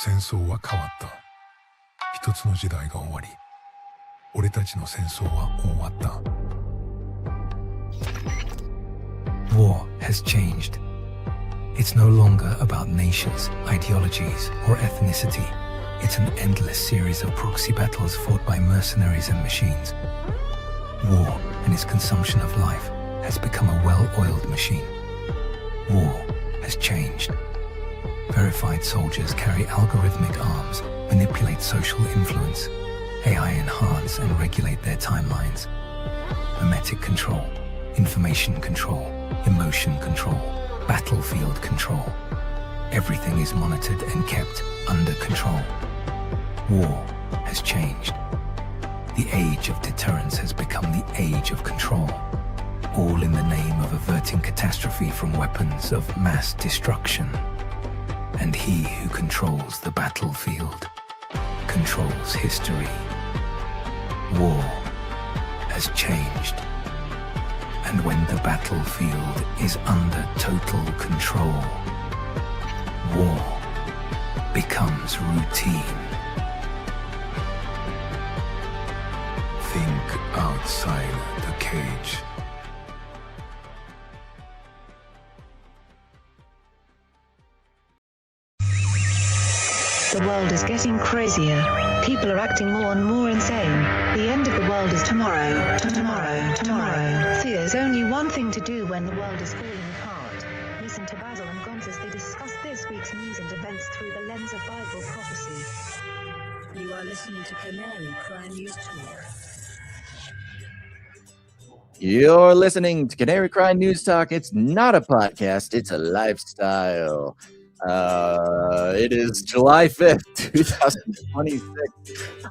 戦争は変わった。一つの時代が終わり、俺たちの戦争は終わった。War has changed. It's no longer about nations, ideologies, or ethnicity. It's an endless series of proxy battles fought by mercenaries and machines. War and its consumption of life has become a well-oiled machine. War has changed. Verified soldiers carry algorithmic arms, manipulate social influence, AI enhance and regulate their timelines. Memetic control, information control, emotion control, battlefield control. Everything is monitored and kept under control. War has changed. The age of deterrence has become the age of control, all in the name of averting catastrophe from weapons of mass destruction. And he who controls the battlefield controls history. War has changed. And when the battlefield is under total control, war becomes routine. Think outside the cage. The world is getting crazier. People are acting more and more insane. The end of the world is tomorrow. Tomorrow. See, there's only one thing to do when the world is falling apart. Listen to Basil and Gonz as they discuss this week's news and events through the lens of Bible prophecy. You are listening to Canary Crime News Talk. You're listening to Canary Crime News Talk. It's not a podcast, it's a lifestyle. It is July 5th, 2026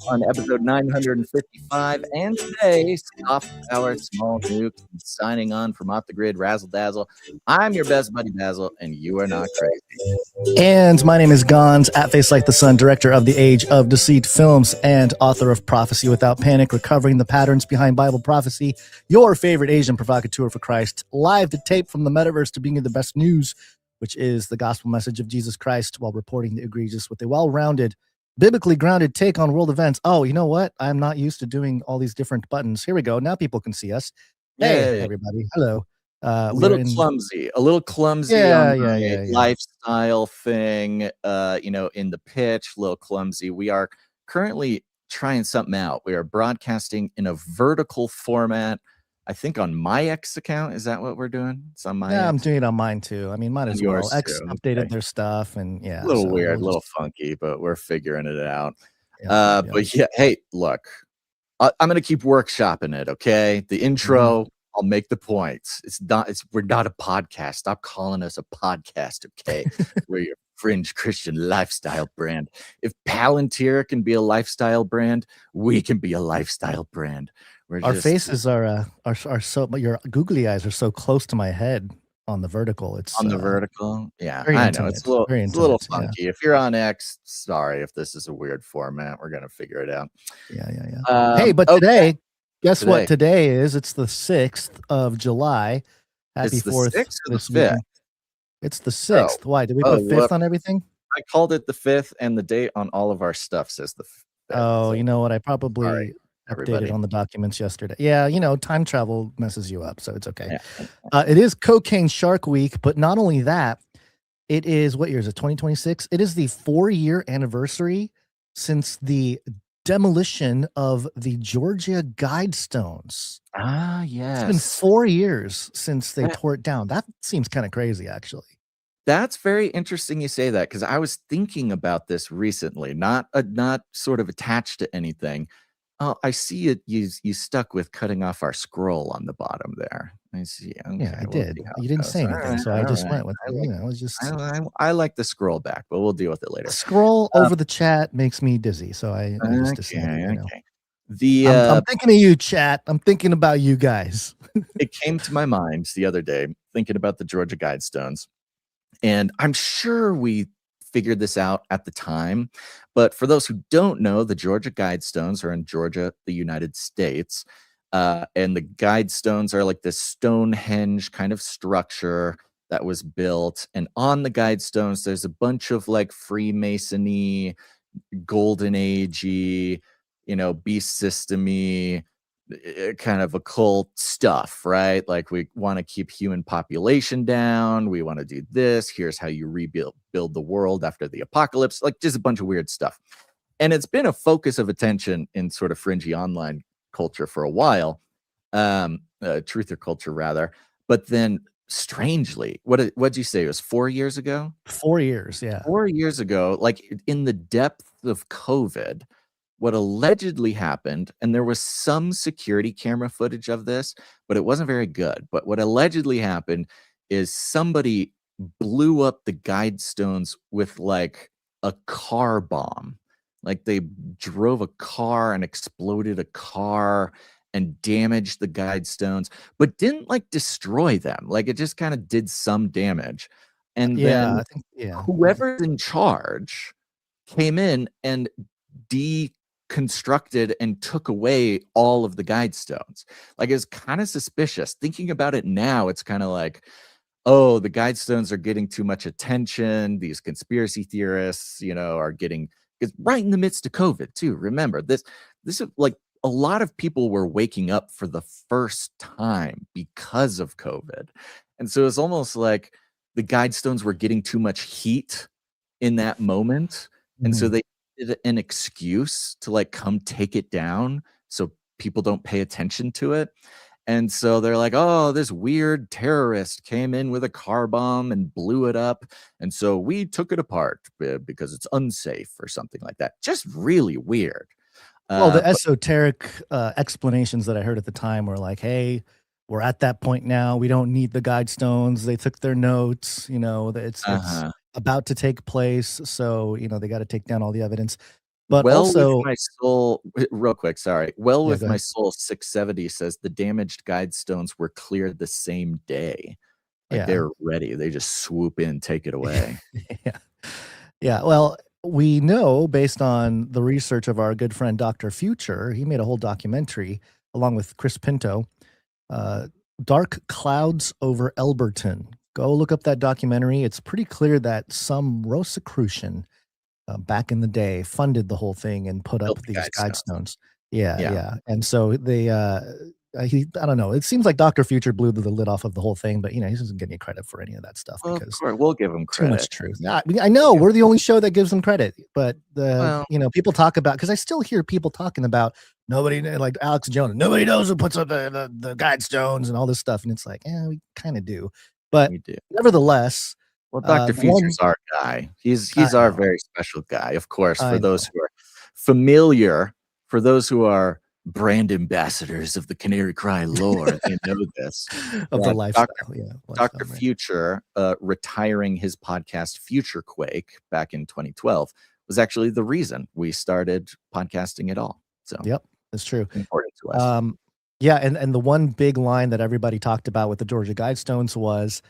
on episode 955, and today, Soft Power Small Nukes signing on from Off the Grid Razzle Dazzle. I'm your best buddy Basil, and you are not crazy. And my name is Gonz, at Face Like the Sun, director of the Age of Deceit films and author of Prophecy Without Panic, Recovering the Patterns Behind Bible Prophecy, your favorite Asian provocateur for Christ, live to tape from the metaverse to bring you the best news, which is the gospel message of Jesus Christ, while reporting the egregious with a well-rounded, biblically grounded take on world events. Oh, you know what? I'm not used to doing all these different buttons. Here we go. Now people can see us. Hey, everybody. Hello. A little clumsy on the lifestyle thing, in the pitch, a little clumsy. We are currently trying something out. We are broadcasting in a vertical format. I think on my X account, is that what we're doing? It's on my X. I'm doing it on mine too. I mean, might as well. X updated their stuff, and a little weird, a little funky, but we're figuring it out. But hey, look, I'm gonna keep workshopping it. Okay, the intro, I'll make the points. We're not a podcast. Stop calling us a podcast. Okay, we're your fringe Christian lifestyle brand. If Palantir can be a lifestyle brand, we can be a lifestyle brand. Our faces are so, but your googly eyes are so close to my head on the vertical. It's on the vertical. Yeah, I know it's a little funky. Yeah. If you're on X, sorry if this is a weird format. We're gonna figure it out. Yeah. Hey, but today, guess what today is? It's the 6th of July. Happy 4th. It's the 6th or the 5th? It's the 6th. Why did we put 5th on everything? I called it the 5th, and the date on all of our stuff says the 5th. Oh, you know what? I probably updated on the documents yesterday. Yeah, time travel messes you up, so it's okay. Yeah. It is Cocaine Shark Week, but not only that, it is, what year is it, 2026? It is the 4-year anniversary since the demolition of the Georgia Guidestones. Ah, yes. It's been 4 years since they tore it down. That seems kind of crazy, actually. That's very interesting you say that, because I was thinking about this recently, not sort of attached to anything. Oh, I see it. You stuck with cutting off our scroll on the bottom there. I see. Okay, yeah, I did. You didn't say anything, so I just went with it. It was just. I like the scroll back, but we'll deal with it later. Scroll over the chat makes me dizzy, so I just decided. I'm thinking of you, chat. I'm thinking about you guys. It came to my mind the other day, thinking about the Georgia Guidestones, and I'm sure we figured this out at the time, but for those who don't know, the Georgia Guidestones are in Georgia, the United States, and the Guidestones are like this Stonehenge kind of structure that was built. And on the guidestones, there's a bunch of like Freemasony, Golden Agey, beast system-y, kind of occult stuff, right? Like we want to keep human population down. We want to do this. Here's how you build the world after the apocalypse. Like just a bunch of weird stuff. And it's been a focus of attention in sort of fringy online culture for a while, truther culture rather. But then strangely, what'd you say? It was 4 years ago? 4 years, yeah. 4 years ago, like in the depth of COVID, what allegedly happened, and there was some security camera footage of this, but it wasn't very good. But what allegedly happened is somebody blew up the guidestones with like a car bomb. Like they drove a car and exploded a car and damaged the guidestones, but didn't like destroy them. Like it just kind of did some damage. And then whoever's in charge came in and deconstructed and took away all of the guidestones. Like it's kind of suspicious. Thinking about it now, it's kind of like, oh, the guidestones are getting too much attention. These conspiracy theorists, are getting, it's right in the midst of COVID too. Remember this is like a lot of people were waking up for the first time because of COVID. And so it's almost like the guidestones were getting too much heat in that moment. And so they needed an excuse to like come take it down so people don't pay attention to it. And so they're like, oh, this weird terrorist came in with a car bomb and blew it up. And so we took it apart because it's unsafe or something like that. Just really weird. Well, the esoteric explanations that I heard at the time were like, hey, we're at that point now. We don't need the guidestones. They took their notes, it's about to take place. So, they got to take down all the evidence. But also, with my soul, real quick, sorry. With my soul, 670 says the damaged guidestones were cleared the same day. Like they're ready. They just swoop in, take it away. Yeah. Well, we know based on the research of our good friend Dr. Future, he made a whole documentary along with Chris Pinto, Dark Clouds Over Elberton. Go look up that documentary. It's pretty clear that some Rosicrucian back in the day funded the whole thing and put up these guidestones. Yeah. And so they, I don't know. It seems like Dr. Future blew the lid off of the whole thing, but he doesn't get any credit for any of that stuff because we'll give him credit. Too much truth. I know we're the only show that gives them credit, but people talk about, because I still hear people talking about nobody, like Alex Jones, nobody knows who puts up the guidestones and all this stuff, and it's like, we kind of do, but we do. Nevertheless. Well, Dr. Future's our guy. He's our very special guy, of course, for those who are familiar, for those who are brand ambassadors of the Canary Cry lore, they know this. Of the lifestyle, Dr. Future, retiring his podcast Future Quake back in 2012, was actually the reason we started podcasting at all. So, yep, that's true. Important to us. And the one big line that everybody talked about with the Georgia Guidestones was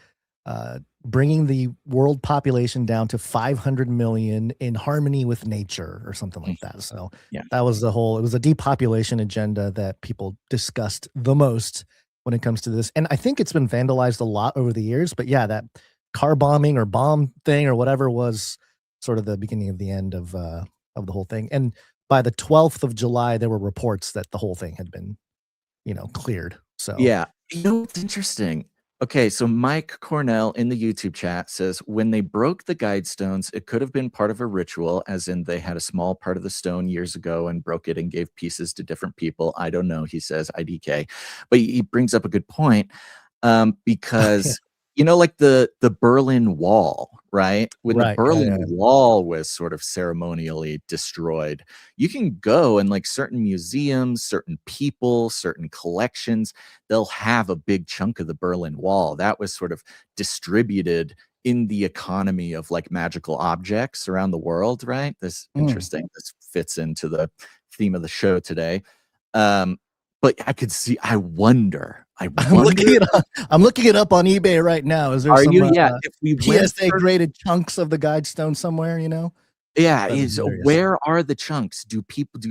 bringing the world population down to 500 million in harmony with nature or something like that. So that was it was a depopulation agenda that people discussed the most when it comes to this. And I think it's been vandalized a lot over the years, but that car bombing or bomb thing or whatever was sort of the beginning of the end of the whole thing. And by the 12th of July, there were reports that the whole thing had been, cleared. So it's interesting. Okay, so Mike Cornell in the YouTube chat says, when they broke the guidestones, it could have been part of a ritual, as in they had a small part of the stone years ago and broke it and gave pieces to different people. I don't know, he says, IDK. But he brings up a good point, because, like the Berlin Wall, right? When the Berlin Wall was sort of ceremonially destroyed, you can go and like certain museums, certain people, certain collections, they'll have a big chunk of the Berlin Wall that was sort of distributed in the economy of like magical objects around the world, right? This interesting. This fits into the theme of the show today. But I could see, I wonder. I'm looking it up on eBay right now. Is there if we PSA graded chunks of the guidestone somewhere, Yeah, That'd be is hilarious. where are the chunks? Do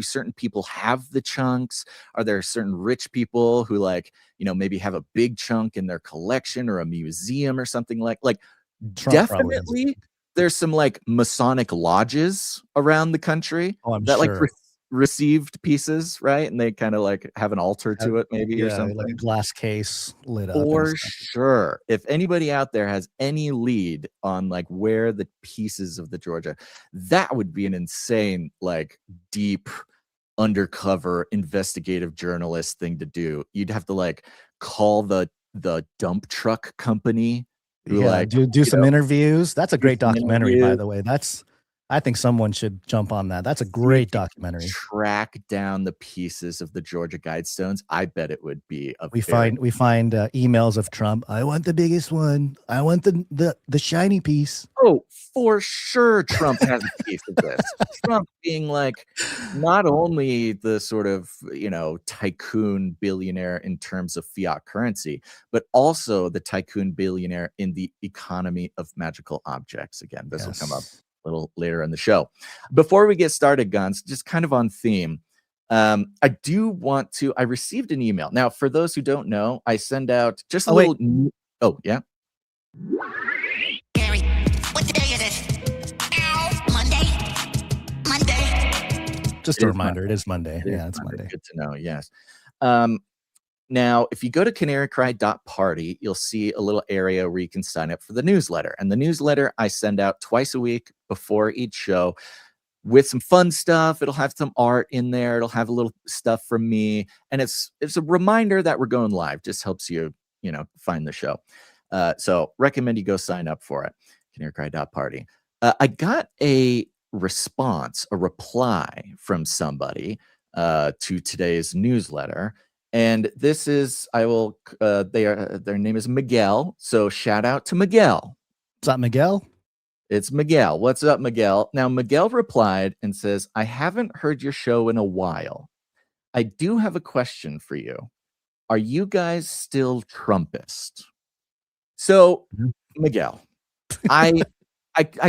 certain people have the chunks? Are there certain rich people who like, maybe have a big chunk in their collection or a museum or something like Trump probably has. definitely there's some like Masonic lodges around the country Oh, I'm that like sure. received pieces, right? And they kind of like have an altar Have- to it maybe or yeah, like a something. glass case lit up and For stuff. sure. If anybody out there has any lead on like where the pieces of the Georgia, that would be an insane, like deep undercover investigative journalist thing to do. You'd have to like call the dump truck company who Yeah, like, do some interviews. That's a do great some documentary, by interviews. the way. I think someone should jump on that. That's a See if great you can documentary. track down the pieces of the Georgia Guidestones. I bet it would be a We very find emails of Trump. I want the biggest one. I want the shiny piece. Oh, for sure Trump has a piece of this. Trump being like not only the sort of, tycoon billionaire in terms of fiat currency, but also the tycoon billionaire in the economy of magical objects. Again, this will come up Yes. a little later in the show. Before we get started, Guns, just kind of on theme. I received an email. Now, for those who don't know, I send out just a Oh, wait. little. Oh, yeah. Gary, what day is it? Monday? Just It a is reminder. Monday. It is Monday. It is Yeah, it's Monday. Good to know. Yes. Now, if you go to canarycry.party, you'll see a little area where you can sign up for the newsletter. And the newsletter I send out twice a week before each show with some fun stuff. It'll have some art in there. It'll have a little stuff from me. And it's a reminder that we're going live. Just helps you, find the show. So recommend you go sign up for it. Canarycry.party. I got a reply from somebody to today's newsletter. And this is, their name is Miguel. So shout out to Miguel. What's up, Miguel? It's Miguel. What's up, Miguel? Now, Miguel replied and says, I haven't heard your show in a while. I do have a question for you. Are you guys still Trumpist? So, Miguel, I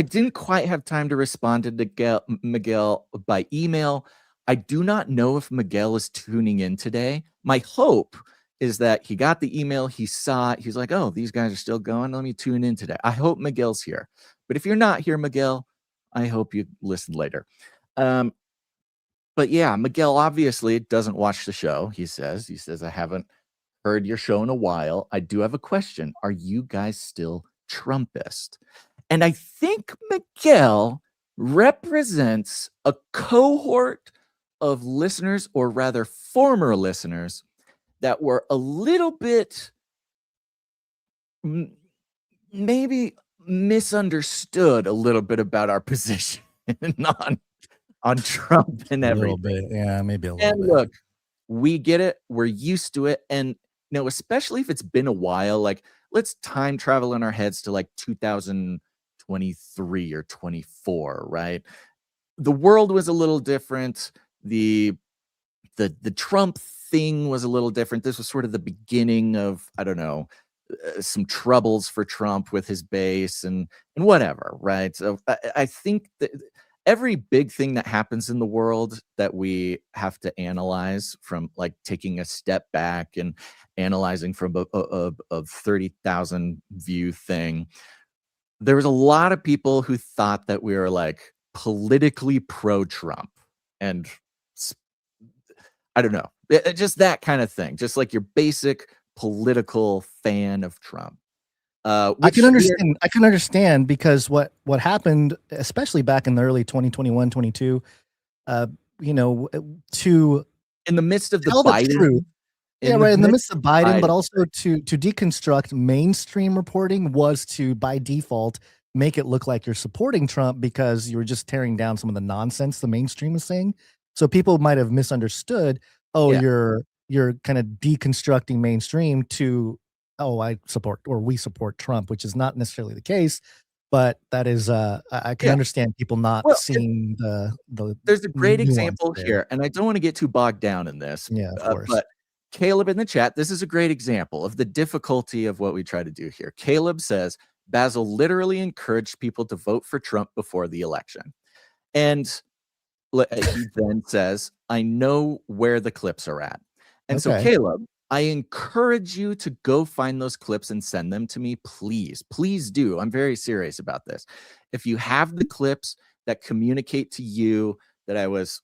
didn't quite have time to respond to Miguel by email. I do not know if Miguel is tuning in today. My hope is that he got the email, he saw it, he's like, oh, these guys are still going. Let me tune in today. I hope Miguel's here. But if you're not here, Miguel, I hope you listen later. But yeah, Miguel obviously doesn't watch the show. He says, I haven't heard your show in a while. I do have a question. Are you guys still Trumpist? And I think Miguel represents a cohort of listeners, or rather former listeners, that were a little bit maybe misunderstood a little bit about our position on Trump and everything. A little bit. Yeah, maybe a little And bit. look, we get it. We're used to it. And especially if it's been a while, like let's time travel in our heads to like 2023 or 24, right? The world was a little different. The Trump thing was a little different. This was sort of the beginning of, I don't know, some troubles for Trump with his base and whatever, right? So I think that every big thing that happens in the world that we have to analyze from like taking a step back and analyzing from a 30,000 view thing, there was a lot of people who thought that we were like politically pro-Trump, and I don't know, just that kind of thing, just like your basic political fan of Trump. I can understand because what happened, especially back in the early 2021, 22, to in the midst of the tell Biden, the truth. Yeah, right. In the midst of Biden, but also to deconstruct mainstream reporting was to, by default, make it look like you're supporting Trump because you were just tearing down some of the nonsense the mainstream was saying. So people might have misunderstood, you're kind of deconstructing mainstream to, I support, or we support Trump, which is not necessarily the case. But that is, I can understand people not seeing the. There's a great nuance example there. here, and I don't want to get too bogged down in this. Yeah, of course. But Caleb in the chat, this is a great example of the difficulty of what we try to do here. Caleb says, Basil literally encouraged people to vote for Trump before the election. And he then says, I know where the clips are at. And so, Okay. Caleb, I encourage you to go find those clips and send them to me, please. Please do. I'm very serious about this. If you have the clips that communicate to you that I was,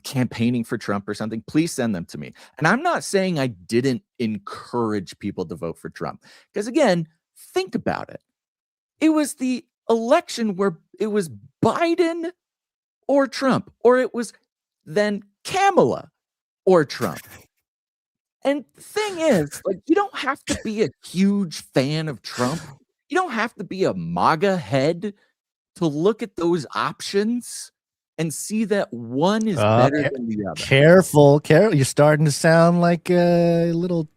campaigning for Trump or something, please send them to me. And I'm not saying I didn't encourage people to vote for Trump, because again, think about it. It was the election where it was Biden or Trump, or it was then Kamala or Trump. And the thing is, like, you don't have to be a huge fan of Trump. You don't have to be a MAGA head to look at those options and see that one is better than the other. Careful. You're starting to sound like a little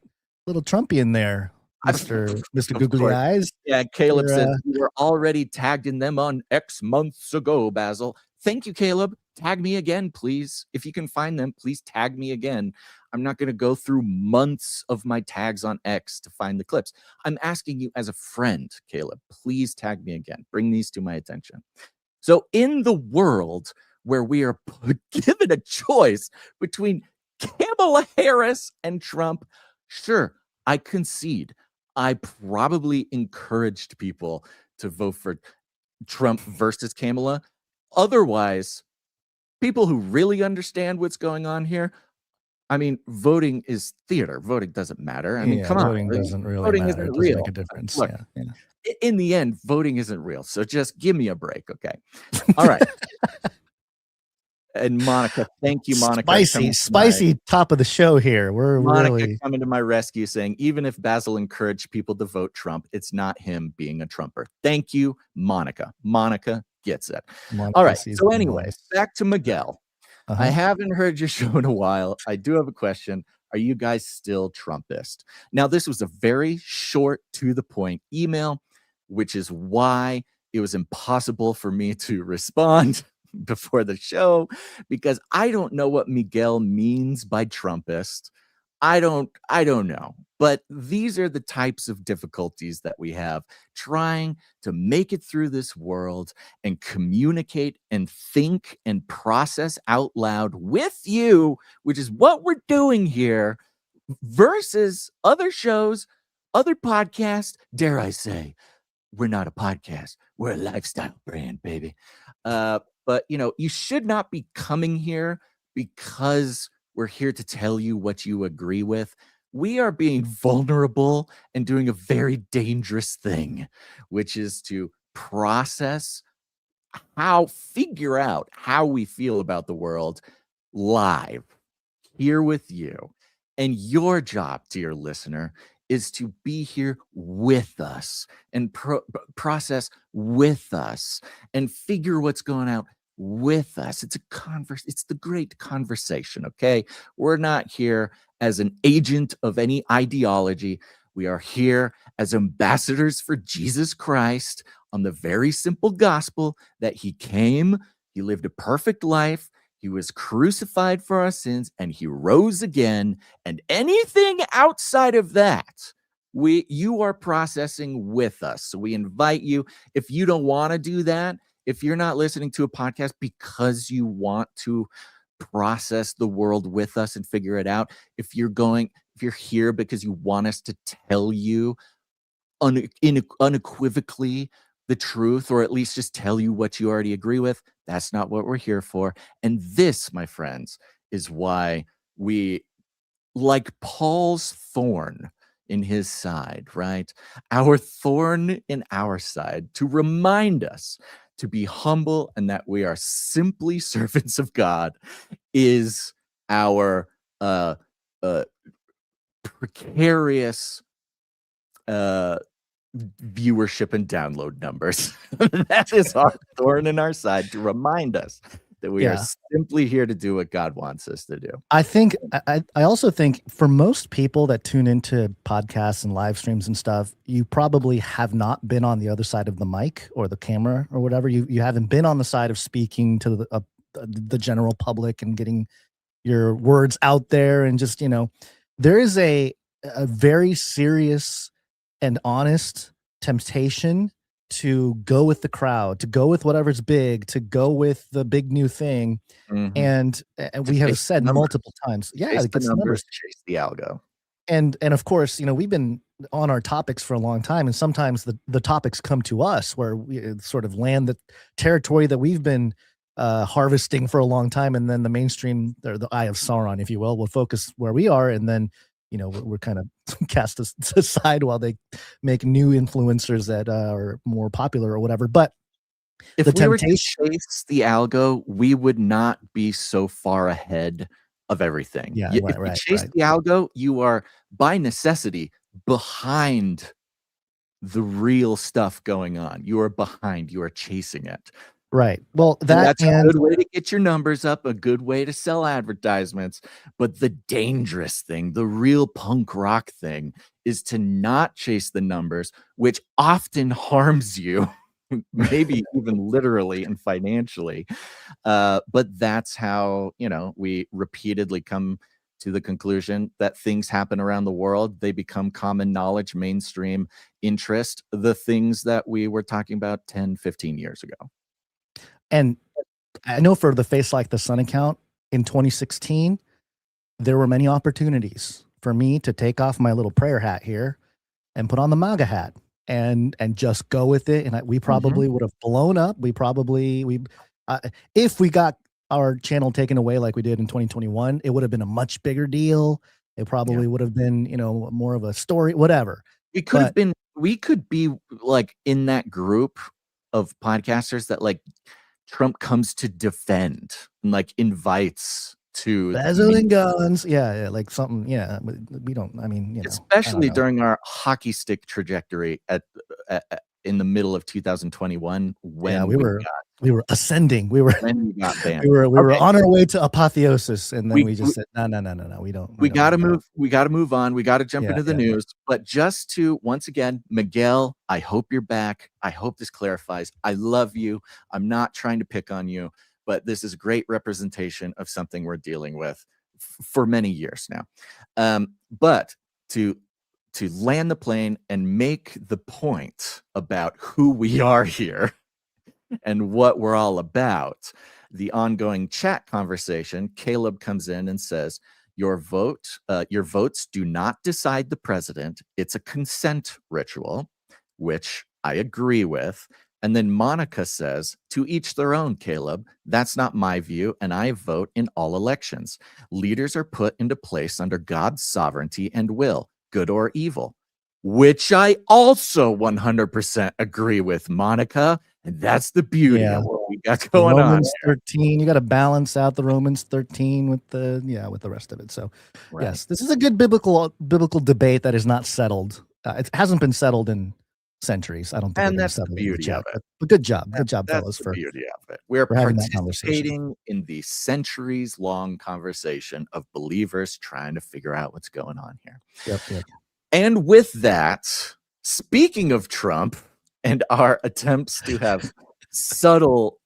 Trumpian there, Mr. Googly Eyes. Yeah, Caleb says you were already tagged in them on X months ago, Basil. Thank you, Caleb. Tag me again, please. If you can find them, please tag me again. I'm not going to go through months of my tags on X to find the clips. I'm asking you as a friend, Caleb, please tag me again. Bring these to my attention. So in the world where we are given a choice between Kamala Harris and Trump, sure, I concede. I probably encouraged people to vote for Trump versus Kamala. Otherwise, people who really understand what's going on here, I mean, voting is theater. Voting doesn't matter. I mean, come on. Voting doesn't really voting matter. isn't It doesn't real. make a difference. Look, yeah. In the end, voting isn't real. So just give me a break, okay? All right. And Monica, thank you, Monica. Spicy top of the show here. We're Monica really coming to my rescue saying, even if Basil encouraged people to vote Trump, it's not him being a Trumper. Thank you, Monica. Monica gets it. Monica. All right. So anyway, back to Miguel. Uh-huh. I haven't heard your show in a while. I do have a question. Are you guys still Trumpist? Now, this was a very short, to the point email, which is why it was impossible for me to respond before the show, because I don't know what Miguel means by Trumpist. I don't know. But these are the types of difficulties that we have trying to make it through this world and communicate and think and process out loud with you, which is what we're doing here, versus other shows, other podcasts. Dare I say, we're not a podcast. We're a lifestyle brand, baby. But, you should not be coming here because we're here to tell you what you agree with. We are being vulnerable and doing a very dangerous thing, which is to figure out how we feel about the world live here with you. And your job, dear listener, is to be here with us and process with us and figure what's going out with us. It's it's the great conversation, okay? We're not here as an agent of any ideology. We are here as ambassadors for Jesus Christ on the very simple gospel that he came, he lived a perfect life, he was crucified for our sins, and he rose again. And anything outside of that, you are processing with us. So we invite you, if you don't want to do that, if you're not listening to a podcast because you want to process the world with us and figure it out, if you're here because you want us to tell you unequivocally the truth, or at least just tell you what you already agree with, that's not what we're here for. And this, my friends, is why we, like Paul's thorn in his side, right? Our thorn in our side, to remind us to be humble and that we are simply servants of God, is our precarious viewership and download numbers. That is our thorn in our side, to remind us that we are simply here to do what God wants us to do. I think I also think for most people that tune into podcasts and live streams and stuff, you probably have not been on the other side of the mic or the camera or whatever. You haven't been on the side of speaking to the general public and getting your words out there, and just, there is a very serious and honest temptation to go with the crowd, to go with whatever's big, to go with the big new thing. Mhm. And we have chase the said numbers. multiple times, yeah, Chase it the gets the numbers. chase the algo. And of course, we've been on our topics for a long time, and sometimes the topics come to us where we sort of land the territory that we've been harvesting for a long time, and then the mainstream, or the eye of Sauron, if you will focus where we are, and then we're kind of cast aside while they make new influencers that are more popular or whatever. But if the we were to temptation, chase the algo, we would not be so far ahead of everything. Yeah, If right, you right, chase right. the algo, you are by necessity behind the real stuff going on. You are behind. You are chasing it. Right. Well, And that that's a and good way to get your numbers up, a good way to sell advertisements. But the dangerous thing, the real punk rock thing, is to not chase the numbers, which often harms you, maybe even literally and financially. But that's how, we repeatedly come to the conclusion that things happen around the world. They become common knowledge, mainstream interest, the things that we were talking about 10, 15 years ago. And I know for the Face Like the Sun account in 2016, there were many opportunities for me to take off my little prayer hat here and put on the MAGA hat and just go with it. And we probably would have blown up. If we got our channel taken away like we did in 2021, it would have been a much bigger deal. It probably would have been, more of a story, whatever. We could be like in that group of podcasters that like Trump comes to defend and like invites to Bezzling guns. Yeah, like something. Yeah, we don't. I mean, especially during our hockey stick trajectory in the middle of 2021 when we were ascending. We were when we got banned. we were on our way to apotheosis, and then we just said, no, we don't. We got to move. We got to move on. We got to jump into the news. But just to once again, Miguel, I hope you're back. I hope this clarifies. I love you. I'm not trying to pick on you, but this is great representation of something we're dealing with for many years now. But to land the plane and make the point about who we are here and what we're all about, the ongoing chat conversation, Caleb comes in and says, your votes do not decide the president. It's a consent ritual, which I agree with. And then Monica says, to each their own, Caleb. That's not my view, and I vote in all elections. Leaders are put into place under God's sovereignty and will, good or evil, which I also 100% agree with, Monica. And that's the beauty of what we got going on. Romans 13. You got to balance out the Romans 13 with the rest of it. So, yes, this is a good biblical debate that is not settled. It hasn't been settled in centuries. I don't think. And that's the beauty of it. But good job, fellas. For the beauty of it. We're participating in the centuries-long conversation of believers trying to figure out what's going on here. Yep. And with that, speaking of Trump and our attempts to have subtle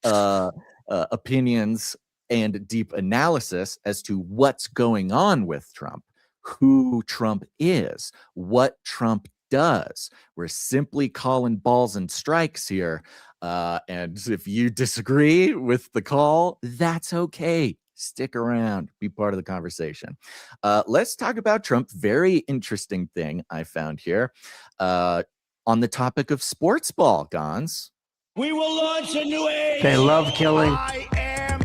opinions and deep analysis as to what's going on with Trump, who Trump is, what Trump does. We're simply calling balls and strikes here. And if you disagree with the call, that's okay. Stick around, be part of the conversation. Let's talk about Trump. Very interesting thing I found here on the topic of sports ball, Gons. We will launch a new age. They love killing. I am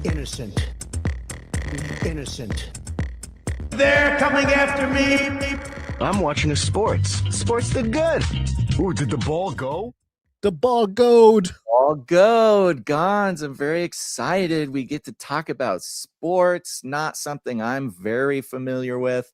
innocent. They're coming after me. I'm watching sports. Sports the good. Ooh, did the ball go? The ball goed. All good, Gons. I'm very excited. We get to talk about sports, not something I'm very familiar with,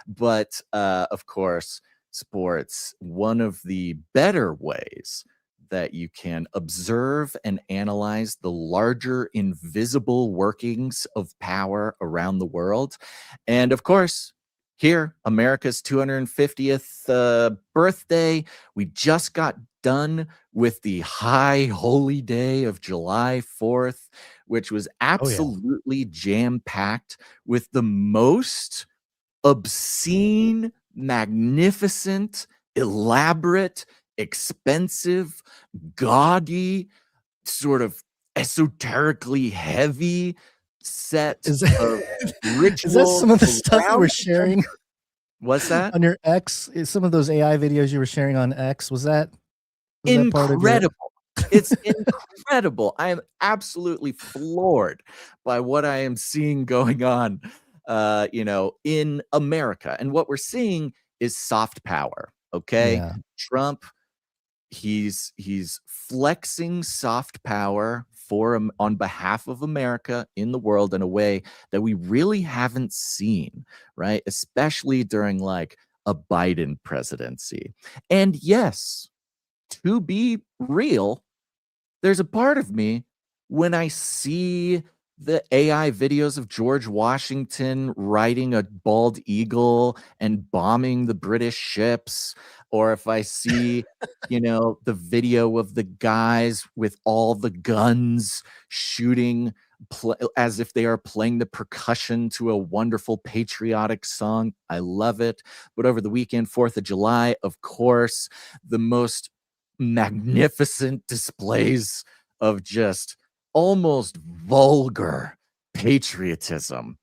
but of course, sports, one of the better ways that you can observe and analyze the larger invisible workings of power around the world. And of course, here, America's 250th birthday, we just got done with the high holy day of July 4th, which was absolutely jam-packed with the most obscene, magnificent, elaborate, expensive, gaudy, sort of esoterically heavy set Is of is that some of the rituals stuff you around were the sharing center. What's that? on your X? Some of those AI videos you were sharing on X, was that part of your? Incredible. It's incredible. I am absolutely floored by what I am seeing going on, in America. And what we're seeing is soft power. Okay. Yeah. Trump, he's flexing soft power on behalf of America in the world in a way that we really haven't seen, right? Especially during like a Biden presidency. And yes, to be real, there's a part of me when I see the AI videos of George Washington riding a bald eagle and bombing the British ships, or if I see, the video of the guys with all the guns shooting as if they are playing the percussion to a wonderful patriotic song. I love it. But over the weekend, 4th of July, of course, the most magnificent displays of just almost vulgar patriotism.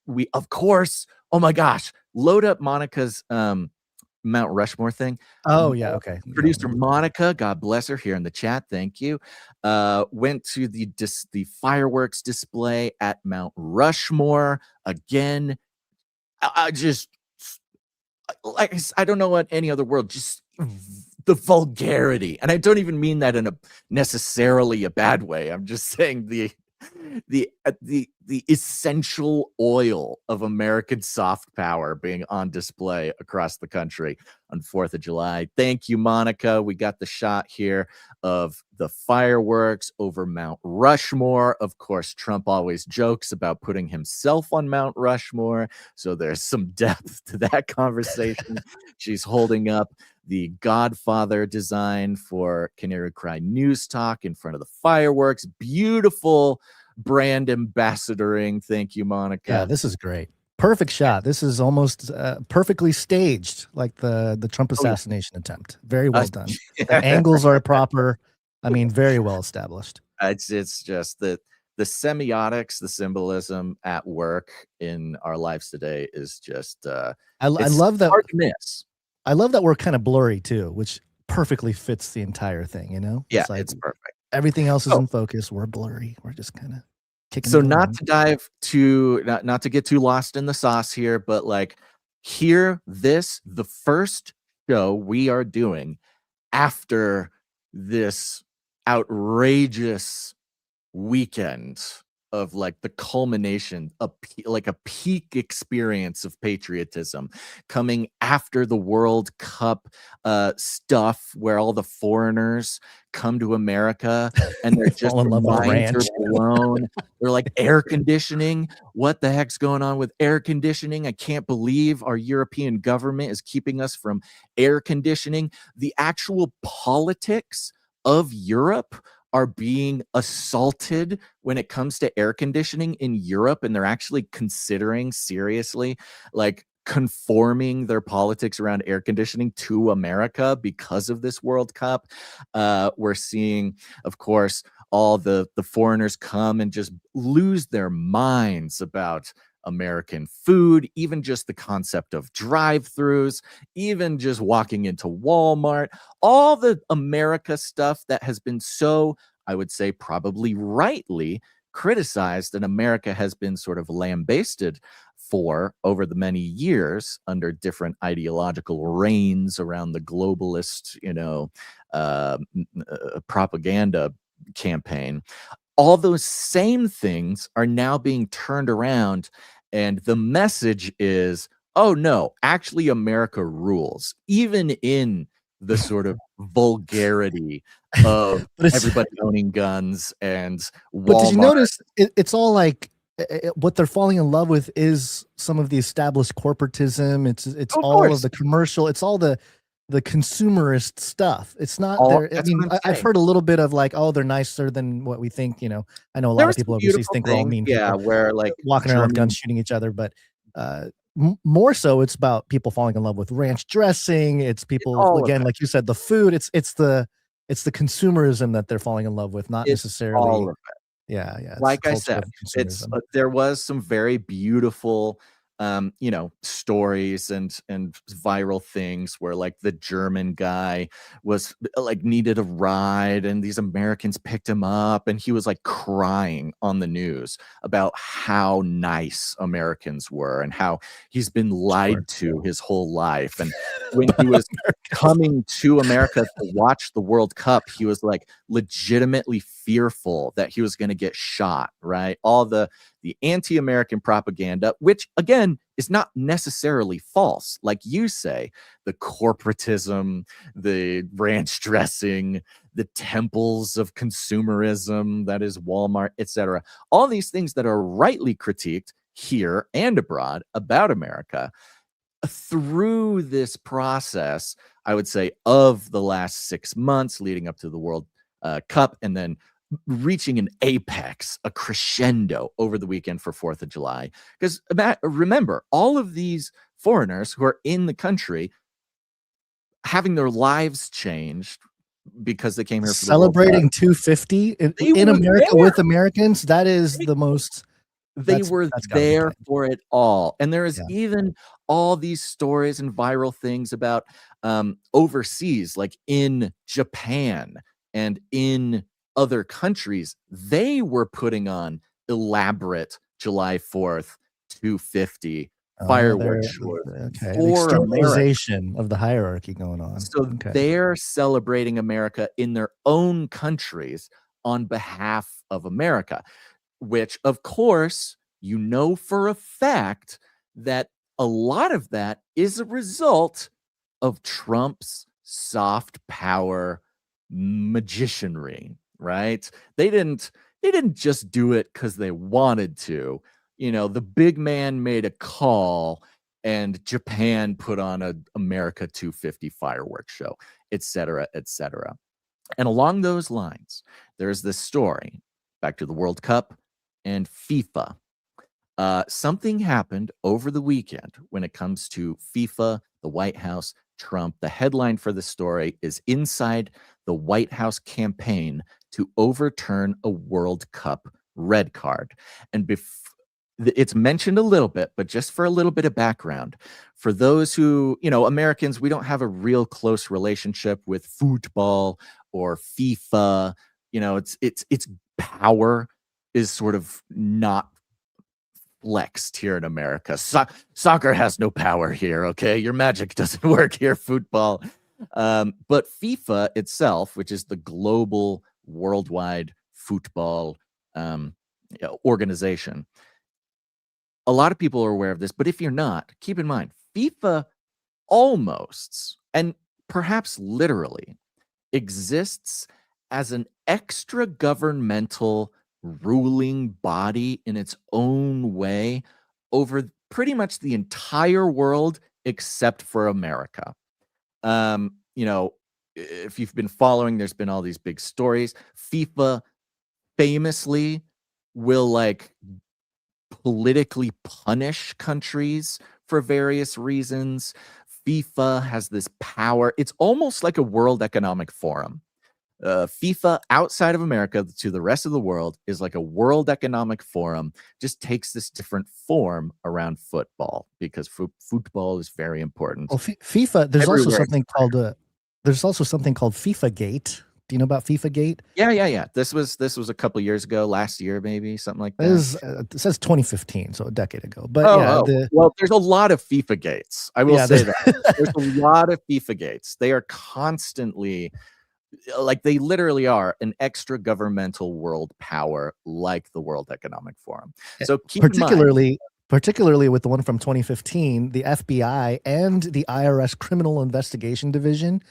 We, of course, oh my gosh, load up Monica's Mount Rushmore thing. Oh yeah, okay. Producer Monica, God bless her, here in the chat, thank you. Went to the fireworks display at Mount Rushmore again. I just, like, I don't know what any other world, just the vulgarity, and I don't even mean that in a necessarily a bad way. I'm just saying the essential oil of American soft power being on display across the country on 4th of July. Thank you, Monica. We got the shot here of the fireworks over Mount Rushmore. Of course, Trump always jokes about putting himself on Mount Rushmore, so there's some depth to that conversation. She's holding up the Godfather design for Canary Cry News Talk in front of the fireworks. Beautiful brand ambassadoring. Thank you, Monica. Yeah, this is great. Perfect shot. This is almost perfectly staged, like the Trump assassination attempt. Very well done. The angles are proper. I mean, very well established. It's just the semiotics, the symbolism at work in our lives today is just I love that. Hard to miss. I love that we're kind of blurry too, which perfectly fits the entire thing, Yeah, It's like it's perfect. everything else is in focus. We're blurry. We're just kind of kicking. So not to dive too, not to get too lost in the sauce here, but like the first show we are doing after this outrageous weekend of like the culmination, like a peak experience of patriotism coming after the World Cup stuff where all the foreigners come to America and they're just minds are blown. They're like, air conditioning, what the heck's going on with air conditioning? I can't believe our European government is keeping us from air conditioning. The actual politics of Europe are being assaulted when it comes to air conditioning in Europe, and they're actually considering seriously like conforming their politics around air conditioning to America because of this World Cup. We're seeing, of course, all the foreigners come and just lose their minds about American food, even just the concept of drive-thrus, even just walking into Walmart, all the America stuff that has been so, I would say, probably rightly criticized, and America has been sort of lambasted for over the many years under different ideological reigns around the globalist, propaganda campaign. All those same things are now being turned around, and the message is, oh no, actually America rules, even in the sort of vulgarity of everybody owning guns and Walmart. But did you notice it's all like what they're falling in love with is some of the established corporatism. It's all of the commercial. It's all the consumerist stuff. It's not there. I mean, I've heard a little bit of like, oh, they're nicer than what we think. I know a lot of people obviously think we're all mean people. Yeah, where like walking around with guns shooting each other. But more so, it's about people falling in love with ranch dressing. It's people, again, like you said, the food. It's the consumerism that they're falling in love with, not necessarily. All of it. Yeah. It's Like I culture said, of consumerism. there was some very beautiful stories and viral things where like the German guy was like needed a ride and these Americans picked him up and he was like crying on the news about how nice Americans were and how he's been lied to his whole life. And when he was coming to America to watch the World Cup, he was like legitimately fearful that he was going to get shot, right? All the anti-American propaganda, which again is not necessarily false. Like you say, the corporatism, the ranch dressing, the temples of consumerism, that is Walmart, etc. All these things that are rightly critiqued here and abroad about America through this process, I would say, of the last 6 months leading up to the World Cup and then reaching an apex, a crescendo over the weekend for 4th of July. Because remember, all of these foreigners who are in the country having their lives changed because they came here for celebrating 250 in America with Americans. That is the most. They were there for it all. And there is even all these stories and viral things about overseas, like in Japan and in other countries, they were putting on elaborate July 4th 250 fireworks shows. Okay, the externalization of the hierarchy going on. So they're celebrating America in their own countries on behalf of America, which of course, you know for a fact that a lot of that is a result of Trump's soft power magicianry. Right? They didn't just do it because they wanted to. You know, the big man made a call and Japan put on a America 250 fireworks show, etc., etc. And along those lines, there's this story back to the World Cup and FIFA. Something happened over the weekend when it comes to FIFA, the White House, Trump. The headline for the story is Inside the White House Campaign to Overturn a World Cup Red Card. And it's mentioned a little bit, but just for a little bit of background, for those who, Americans, we don't have a real close relationship with football or FIFA. Its power is sort of not flexed here in America. Soccer has no power here, okay? Your magic doesn't work here, football. But FIFA itself, which is the global worldwide football organization, a lot of people are aware of this, but if you're not, keep in mind, FIFA almost, and perhaps literally, exists as an extra governmental ruling body in its own way over pretty much the entire world except for America. If you've been following, there's been all these big stories. FIFA famously will politically punish countries for various reasons. FIFA has this power. It's almost like a World Economic Forum. FIFA outside of America to the rest of the world is like a World Economic Forum, just takes this different form around football because football is very important. Well, FIFA, there's also something called FIFA Gate. Do you know about FIFA Gate? Yeah. This was a couple years ago, last year maybe, something like that. It says 2015, so a decade ago. But well, there's a lot of FIFA Gates. I will say that there's a lot of FIFA Gates. They are constantly. They literally are an extra governmental world power like the World Economic Forum. So particularly with the one from 2015, the FBI and the IRS Criminal Investigation Division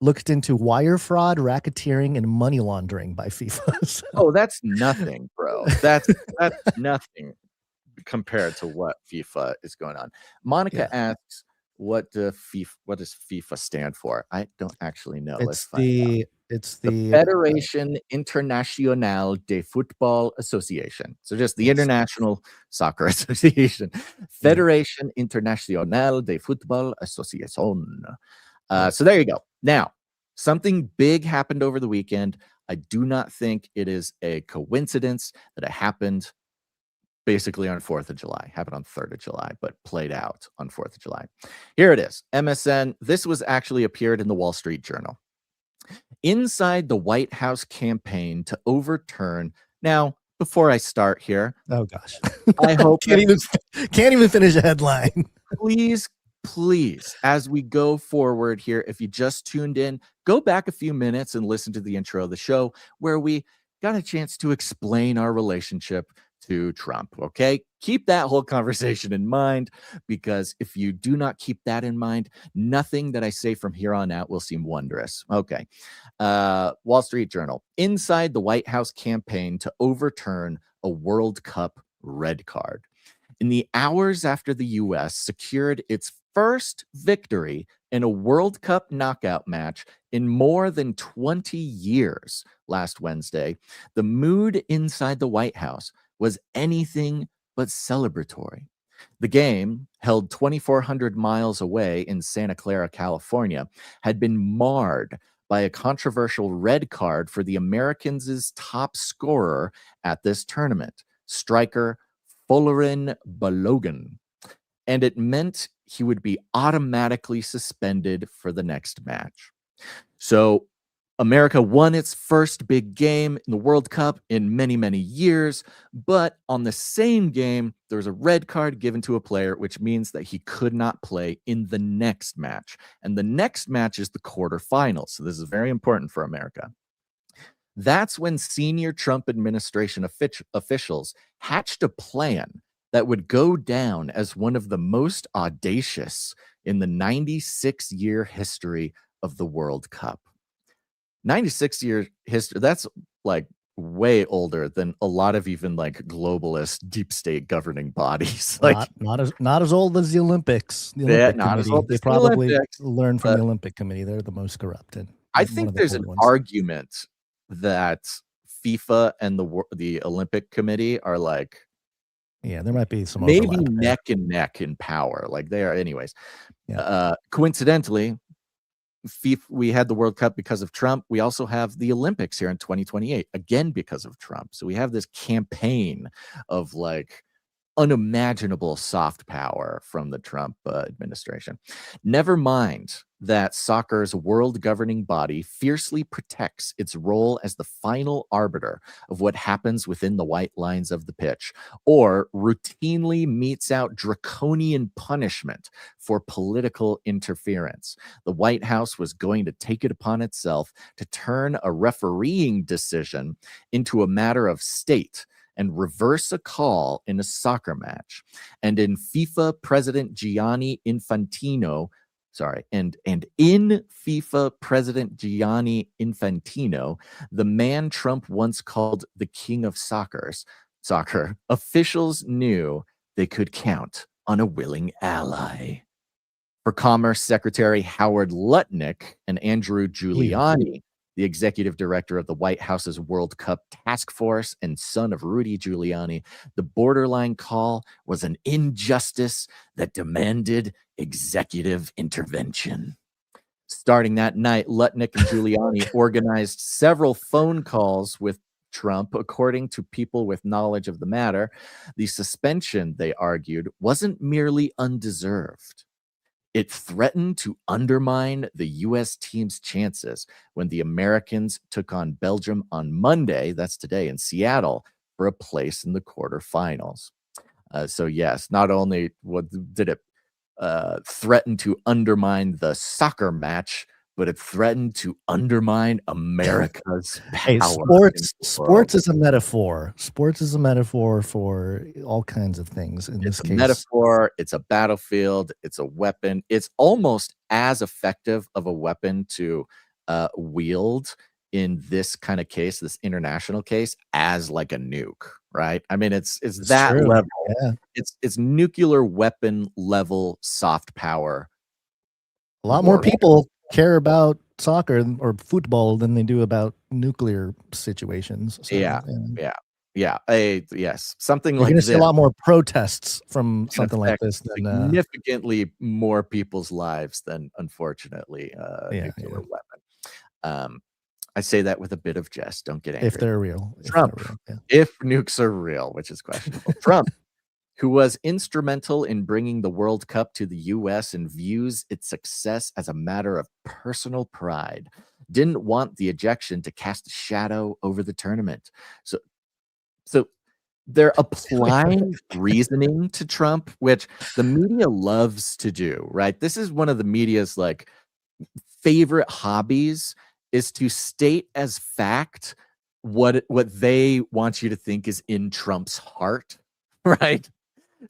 looked into wire fraud, racketeering, and money laundering by FIFA. Oh, that's nothing, bro. That's nothing compared to what FIFA is going on. Monica asks, what does FIFA stand for? I don't actually know. Let's It's find out. the Federation Internationale de Football Association. So just the yes. International Soccer Association. Federation Internationale de Football Association. So there you go. Now, something big happened over the weekend. I do not think it is a coincidence that it happened basically on 4th of July. Happened on 3rd of July, but played out on 4th of July. Here it is. MSN. This was actually appeared in the Wall Street Journal. Inside the White House campaign to overturn. Now, before I start here, Oh gosh, I hope can't even finish a headline. Please, as we go forward here, if you just tuned in, go back a few minutes and listen to the intro of the show where we got a chance to explain our relationship to Trump. Okay, keep that whole conversation in mind, because if you do not keep that in mind, nothing that I say from here on out will seem wondrous. Okay. Wall Street Journal. Inside the White House campaign to overturn a World Cup red card. In the hours after the U.S. secured its first victory in a World Cup knockout match in more than 20 years last Wednesday, the mood inside the White House was anything but celebratory. The game, held 2,400 miles away in Santa Clara, California, had been marred by a controversial red card for the Americans' top scorer at this tournament, striker Folarin Balogun, and it meant he would be automatically suspended for the next match. So America won its first big game in the World Cup in many, many years, but on the same game, there was a red card given to a player, which means that he could not play in the next match. And the next match is the quarterfinals. So this is very important for America. That's when senior Trump administration officials hatched a plan that would go down as one of the most audacious in the 96-year history of the World Cup. 96-year history, that's like way older than a lot of even like globalist deep state governing bodies. Like not as old as the Olympics. The Olympic Committee. They probably learned from the Olympic Committee. They're the most corrupted. I think there's an argument that FIFA and the Olympic Committee are like, yeah, there might be some maybe neck and neck in power. Like they are, anyways. Yeah. Coincidentally, FIFA, we had the World Cup because of Trump. We also have the Olympics here in 2028, again because of Trump. So we have this campaign of like unimaginable soft power from the Trump administration. Never mind that soccer's world governing body fiercely protects its role as the final arbiter of what happens within the white lines of the pitch, or routinely metes out draconian punishment for political interference. The White House was going to take it upon itself to turn a refereeing decision into a matter of state and reverse a call in a soccer match. And in FIFA President Gianni Infantino, in FIFA President Gianni Infantino, the man Trump once called the king of soccer, officials knew they could count on a willing ally. For Commerce Secretary Howard Lutnick and Andrew Giuliani, the executive director of the White House's World Cup Task Force and son of Rudy Giuliani, the borderline call was an injustice that demanded executive intervention. Starting that night, Lutnick and Giuliani organized several phone calls with Trump, according to people with knowledge of the matter. The suspension, they argued, wasn't merely undeserved. It threatened to undermine the U.S. team's chances when the Americans took on Belgium on Monday, that's today, in Seattle, for a place in the quarterfinals. So yes, not only did it threaten to undermine the soccer match, but it threatened to undermine America's power. Sports is a metaphor. Sports is a metaphor for all kinds of things. In this case, a metaphor. It's a battlefield. It's a weapon. It's almost as effective of a weapon to wield in this kind of case, this international case, as like a nuke, right? I mean, it's that true. level. Yeah. It's nuclear weapon level soft power A lot more people care about soccer or football than they do about nuclear situations. So, Yeah. Yes, something You're like going to this see a lot more protests from can something like affect this than significantly more people's lives than, unfortunately, a yeah, nuclear weapon. I say that with a bit of jest. Don't get angry. if they're real. Trump, if nukes are real, which is questionable. Trump, who was instrumental in bringing the World Cup to the U.S. and views its success as a matter of personal pride, didn't want the ejection to cast a shadow over the tournament. So they're applying reasoning to Trump, which the media loves to do, right? This is one of the media's like favorite hobbies, is to state as fact what they want you to think is in Trump's heart, right?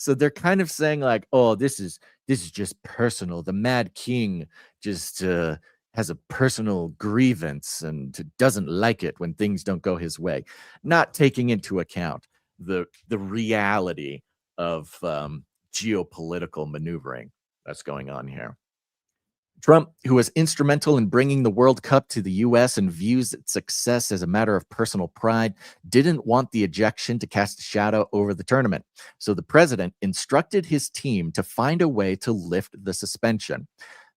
So they're kind of saying like, oh, this is just personal. The Mad King just has a personal grievance and doesn't like it when things don't go his way, not taking into account the reality of geopolitical maneuvering that's going on here. Trump, who was instrumental in bringing the World Cup to the U.S. and views its success as a matter of personal pride, didn't want the ejection to cast a shadow over the tournament. So the president instructed his team to find a way to lift the suspension.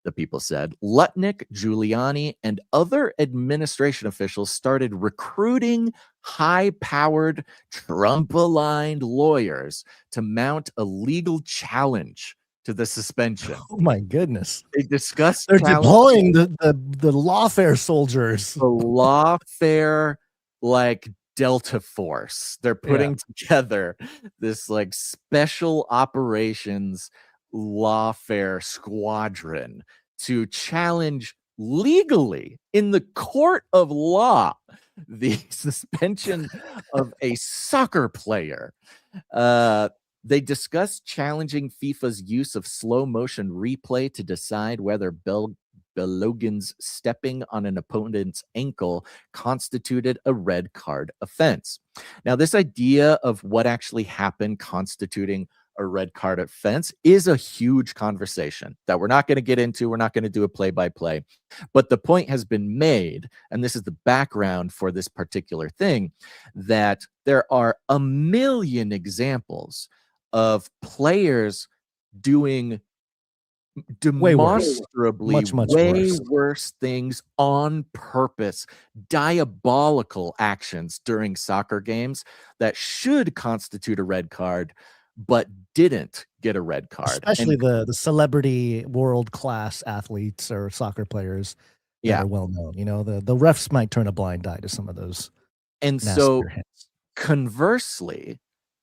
The people said Lutnick, Giuliani, and other administration officials started recruiting high-powered, Trump-aligned lawyers to mount a legal challenge to the suspension. Oh my goodness! They discussed. They're deploying the lawfare soldiers. The lawfare, like Delta Force. They're putting together this like special operations lawfare squadron to challenge legally in the court of law the suspension of a soccer player. They discussed challenging FIFA's use of slow motion replay to decide whether Belogan's stepping on an opponent's ankle constituted a red card offense. Now, this idea of what actually happened constituting a red card offense is a huge conversation that we're not going to get into. We're not going to do a play-by-play. But the point has been made, and this is the background for this particular thing, that there are a million examples of players doing demonstrably way worse things on purpose, diabolical actions during soccer games that should constitute a red card, but didn't get a red card. Especially the celebrity world-class athletes or soccer players that are well known. You know, the refs might turn a blind eye to some of those. And so conversely,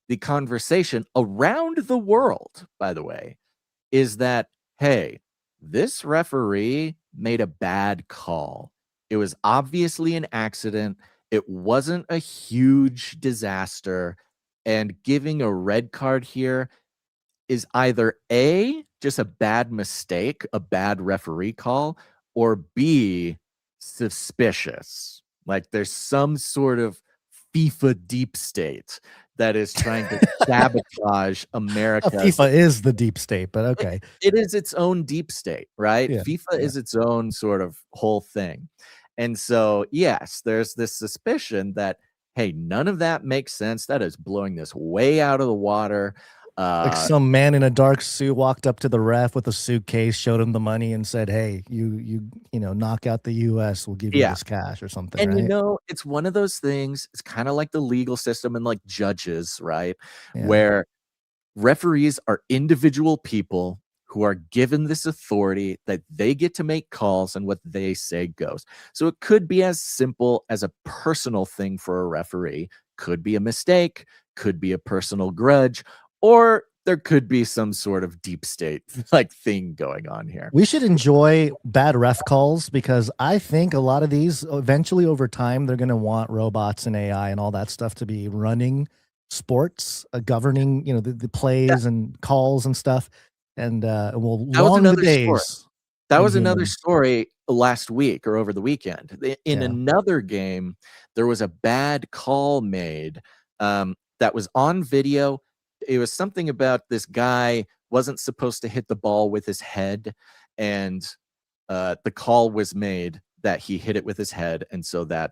the conversation around the world, by the way, is that, hey, this referee made a bad call. It was obviously an accident. It wasn't a huge disaster. And giving a red card here is either A, just a bad mistake, a bad referee call, or B, suspicious. Like there's some sort of FIFA deep state that is trying to sabotage America. FIFA is the deep state, but okay. It is its own deep state, right? Yeah, FIFA is its own sort of whole thing. And so, yes, there's this suspicion that, hey, none of that makes sense. That is blowing this way out of the water. Like some man in a dark suit walked up to the ref with a suitcase, showed him the money, and said, "Hey, you knock out the U.S., we'll give you this cash or something." And right? It's one of those things. It's kind of like the legal system and like judges, right? Yeah. Where referees are individual people who are given this authority that they get to make calls, and what they say goes. So it could be as simple as a personal thing for a referee, could be a mistake, could be a personal grudge, or there could be some sort of deep state like thing going on here. We should enjoy bad ref calls, because I think a lot of these eventually over time, they're going to want robots and AI and all that stuff to be running sports, governing, the plays and calls and stuff. And well, long the days. That was another story last week or over the weekend. In another game, there was a bad call made that was on video. It was something about this guy wasn't supposed to hit the ball with his head, and the call was made that he hit it with his head, and so that,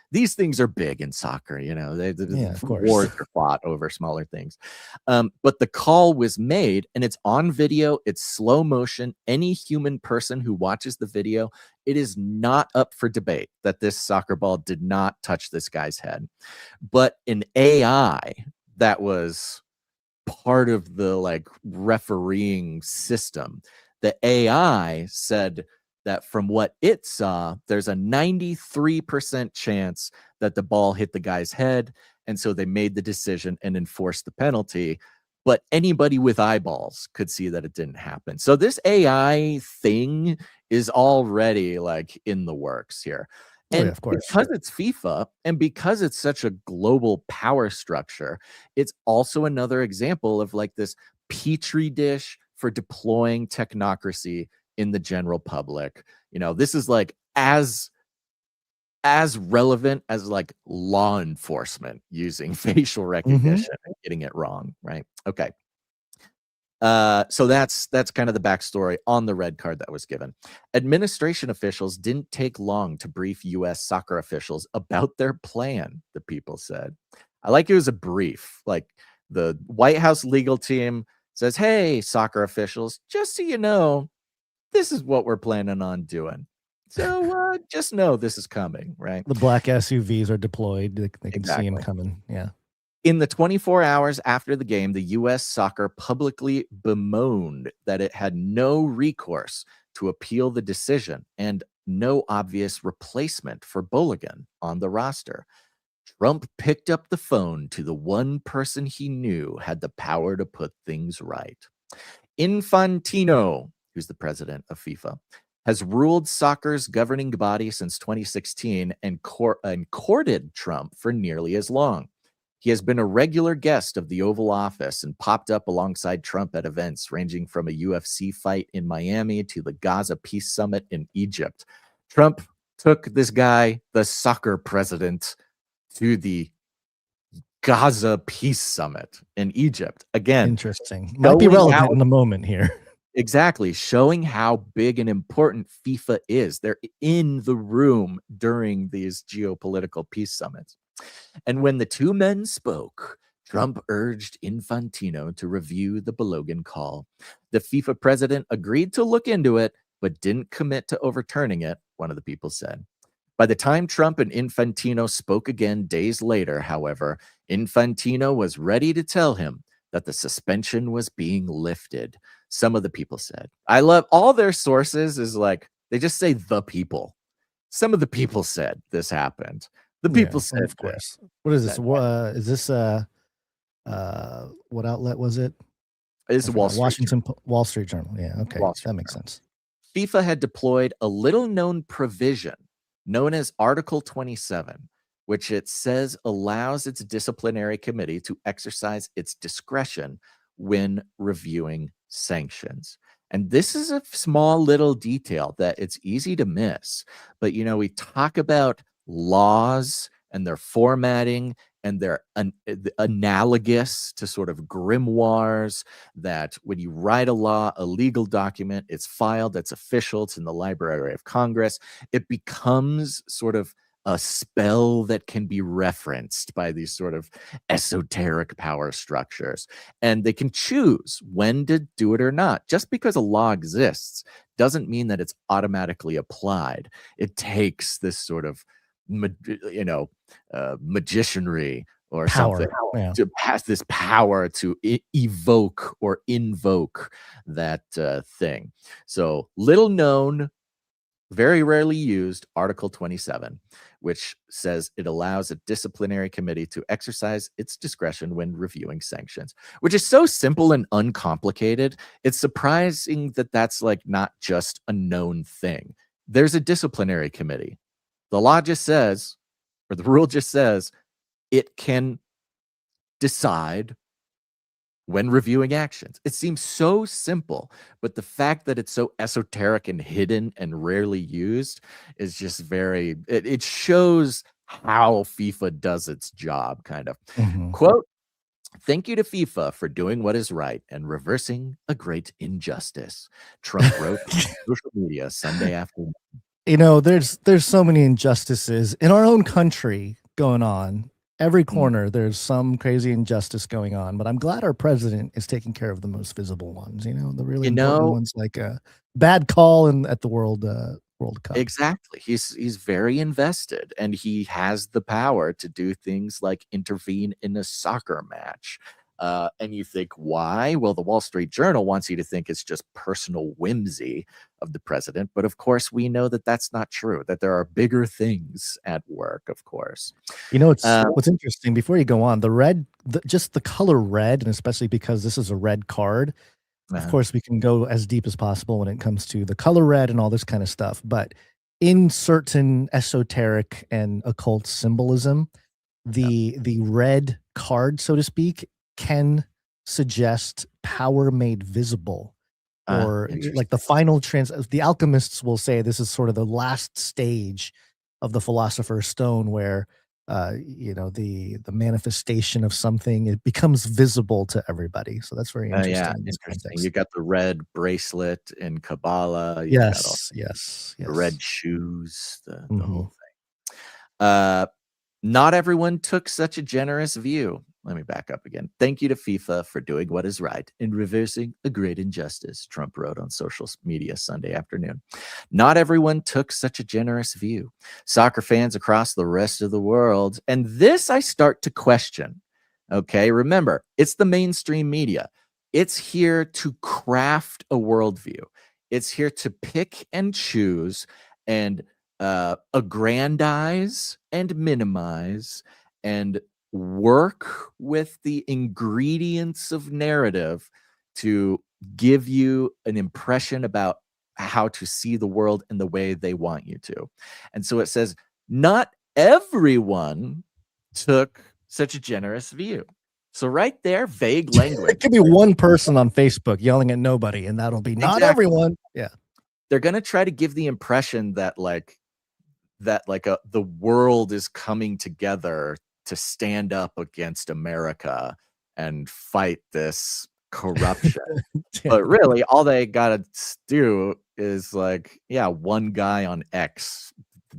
these things are big in soccer, of course. wars are fought over smaller things. But the call was made, and it's on video, it's slow motion. Any human person who watches the video, it is not up for debate that this soccer ball did not touch this guy's head. But an AI that was part of the refereeing system, the AI said that from what it saw, there's a 93% chance that the ball hit the guy's head. And so they made the decision and enforced the penalty. But anybody with eyeballs could see that it didn't happen. So this AI thing is already in the works here. And of course. because it's FIFA and because it's such a global power structure, it's also another example of this petri dish for deploying technocracy in the general public. This is as relevant as law enforcement using facial recognition and getting it wrong, right? Okay. So that's kind of the backstory on the red card that was given. Administration officials didn't take long to brief U.S. soccer officials about their plan, the people said. I like it was a brief. The White House legal team says, hey, soccer officials, just so you know, this is what we're planning on doing. So just know this is coming, right? The black SUVs are deployed. They can see them coming. Yeah. In the 24 hours after the game, the U.S. soccer publicly bemoaned that it had no recourse to appeal the decision and no obvious replacement for Bulligan on the roster. Trump picked up the phone to the one person he knew had the power to put things right. Infantino, who's the president of FIFA, has ruled soccer's governing body since 2016 and courted Trump for nearly as long. He has been a regular guest of the Oval Office and popped up alongside Trump at events ranging from a UFC fight in Miami to the Gaza Peace Summit in Egypt. Trump took this guy, the soccer president, to the Gaza Peace Summit in Egypt. Again, interesting. Might be relevant in the moment here. Exactly. Showing how big and important FIFA is. They're in the room during these geopolitical peace summits. And when the two men spoke, Trump urged Infantino to review the Bulligan call. The FIFA president agreed to look into it, but didn't commit to overturning it, one of the people said. By the time Trump and Infantino spoke again days later, however, Infantino was ready to tell him that the suspension was being lifted. Some of the people said. I love all their sources is they just say the people. Some of the people said this happened. The people said, of course. What is this? Is this what outlet was it? It's Wall Street Journal. Yeah, okay. That makes sense. FIFA had deployed a little-known provision known as Article 27, which it says allows its disciplinary committee to exercise its discretion when reviewing sanctions. And this is a small little detail that it's easy to miss. But, we talk about laws and their formatting and they're analogous to sort of grimoires, that when you write a law, a legal document, it's filed, it's official, it's in the Library of Congress, it becomes sort of a spell that can be referenced by these sort of esoteric power structures. And they can choose when to do it or not. Just because a law exists doesn't mean that it's automatically applied. It takes this sort of magicianry or power, something to pass this power to evoke or invoke that thing. So little known, very rarely used Article 27, which says it allows a disciplinary committee to exercise its discretion when reviewing sanctions, which is so simple and uncomplicated. It's surprising that that's not just a known thing. There's a disciplinary committee. The law just says, or the rule just says, it can decide when reviewing actions. It seems so simple, but the fact that it's so esoteric and hidden and rarely used is just it shows how FIFA does its job, kind of. Mm-hmm. Quote, Thank you to FIFA for doing what is right and reversing a great injustice. Trump wrote on social media Sunday afternoon. There's so many injustices in our own country going on. Every corner, there's some crazy injustice going on. But I'm glad our president is taking care of the most visible ones. The really important ones, like a bad call at the World Cup. Exactly. He's very invested, and he has the power to do things like intervene in a soccer match. And you think, why? Well, the Wall Street Journal wants you to think it's just personal whimsy of the president. But of course, we know that that's not true, that there are bigger things at work, of course. What's interesting, before you go on, just the color red, and especially because this is a red card, of course, we can go as deep as possible when it comes to the color red and all this kind of stuff. But in certain esoteric and occult symbolism, the red card, so to speak, can suggest power made visible, or like the final the alchemists will say this is sort of the last stage of the Philosopher's Stone, where the manifestation of something, it becomes visible to everybody. So that's very interesting. Yeah, interesting. You got the red bracelet in Kabbalah. Yes. The red shoes, the whole thing. Not everyone took such a generous view. Let me back up again. Thank you to FIFA for doing what is right and reversing a great injustice, Trump wrote on social media Sunday afternoon. Not everyone took such a generous view. Soccer fans across the rest of the world, and this I start to question. Okay, remember, it's the mainstream media. It's here to craft a worldview. It's here to pick and choose and aggrandize and minimize and work with the ingredients of narrative to give you an impression about how to see the world in the way they want you to. And so it says, not everyone took such a generous view. So right there, vague language. It could be one person on Facebook yelling at nobody, and that'll be not everyone. Yeah. They're going to try to give the impression that the world is coming together to stand up against America and fight this corruption. But really, all they got to do is one guy on X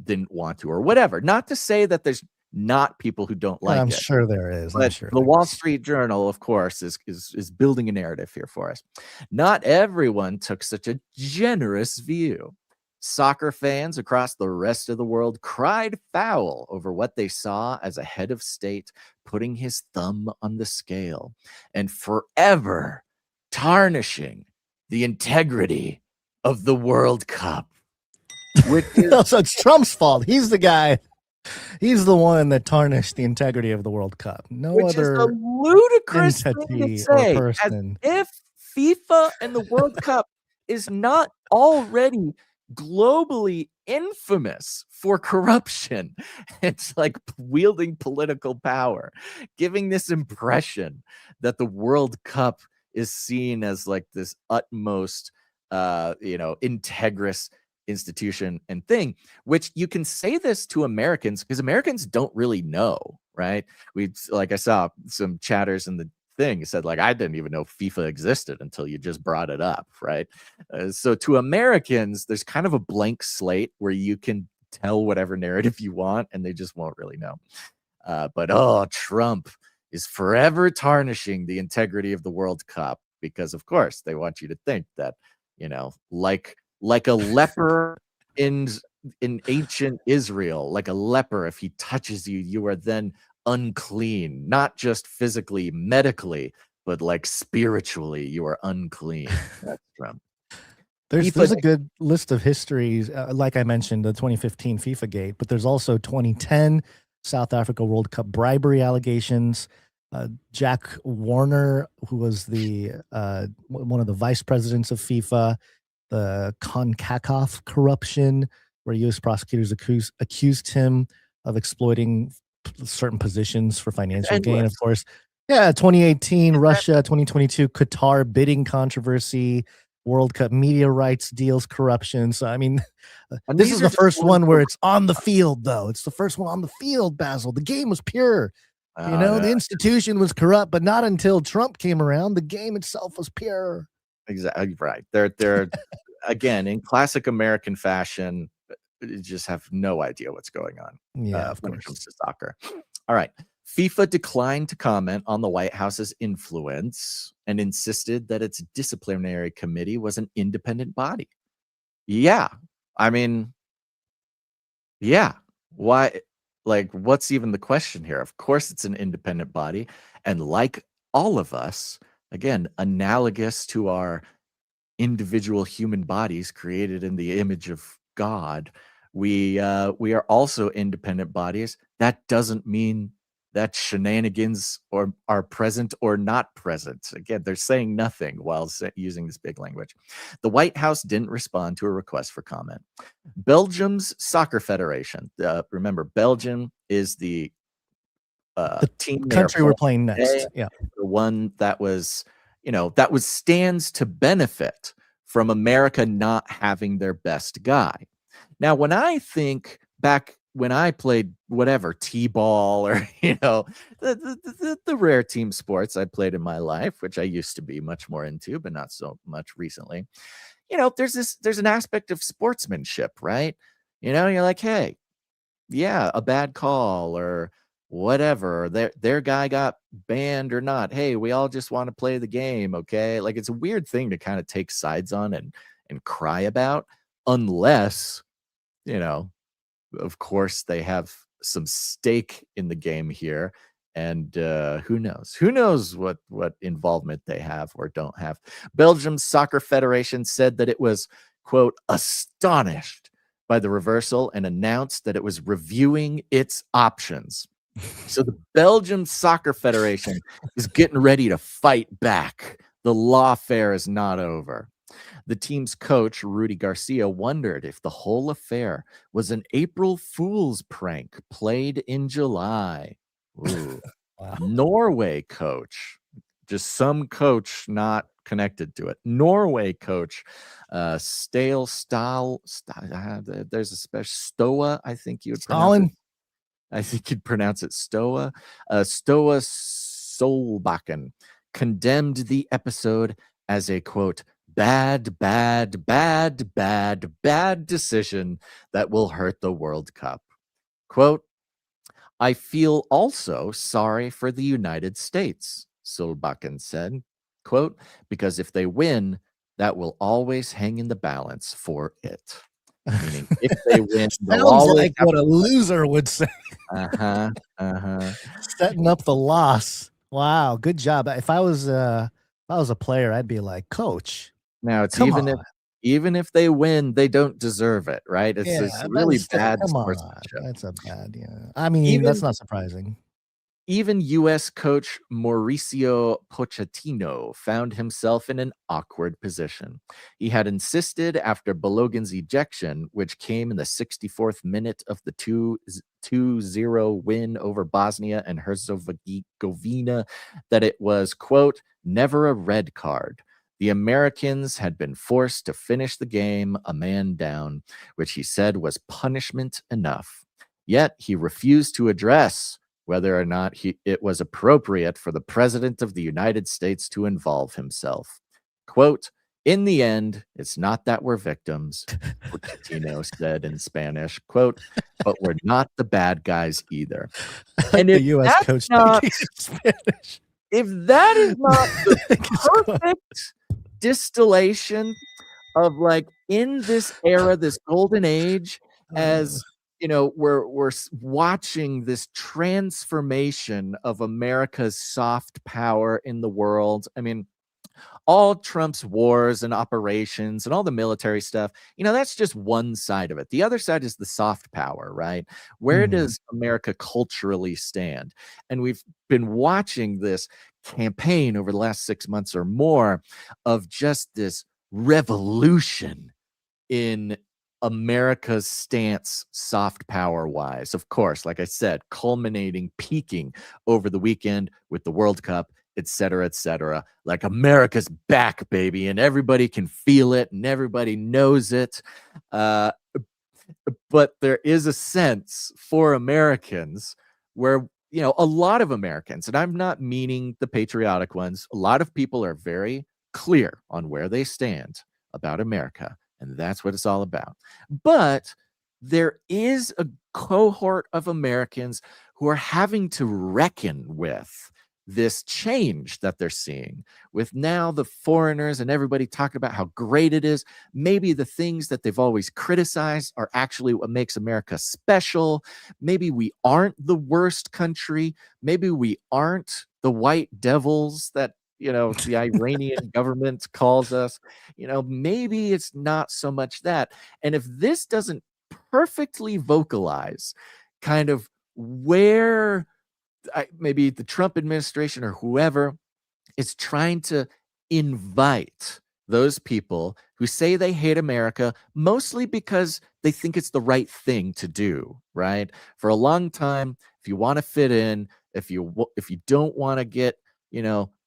didn't want to, or whatever. Not to say that there's not people who don't like it. I'm sure there is. But the Wall Street Journal, of course, is building a narrative here for us. Not everyone took such a generous view. Soccer fans across the rest of the world cried foul over what they saw as a head of state putting his thumb on the scale and forever tarnishing the integrity of the World Cup. So it's Trump's fault. He's the guy. He's the one that tarnished the integrity of the World Cup. Which is a ludicrous thing to say, person. As if FIFA and the World Cup is not already globally infamous for corruption. It's like wielding political power, giving this impression that the World Cup is seen as like this utmost, integrous institution and thing, which you can say this to Americans because Americans don't really know, right? I saw some chatters in the thing said I didn't even know FIFA existed until you just brought it up, right? So to Americans, there's kind of a blank slate where you can tell whatever narrative you want and they just won't really know. But Trump is forever tarnishing the integrity of the World Cup because, of course, they want you to think that, like a leper in ancient Israel, like a leper, if he touches you, you are then unclean, not just physically, medically, but spiritually, you are unclean. That's Trump. There's a good list of histories, like I mentioned, the 2015 FIFA gate, but there's also 2010 South Africa World Cup bribery allegations. Jack Warner, who was the one of the vice presidents of FIFA, the CONCACAF corruption, where U.S. prosecutors accused him of exploiting certain positions for financial gain, of course. Yeah, 2018, Russia, 2022, Qatar bidding controversy, World Cup media rights deals, corruption. So, this is the first one where it's on the field, though. It's the first one on the field, Basil. The game was pure. The institution was corrupt, but not until Trump came around. The game itself was pure. Exactly right. They're again, in classic American fashion, just have no idea what's going on when it comes to soccer. All right. FIFA declined to comment on the White House's influence and insisted that its disciplinary committee was an independent body. Yeah. I mean, yeah. Why? Like, what's even the question here? Of course, it's an independent body. And like all of us, again, analogous to our individual human bodies created in the image of God, we are also independent bodies. That doesn't mean that shenanigans are present or not present. Again, they're saying nothing while using this big language. The White House didn't respond to a request for comment. Belgium's soccer federation. Remember, Belgium is the team, country we're playing next. Yeah, the one that was, stands to benefit from America not having their best guy. Now, when I think back when I played whatever T-ball or the rare team sports I played in my life, which I used to be much more into, but not so much recently. There's an aspect of sportsmanship, right? You're like, hey, yeah, a bad call or whatever, their guy got banned or not. Hey, we all just want to play the game, okay? Like, it's a weird thing to kind of take sides on and cry about, unless, of course, they have some stake in the game here. And who knows what involvement they have or don't have. Belgium's Soccer Federation said that it was, quote, astonished by the reversal and announced that it was reviewing its options. So the Belgium Soccer Federation is getting ready to fight back. The lawfare is not over. The team's coach, Rudy Garcia, wondered if the whole affair was an April Fool's prank played in July. Ooh. Wow. Norway coach, just some coach not connected to it. Norway coach, there's a special Stoa, I think you would pronounce it. I think you'd pronounce it Stoa. Stoa Solbakken condemned the episode as a, quote, bad decision that will hurt the World Cup. Quote, I feel also sorry for the United States, Solbakken said. Quote, because if they win, that will always hang in the balance for it. Meaning, if they win, sounds like what a loser would say. Setting up the loss. Wow, good job. If I was a player, I'd be like, Coach. Now it's even if they win, they don't deserve it, right? It's really bad sportsmanship. That's a bad, I mean, that's not surprising. Even U.S. coach Mauricio Pochettino found himself in an awkward position. He had insisted after Balogun's ejection, which came in the 64th minute of the 2-0 win over Bosnia and Herzegovina, that it was, quote, never a red card. The Americans had been forced to finish the game a man down, which he said was punishment enough. Yet he refused to address whether or not it was appropriate for the President of the United States to involve himself. Quote, in the end, it's not that we're victims, Pochettino said in Spanish, quote, but we're not the bad guys either. And the U.S. coach speaking Spanish. If that is not the perfect distillation of, like, in this era, this golden age, as we're watching this transformation of America's soft power in the world. I mean, all Trump's wars and operations and all the military stuff, that's just one side of it. The other side is the soft power, right? Where does America culturally stand? And we've been watching this campaign over the last 6 months or more of just this revolution in America's stance, soft power wise. Of course, like I said, peaking over the weekend with the World Cup, et cetera, like America's back, baby, and everybody can feel it and everybody knows it. But there is a sense for Americans where a lot of Americans, and I'm not meaning the patriotic ones, a lot of people are very clear on where they stand about America, and that's what it's all about. But there is a cohort of Americans who are having to reckon with this change that they're seeing, with now the foreigners and everybody talking about how great it is. Maybe the things that they've always criticized are actually what makes America special. Maybe we aren't the worst country. Maybe we aren't the white devils that the Iranian government calls us. Maybe it's not so much that. And if this doesn't perfectly vocalize kind of where maybe the Trump administration or whoever is trying to invite those people who say they hate America, mostly because they think it's the right thing to do, right? For a long time, if you want to fit in, if you don't want to get,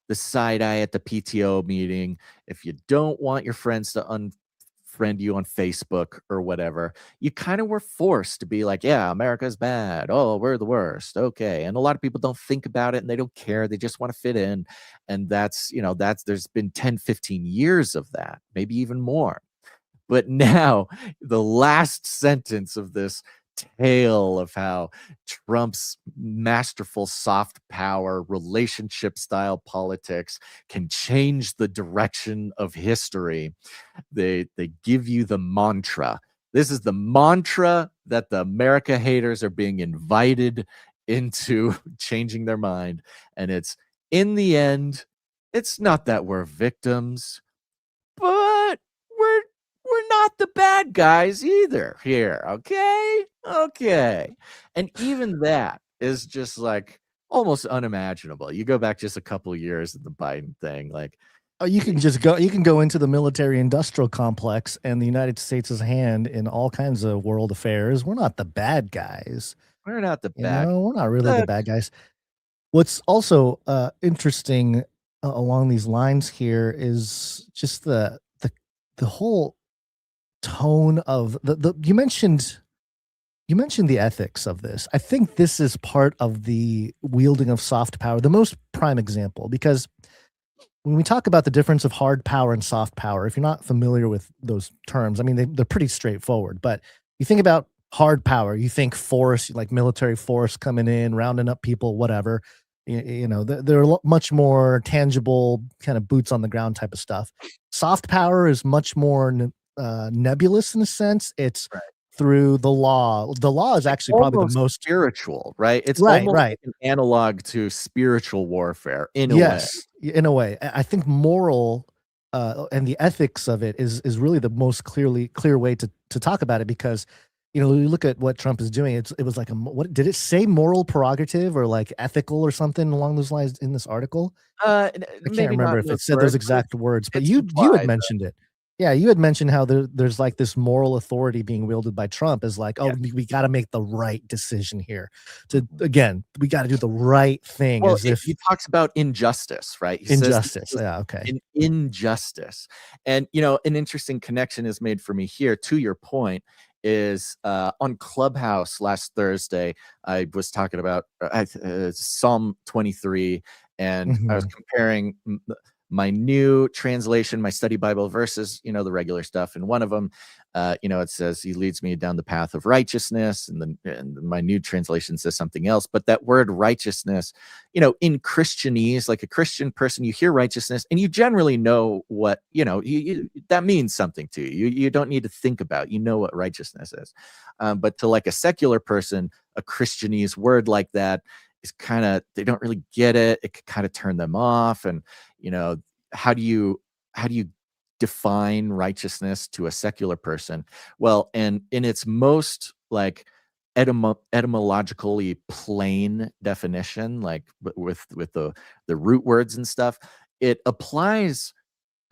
the side eye at the PTO meeting, if you don't want your friends to unfriend you on Facebook or whatever, you kind of were forced to be like, yeah, America's bad. Oh, we're the worst. Okay. And a lot of people don't think about it and they don't care. They just want to fit in. And that's there's been 10, 15 years of that, maybe even more. But now the last sentence of this tale of how Trump's masterful soft power relationship style politics can change the direction of history. They give you the mantra. This is the mantra that the America haters are being invited into changing their mind. And it's, in the end, it's not that we're victims, but we're not the bad guys either here. Okay. And even that is just like almost unimaginable. You go back just a couple of years in the Biden thing, like, oh, you can go into the military industrial complex and the United States' hand in all kinds of world affairs. We're not the bad guys. We're not the bad. We're not really the bad guys. What's also interesting along these lines here is just the whole tone of the you mentioned the ethics of this. I think this is part of the wielding of soft power, the most prime example, because when we talk about the difference of hard power and soft power, if you're not familiar with those terms, I mean, they're pretty straightforward. But you think about hard power, you think force, like military force coming in, rounding up people, whatever. They're much more tangible, kind of boots on the ground type of stuff. Soft power is much more nebulous in a sense. It's through the law. The law is actually probably the most spiritual, right? It's right. Like an analog to spiritual warfare in a way. In a way. I think moral and the ethics of it is really the most clear way to talk about it, because you look at what Trump is doing. It was like what did it say? Moral prerogative or like ethical or something along those lines in this article? I can't remember if it said those exact words, but you had mentioned it. Yeah, you had mentioned how there's like this moral authority being wielded by Trump is like, we got to make the right decision here. We got to do the right thing. Well, he talks about injustice, right? Injustice, yeah, okay. An injustice. And, an interesting connection is made for me here, to your point, is on Clubhouse last Thursday, I was talking about Psalm 23, and I was comparing my new translation, my study Bible versus, the regular stuff. And one of them, it says he leads me down the path of righteousness. And my new translation says something else. But that word righteousness, in Christianese, like a Christian person, you hear righteousness and you generally know what, that means something to you. You don't need to think about, what righteousness is. But to like a secular person, a Christianese word like that is kind of, they don't really get it. It could kind of turn them off. And, how do you define righteousness to a secular person? Well, and in its most like etymologically plain definition, like with the root words and stuff, it applies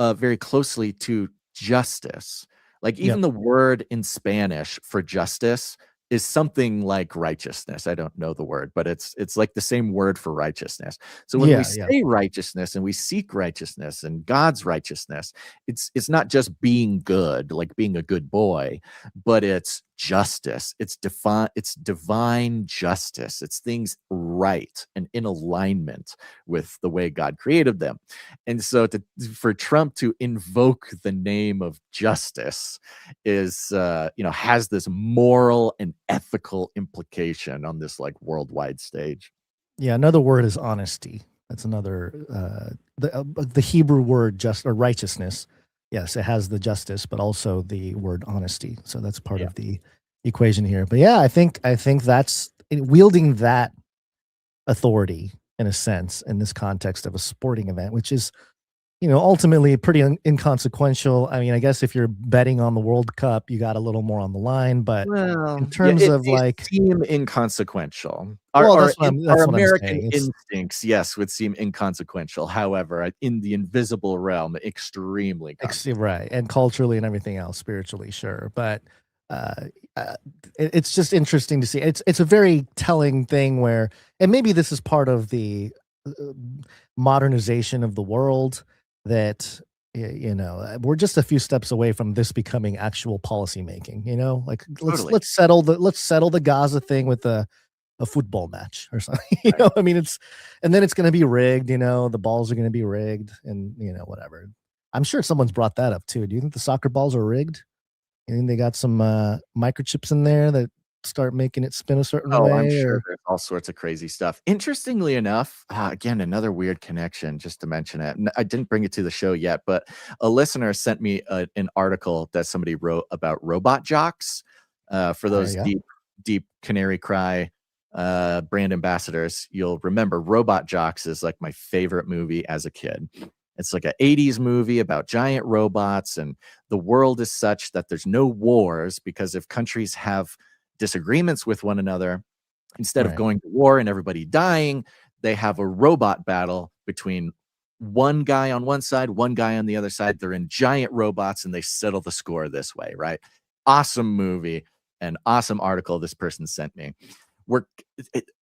very closely to justice. Like even the word in Spanish for justice is something like righteousness. I don't know the word, but it's like the same word for righteousness. So when we say righteousness and we seek righteousness and God's righteousness, it's not just being good, like being a good boy, but it's justice. It's divine justice. It's things right and in alignment with the way God created them. And so for Trump to invoke the name of justice is has this moral and ethical implication on this like worldwide stage. Yeah, another word is honesty. That's another the Hebrew word just or righteousness. Yes, it has the justice, but also the word honesty. So that's part of the equation here. But yeah, I think that's wielding that authority in a sense in this context of a sporting event, which is ultimately pretty inconsequential. I mean, I guess if you're betting on the World Cup, you got a little more on the line, but in terms of like seem inconsequential. That's our what American I'm saying. instincts, yes, would seem inconsequential. However, in the invisible realm, extremely right, and culturally and everything else, spiritually, sure, but it's just interesting to see. It's a very telling thing where, and maybe this is part of the modernization of the world, that we're just a few steps away from this becoming actual policy making. Like let's settle the Gaza thing with a football match or something. I mean, and then it's going to be rigged. The balls are going to be rigged, and whatever. I'm sure someone's brought that up too. Do you think the soccer balls are rigged? You think they got some microchips in there that start making it spin a certain way? I'm sure there's all sorts of crazy stuff. Interestingly enough, again, another weird connection, just to mention it. I didn't bring it to the show yet, but a listener sent me an article that somebody wrote about robot jocks. For those deep Canary Cry brand ambassadors, you'll remember Robot Jocks is like my favorite movie as a kid. It's like an 80s movie about giant robots, and the world is such that there's no wars, because if countries have disagreements with one another, instead of going to war and everybody dying, they have a robot battle between one guy on one side, one guy on the other side. They're in giant robots and they settle the score this way, right? Awesome movie and awesome article this person sent me.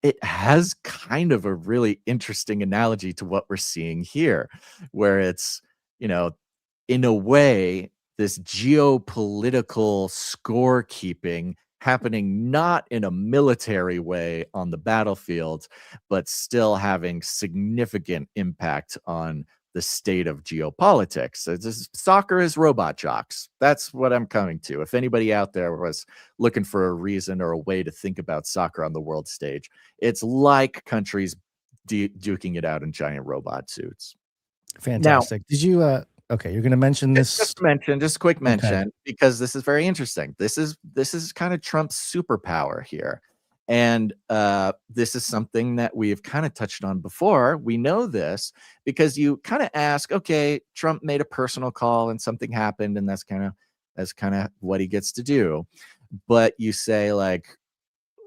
It has kind of a really interesting analogy to what we're seeing here, where it's, in a way, this geopolitical scorekeeping happening not in a military way on the battlefield, but still having significant impact on the state of geopolitics. Soccer is robot jocks. That's what I'm coming to. If anybody out there was looking for a reason or a way to think about soccer on the world stage, it's like countries duking it out in giant robot suits. Fantastic. Did you okay, you're going to mention this. Just a quick mention, because this is very interesting. This is kind of Trump's superpower here. And this is something that we've kind of touched on before. We know this because you kind of ask, okay, Trump made a personal call and something happened, and that's kind of what he gets to do. But you say, like,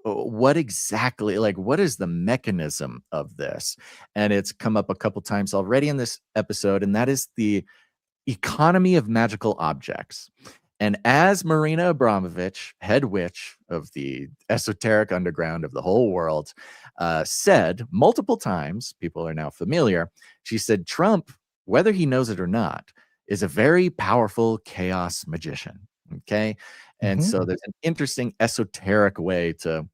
what exactly, like, what is the mechanism of this? And it's come up a couple times already in this episode, and that is the economy of magical objects. And as Marina Abramovich, head witch of the esoteric underground of the whole world, said multiple times, people are now familiar, she said, Trump, whether he knows it or not, is a very powerful chaos magician. Okay. And so there's an interesting esoteric way to,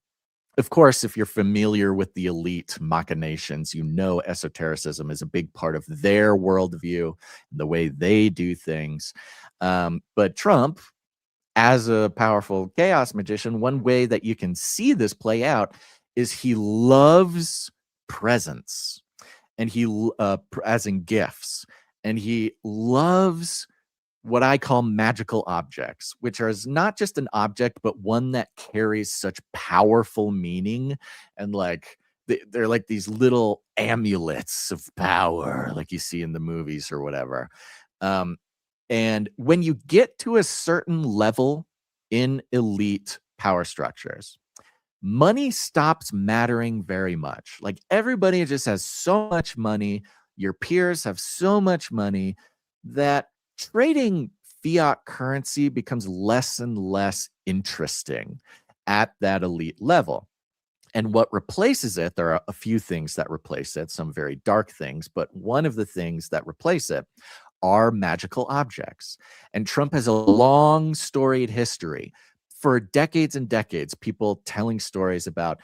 of course, if you're familiar with the elite machinations, esotericism is a big part of their worldview, the way they do things. But Trump, as a powerful chaos magician, one way that you can see this play out is he loves presents, and as in gifts, and he loves what I call magical objects, which is not just an object, but one that carries such powerful meaning. And like, they're like these little amulets of power, like you see in the movies or whatever. And when you get to a certain level in elite power structures, money stops mattering very much. Like, everybody just has so much money. Your peers have so much money that trading fiat currency becomes less and less interesting at that elite level. And what replaces it, there are a few things that replace it, some very dark things, but one of the things that replace it are magical objects. And Trump has a long storied history for decades and decades, people telling stories about,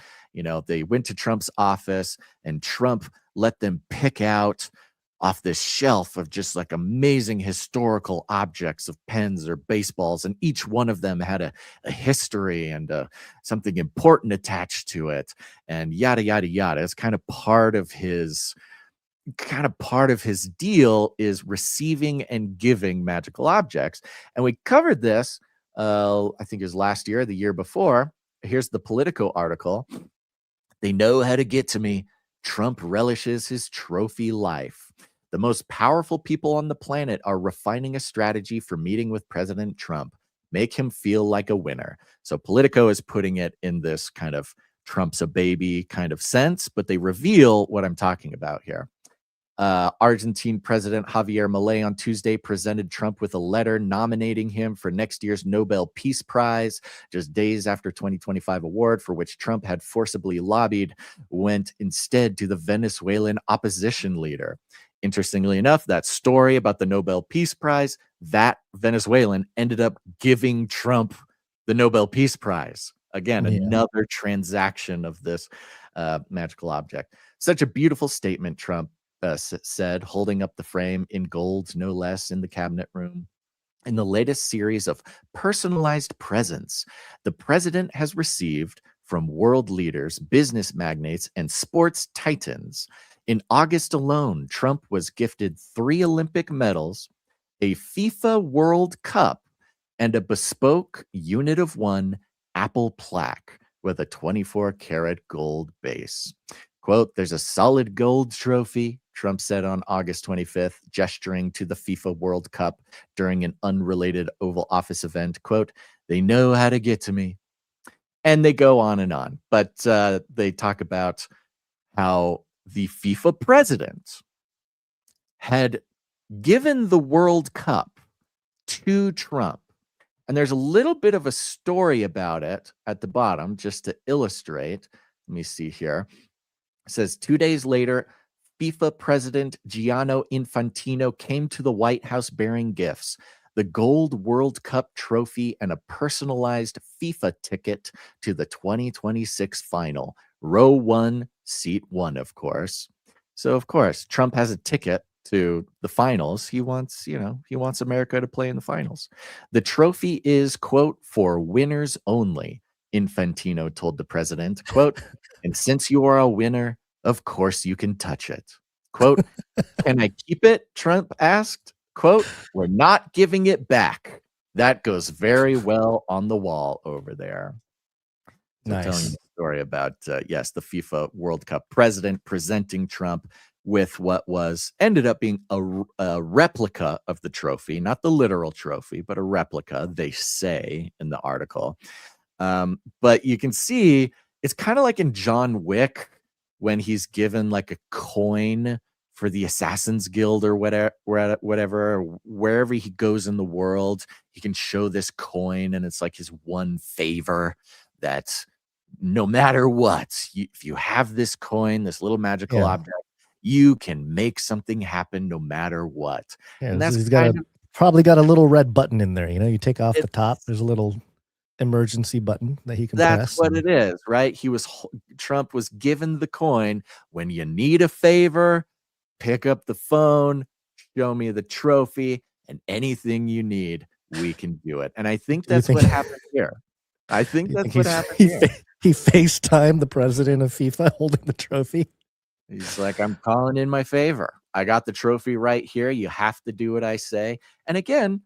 they went to Trump's office and Trump let them pick out off this shelf of just like amazing historical objects of pens or baseballs, and each one of them had a history and something important attached to it, and yada yada yada. It's kind of part of his deal is receiving and giving magical objects. And we covered this, I think it was last year, the year before. Here's the Politico article. They know how to get to me. Trump relishes his trophy life. The most powerful people on the planet are refining a strategy for meeting with President Trump. Make him feel like a winner. So Politico is putting it in this kind of Trump's a baby kind of sense, but they reveal what I'm talking about here. Argentine President Javier Milei on Tuesday presented Trump with a letter nominating him for next year's Nobel Peace Prize, just days after 2025 award, for which Trump had forcibly lobbied, went instead to the Venezuelan opposition leader. Interestingly enough, that story about the Nobel Peace Prize, that Venezuelan ended up giving Trump the Nobel Peace Prize. Again, another transaction of this magical object. Such a beautiful statement, Trump said, holding up the frame in gold, no less, in the cabinet room. In the latest series of personalized presents, the president has received from world leaders, business magnates, and sports titans. In August alone, Trump was gifted 3 Olympic medals, a FIFA World Cup, and a bespoke unit of 1 Apple plaque with a 24-karat gold base. Quote, "There's a solid gold trophy," Trump said on August 25th, gesturing to the FIFA World Cup during an unrelated Oval Office event. Quote, "They know how to get to me." And they go on and on. But they talk about how the FIFA president had given the World Cup to Trump. And there's a little bit of a story about it at the bottom, just to illustrate. Let me see here. It says 2 days later, FIFA President Gianni Infantino came to the White House bearing gifts: the gold World Cup trophy and a personalized FIFA ticket to the 2026 final. Row 1, seat 1, of course. So, of course, Trump has a ticket to the finals. He wants America to play in the finals. The trophy is, quote, "for winners only," Infantino told the president, quote, "and since you are a winner, of course you can touch it." Quote, "Can I keep it?" Trump asked. Quote, "We're not giving it back. That goes very well on the wall over there." So Nice. telling the story about, yes, the FIFA World Cup president presenting Trump with what ended up being a replica of the trophy, not the literal trophy, but a replica, they say in the article. But you can see it's kind of like in John Wick when he's given like a coin for the Assassin's Guild or whatever, wherever he goes in the world, he can show this coin, and it's like his one favor that no matter what, if you have this coin, this little magical object, you can make something happen no matter what. Yeah, and that's he's probably got a little red button in there. You take off the top, there's a little emergency button that he can press. That's what it is, right? Trump was given the coin. When you need a favor, pick up the phone, show me the trophy, and anything you need, we can do it. And I think that's what happened here. I think that's what happened here. He FaceTimed the president of FIFA holding the trophy. He's like, "I'm calling in my favor. I got the trophy right here. You have to do what I say." And again,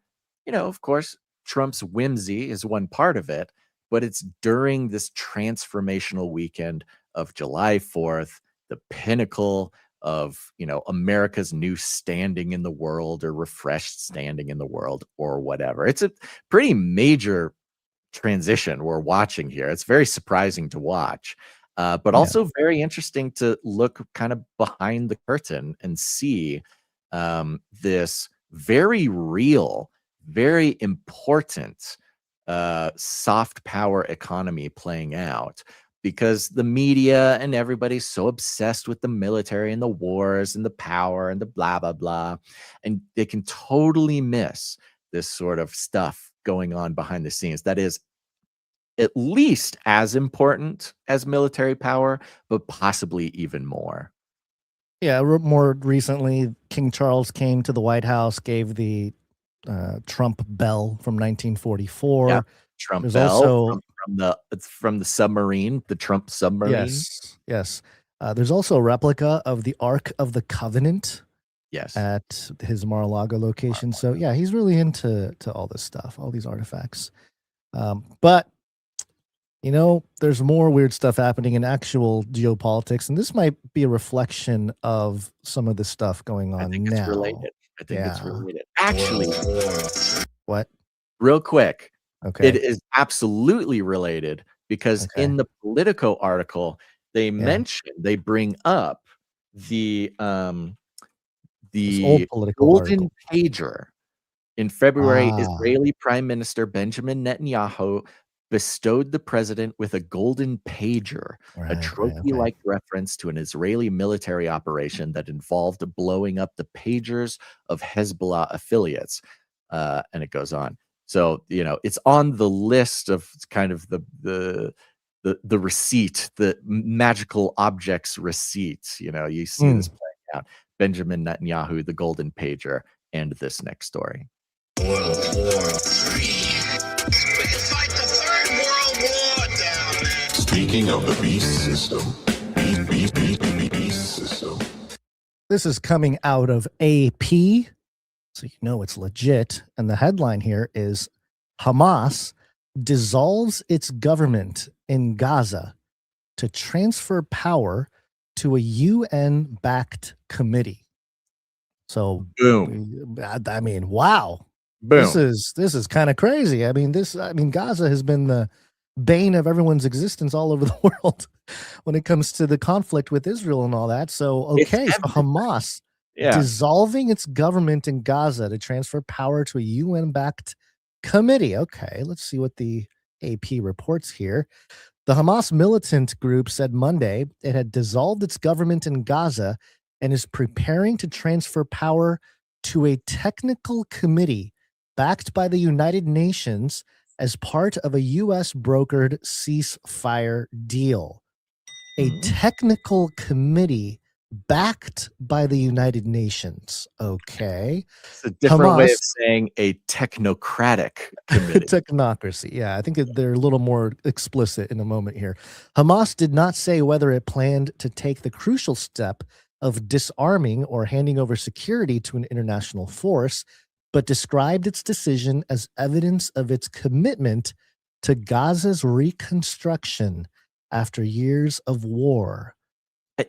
of course, Trump's whimsy is one part of it, but it's during this transformational weekend of July 4th, the pinnacle of, America's new standing in the world, or refreshed standing in the world, or whatever. It's a pretty major transition we're watching here. It's very surprising to watch, but also very interesting to look kind of behind the curtain and see this very real, very important soft power economy playing out, because the media and everybody's so obsessed with the military and the wars and the power and the blah, blah, blah. And they can totally miss this sort of stuff going on behind the scenes. That is at least as important as military power, but possibly even more. Yeah, more recently, King Charles came to the White House, gave the Trump bell from 1944. Yeah, Trump There's bell also from the submarine, the Trump submarine. yes. There's also a replica of the Ark of the Covenant Yes. at his Mar-a-Lago location. So yeah, he's really into all this stuff, all these artifacts. But there's more weird stuff happening in actual geopolitics, and this might be a reflection of some of the stuff going on I think now. it's related. I think it's Yeah. related. Actually, What? real quick, Okay. it is absolutely related because Okay. in the Politico article, they bring up the This old political golden article. pager. In February, Ah. Israeli Prime Minister Benjamin Netanyahu bestowed the president with a golden pager, a trophy-like reference to an Israeli military operation that involved blowing up the pagers of Hezbollah affiliates. And it goes on. So, it's on the list of kind of the receipt, the magical objects receipts. You see this playing out. Benjamin Netanyahu, the golden pager, and this next story. World War III. We can fight the Third World War down there. Speaking of the beast system, beast system. This is coming out of AP, so it's legit. And the headline here is Hamas dissolves its government in Gaza to transfer power to a UN-backed committee. So, boom. I mean, wow. Boom. This is kind of crazy. I mean, Gaza has been the bane of everyone's existence all over the world when it comes to the conflict with Israel and all that. So, okay, so Hamas dissolving its government in Gaza to transfer power to a UN-backed committee. Okay, let's see what the AP reports here. The Hamas militant group said Monday it had dissolved its government in Gaza and is preparing to transfer power to a technical committee backed by the United Nations as part of a U.S. brokered ceasefire deal. A technical committee backed by the United Nations. Okay. It's a different way of saying a technocratic committee. Technocracy. Yeah, I think they're a little more explicit in a moment here. Hamas did not say whether it planned to take the crucial step of disarming or handing over security to an international force, but described its decision as evidence of its commitment to Gaza's reconstruction after years of war.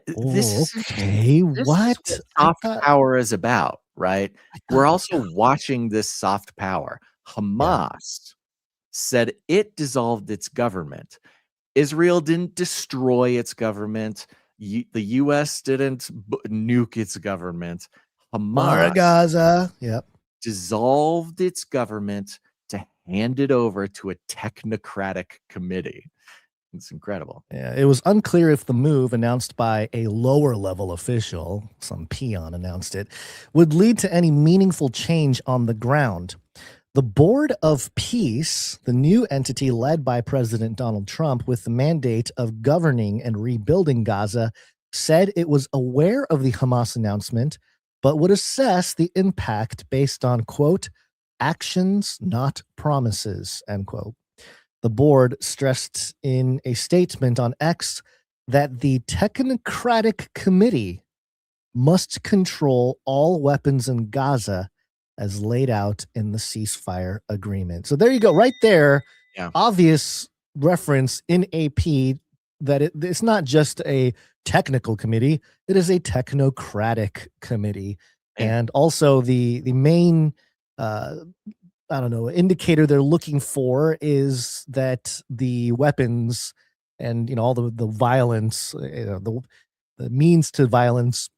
This okay, is what soft power is about, right? We're also watching this soft power. Hamas said it dissolved its government. Israel didn't destroy its government. The U.S. didn't nuke its government. Hamas Gaza, dissolved its government to hand it over to a technocratic committee. It's incredible. Yeah, it was unclear if the move, announced by a lower level official, some peon announced it, would lead to any meaningful change on the ground. The Board of Peace, the new entity led by President Donald Trump with the mandate of governing and rebuilding Gaza, said it was aware of the Hamas announcement, but would assess the impact based on, quote, actions, not promises, end quote. The board stressed in a statement on X that the Technocratic Committee must control all weapons in Gaza as laid out in the ceasefire agreement. So there you go, right there. Yeah. Obvious reference in AP that it's not just a technical committee, it is a technocratic committee. And also the main indicator they're looking for is that the weapons and all the violence, the means to violence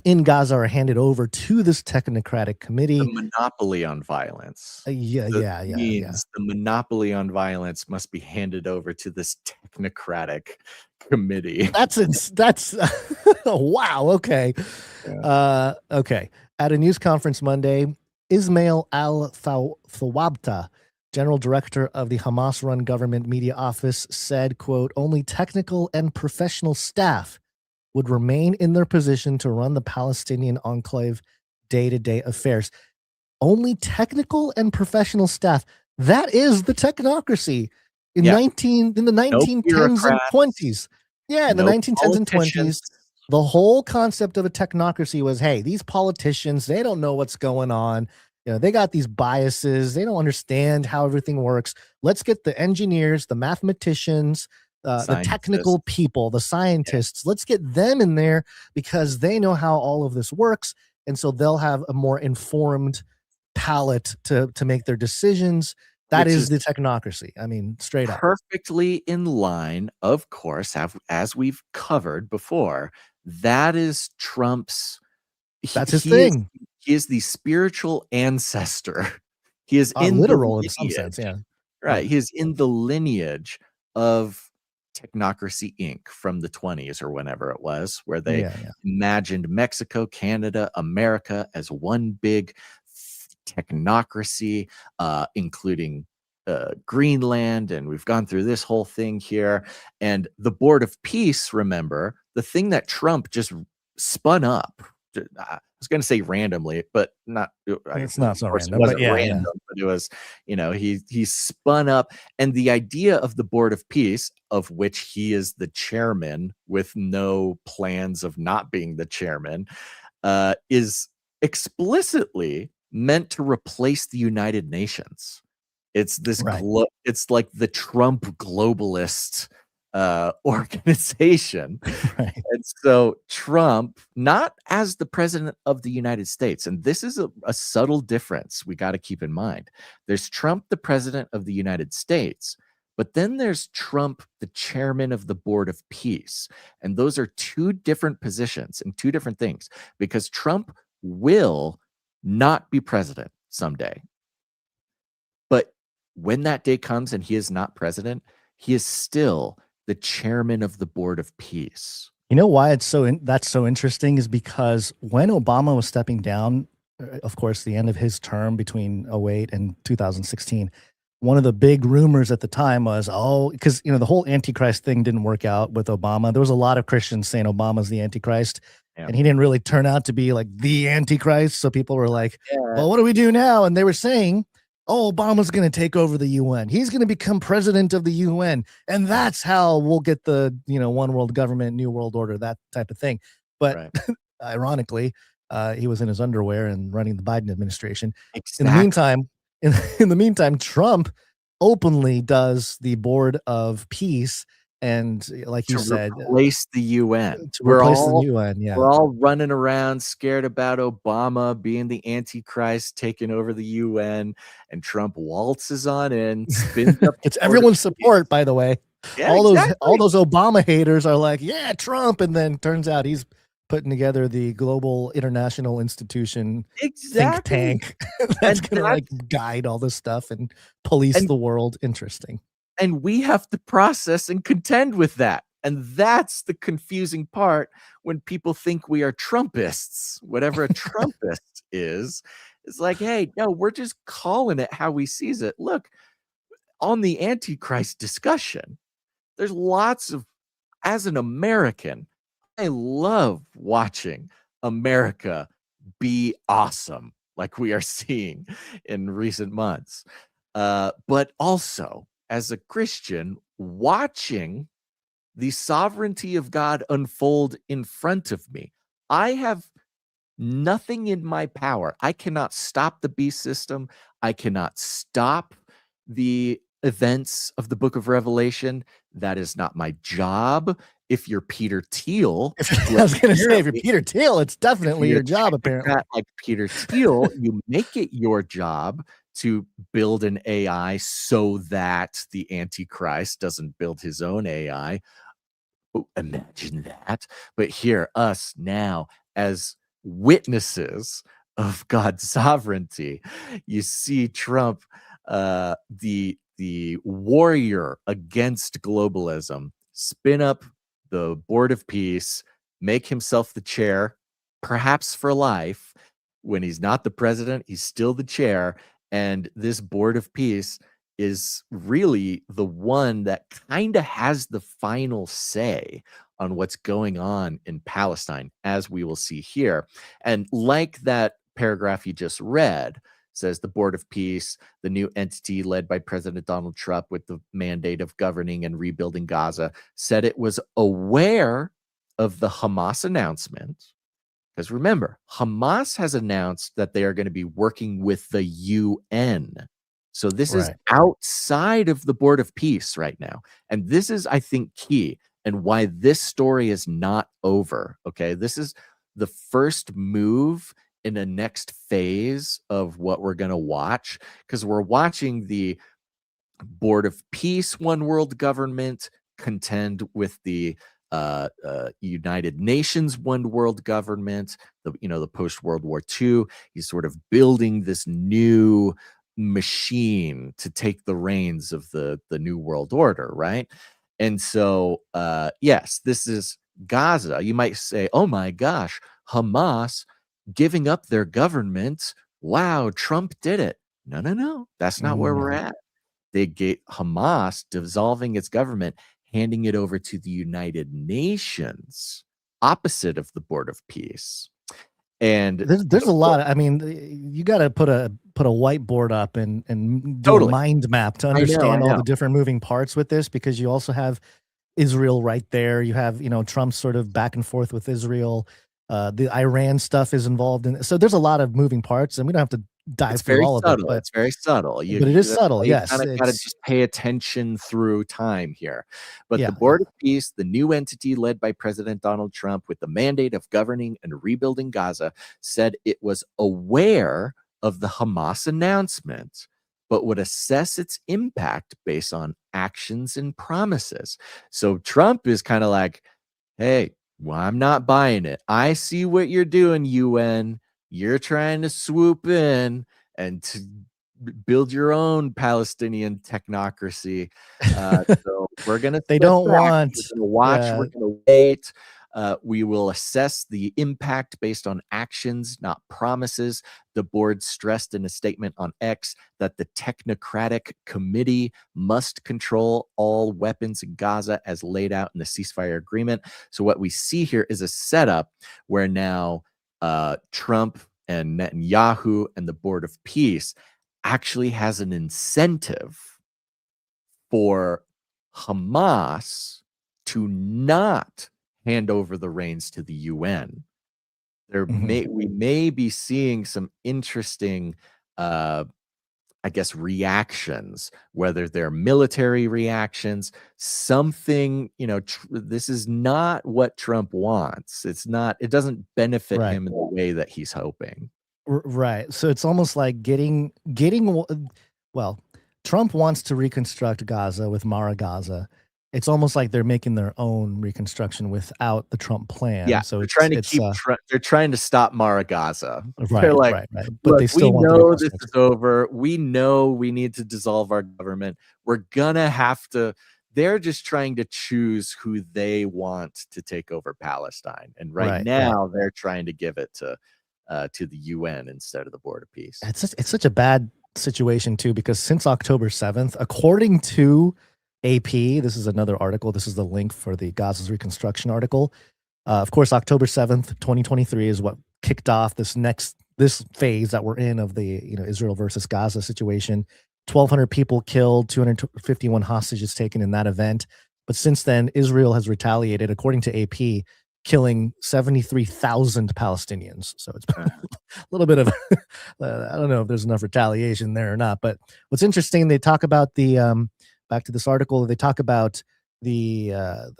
in Gaza are handed over to this technocratic committee. The monopoly on violence. The monopoly on violence must be handed over to this technocratic committee. That's wow. Okay. Yeah. Okay. At a news conference Monday, Ismail al-Thawabta, general director of the Hamas-run government media office, said, quote, only technical and professional staff would remain in their position to run the Palestinian enclave day-to-day affairs. Only technical and professional staff. That is the technocracy in the 1910s and 20s. Yeah, in the 1910s and 20s, the whole concept of a technocracy was, hey, these politicians, they don't know what's going on. You know, they got these biases. They don't understand how everything works. Let's get the engineers, the mathematicians, the technical people, the scientists. Let's get them in there because they know how all of this works. And so they'll have a more informed palate to make their decisions. That is the technocracy. I mean, straight up. Perfectly in line, of course, as we've covered before. That is Trump's. That's his thing. He is the spiritual ancestor. He is in literal in some sense, yeah. Right. He is in the lineage of Technocracy Inc. from the 20s or whenever it was, where they imagined Mexico, Canada, America as one big technocracy, including Greenland, and we've gone through this whole thing here. And the Board of Peace, remember, the thing that Trump just spun up. I was going to say randomly, but not. It's not so random. It wasn't random, but it was. He spun up, and the idea of the Board of Peace, of which he is the chairman, with no plans of not being the chairman, is explicitly meant to replace the United Nations. It's this. It's like the Trump globalist organization. Right. And so Trump, not as the president of the United States, and this is a subtle difference we got to keep in mind. There's Trump, the president of the United States, but then there's Trump, the chairman of the Board of Peace. And those are two different positions and two different things, because Trump will not be president someday. But when that day comes and he is not president, he is still the chairman of the Board of Peace. You know why that's so interesting is because when Obama was stepping down, of course, the end of his term between 2008 and 2016, one of the big rumors at the time was, because the whole Antichrist thing didn't work out with Obama. There was a lot of Christians saying Obama's the Antichrist, and he didn't really turn out to be like the Antichrist. So people were like, well, what do we do now? And they were saying, Obama's going to take over the UN. He's going to become president of the UN. And that's how we'll get the, one world government, new world order, that type of thing. But ironically, he was in his underwear and running the Biden administration. Exactly. In the meantime, Trump openly does the Board of Peace. And like you said, replace the UN. We're all running around scared about Obama being the Antichrist, taking over the UN, and Trump waltzes on in, spins up. It's everyone's support, by the way. Yeah, all those Obama haters are like, yeah, Trump, and then turns out he's putting together the global international institution think tank that's going to guide all this stuff and police the world. Interesting. And we have to process and contend with that. And that's the confusing part when people think we are Trumpists. Whatever a Trumpist is like, hey, no, we're just calling it how we sees it. Look, on the Antichrist discussion, there's lots of, as an American, I love watching America be awesome like we are seeing in recent months. But also, as a Christian, watching the sovereignty of God unfold in front of me. I have nothing in my power. I cannot stop the beast system. I cannot stop the events of the book of Revelation. That is not my job. If you're Peter Thiel, I was going to say, if you're Peter Thiel, it's definitely your job, apparently. Like Peter Thiel, you make it your job to build an AI so that the Antichrist doesn't build his own AI. Oh, imagine that. But here, us now, as witnesses of God's sovereignty, you see Trump, the warrior against globalism, spin up the Board of Peace, make himself the chair, perhaps for life. When he's not the president, he's still the chair. And this Board of Peace is really the one that kind of has the final say on what's going on in Palestine, as we will see here. And like that paragraph you just read, says the Board of Peace, the new entity led by President Donald Trump with the mandate of governing and rebuilding Gaza, said it was aware of the Hamas announcement. Because remember, Hamas has announced that they are going to be working with the UN. So this is outside of the Board of Peace right now. And this is, I think, key and why this story is not over. Okay. This is the first move in the next phase of what we're going to watch, because we're watching the Board of Peace, one world government, contend with the United Nations, one world government, the post World War II. He's sort of building this new machine to take the reins of the new world order, right? And so, yes, this is Gaza. You might say, oh my gosh, Hamas giving up their government. Wow, Trump did it. No. That's not where we're at. They get Hamas dissolving its government, handing it over to the United Nations, opposite of the Board of Peace. And there's a lot. I mean, you got to put a whiteboard up and do a mind map to understand all the different moving parts with this, because you also have Israel right there. You have, Trump's sort of back and forth with Israel. The Iran stuff is involved in. So there's a lot of moving parts, and we don't have to dive through all of it. But it's very subtle. But it is subtle. Yes, you kind of got to just pay attention through time here. But the Board of Peace, the new entity led by President Donald Trump with the mandate of governing and rebuilding Gaza, said it was aware of the Hamas announcement, but would assess its impact based on actions and promises. So Trump is kind of like, hey, well, I'm not buying it. I see what you're doing, UN. You're trying to swoop in and to build your own Palestinian technocracy. So we're going to they don't want to watch. We're going to wait. We will assess the impact based on actions, not promises. The board stressed in a statement on X that the Technocratic Committee must control all weapons in Gaza as laid out in the ceasefire agreement. So what we see here is a setup where now Trump and Netanyahu and the Board of Peace actually has an incentive for Hamas to not hand over the reins to the UN. We may be seeing some interesting, reactions, whether they're military reactions, something, this is not what Trump wants. It doesn't benefit him in the way that he's hoping. Right. So it's almost like Trump wants to reconstruct Gaza with Mara Gaza. It's almost like they're making their own reconstruction without the Trump plan. Yeah, so they're trying to stop Mara Gaza. Right, they're like, right. But they still want know this is over. We know we need to dissolve our government. We're gonna have to. They're just trying to choose who they want to take over Palestine, and right now they're trying to give it to the UN instead of the Board of Peace. It's such a bad situation too, because since October 7th, according to AP, this is another article. This is the link for the Gaza's reconstruction article. Of course, October 7th, 2023 is what kicked off this phase that we're in of the Israel versus Gaza situation. 1,200 people killed, 251 hostages taken in that event. But since then, Israel has retaliated, according to AP, killing 73,000 Palestinians. So it's a little bit of, I don't know if there's enough retaliation there or not. But what's interesting, they talk about back to this article, they talk about the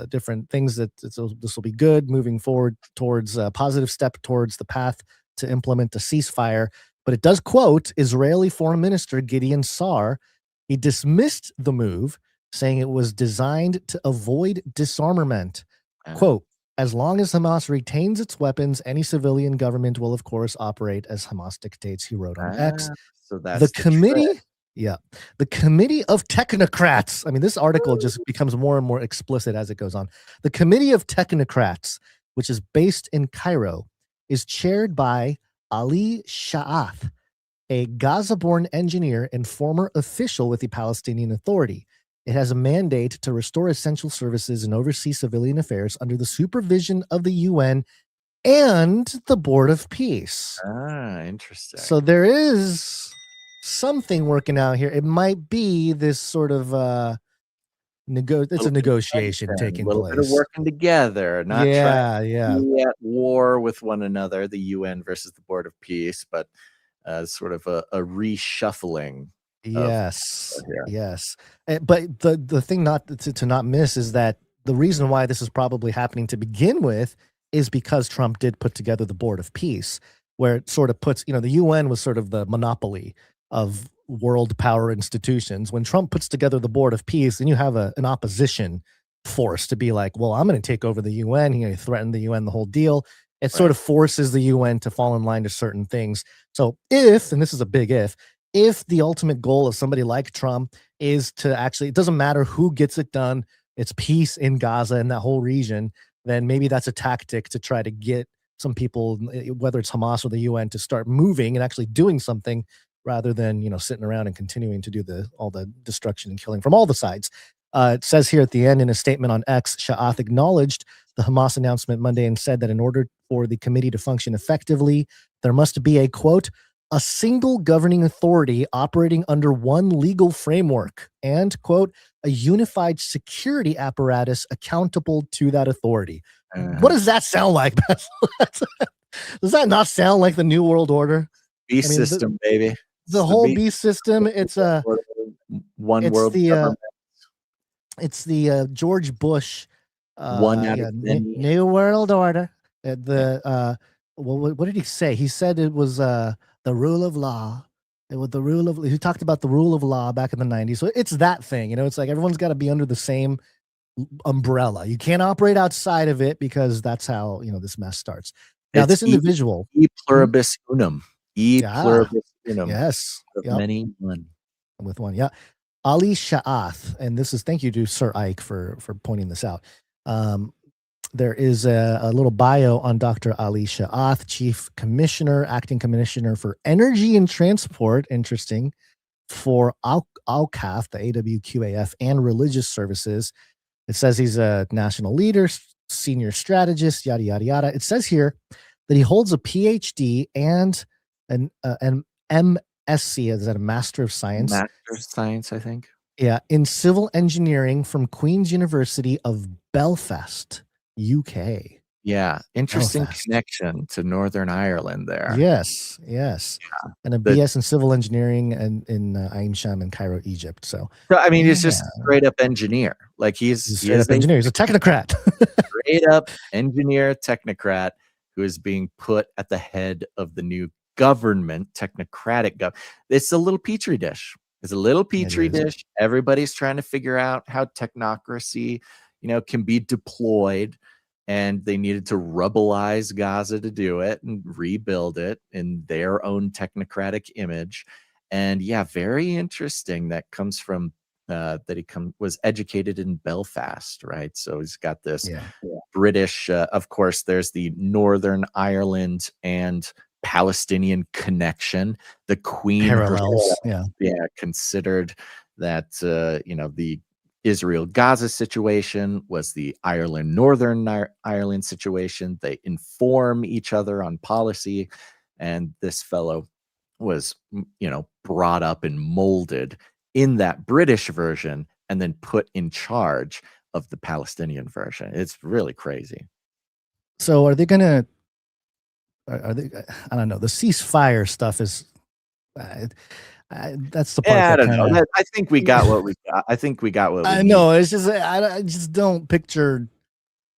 different things that this will be good moving forward towards a positive step towards the path to implement a ceasefire. But it does quote Israeli Foreign Minister Gideon Sa'ar. He dismissed the move, saying it was designed to avoid disarmament. Quote, as long as Hamas retains its weapons, any civilian government will, of course, operate as Hamas dictates, he wrote on X. So that's the committee. trick. Yeah. The Committee of Technocrats. I mean, this article just becomes more and more explicit as it goes on. The Committee of Technocrats, which is based in Cairo, is chaired by Ali Sha'ath, a Gaza-born engineer and former official with the Palestinian Authority. It has a mandate to restore essential services and oversee civilian affairs under the supervision of the UN and the Board of Peace. Ah, interesting. So there is something working out here. It might be this sort of it's a negotiation taking a little place. bit of working together, not trying yeah. to be at war with one another, the UN versus the Board of Peace, but sort of a reshuffling. Yes. But the thing not to not miss is that the reason why this is probably happening to begin with is because Trump did put together the Board of Peace, where it sort of puts, the UN was sort of the monopoly of world power institutions. When Trump puts together the Board of Peace, then you have an opposition force to be like, well, I'm going to take over the UN. He threatened the UN, the whole deal. It sort of forces the UN to fall in line to certain things. So if, and this is a big if the ultimate goal of somebody like Trump is to actually, it doesn't matter who gets it done, it's peace in Gaza and that whole region, then maybe that's a tactic to try to get some people, whether it's Hamas or the UN, to start moving and actually doing something rather than, sitting around and continuing to do all the destruction and killing from all the sides. It says here at the end in a statement on X, Sha'ath acknowledged the Hamas announcement Monday and said that in order for the committee to function effectively, there must be a, quote, a single governing authority operating under one legal framework and, quote, a unified security apparatus accountable to that authority. What does that sound like? Does that not sound like the New World Order? Beast system, baby. The whole beast system. It's a one world government. It's the George Bush New World Order. What did he say? He said it was the rule of law. It was the rule of. He talked about the rule of law back in the 90s. So it's that thing. It's like everyone's got to be under the same umbrella. You can't operate outside of it because that's how this mess starts. Now, this individual, e pluribus unum. Pluribus unum. Yes. Many one. With one. Yeah. Ali Sha'ath. And this is, thank you to Sir Ike for pointing this out. There is a little bio on Dr. Ali Sha'ath, Chief Commissioner, Acting Commissioner for Energy and Transport, interesting, for AWQAF, the AWQAF, and Religious Services. It says he's a national leader, senior strategist, yada, yada, yada. It says here that he holds a PhD and an MSc, is that a Master of Science? Master of Science, I think. Yeah, in civil engineering from Queen's University of Belfast, UK. Yeah, interesting Belfast. connection to Northern Ireland there. Yes. Yeah. And a BS in civil engineering in Ain Sham in Cairo, Egypt. So I mean, he's just straight up engineer. Like he's straight up engineer. He's a technocrat. Straight up engineer, technocrat who is being put at the head of the new government, technocratic government. It's a little petri dish. It's a little petri dish. Everybody's trying to figure out how technocracy, can be deployed. And they needed to rubbleize Gaza to do it and rebuild it in their own technocratic image. And yeah, very interesting. That comes from that he was educated in Belfast, right? So he's got this British. Of course, there's the Northern Ireland and Palestinian connection. The Queen parallels, considered that the Israel-Gaza situation was the Northern Ireland situation. They inform each other on policy, and this fellow was, brought up and molded in that British version and then put in charge of the Palestinian version. It's really crazy. So are they going to, I don't know, the ceasefire stuff is, that's the part. I don't know. I think we got what we got. I think we got what we I know. It's just I just don't picture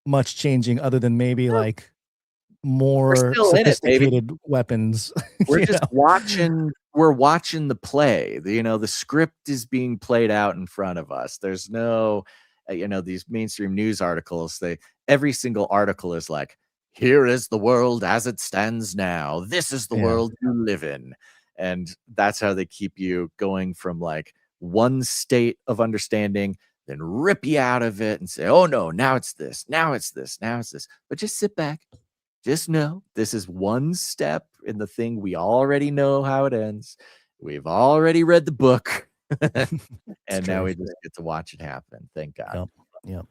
much changing other than maybe like more sophisticated weapons. We're just watching. We're watching the play. The script is being played out in front of us. There's no, these mainstream news articles. Every single article is like, "Here is the world as it stands now. This is the world you live in." And that's how they keep you going from like one state of understanding, then rip you out of it and say, oh no, now it's this, now it's this, now it's this. But just sit back, just know this is one step in the thing. We already know how it ends. We've already read the book. And now we just get to watch it happen. Thank God. Yep.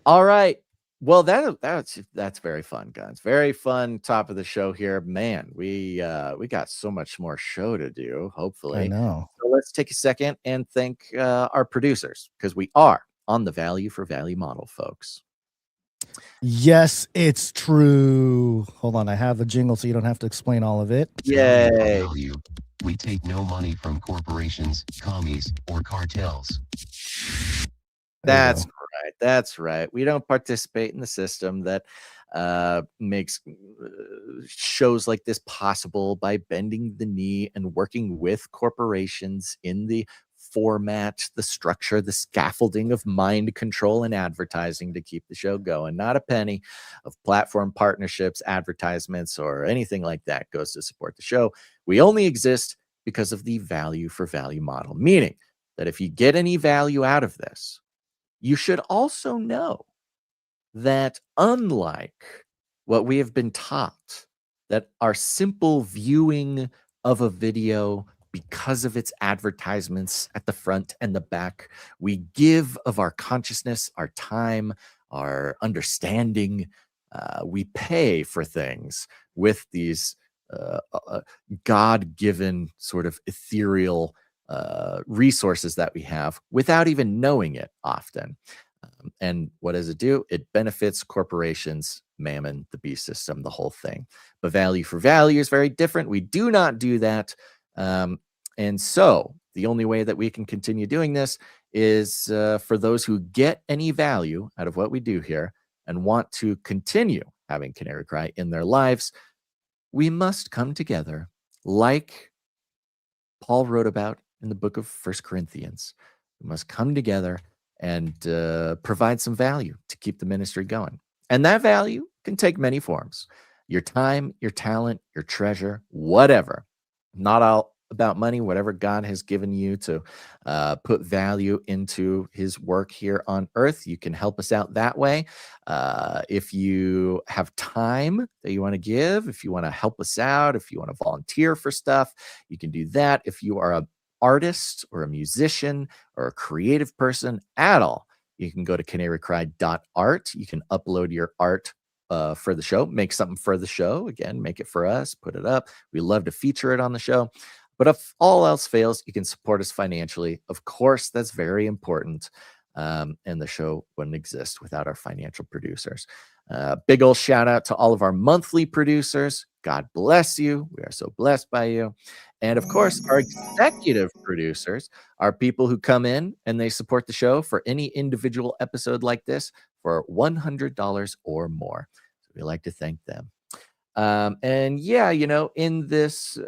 All right. Well, that's very fun, guys. Very fun top of the show here. Man, we got so much more show to do, hopefully. I know. So let's take a second and thank our producers, because we are on the value for value model, folks. Yes, it's true. Hold on, I have the jingle so you don't have to explain all of it. Yay. Value. We take no money from corporations, commies, or cartels. That's right. That's right. We don't participate in the system that makes shows like this possible by bending the knee and working with corporations in the format, the structure, the scaffolding of mind control and advertising to keep the show going. Not a penny of platform partnerships, advertisements, or anything like that goes to support the show. We only exist because of the value for value model, meaning that if you get any value out of this, you should also know that unlike what we have been taught, that our simple viewing of a video, because of its advertisements at the front and the back, we give of our consciousness, our time, our understanding. We pay for things with these God-given sort of ethereal resources that we have without even knowing it often. And what does it do? It benefits corporations, mammon, the beast system, the whole thing. But value for value is very different. We do not do that. And so the only way that we can continue doing this is for those who get any value out of what we do here and want to continue having Canary Cry in their lives, we must come together like Paul wrote about in the book of 1 Corinthians. We must come together and provide some value to keep the ministry going. And that value can take many forms. Your time, your talent, your treasure, whatever. Not all about money, whatever God has given you to put value into his work here on earth. You can help us out that way. If you have time that you want to give, if you want to help us out, if you want to volunteer for stuff, you can do that. If you are an artist or a musician or a creative person at all, you can go to canarycry.art. You can upload your art for the show, make something for the show. Again, make it for us, put it up. We love to feature it on the show. But if all else fails, you can support us financially. Of course, that's very important. And the show wouldn't exist without our financial producers. Big old shout out to all of our monthly producers. God bless you. We are so blessed by you. And of course, our executive producers are people who come in and they support the show for any individual episode like this for $100 or more. So we like to thank them. And yeah, you know, in this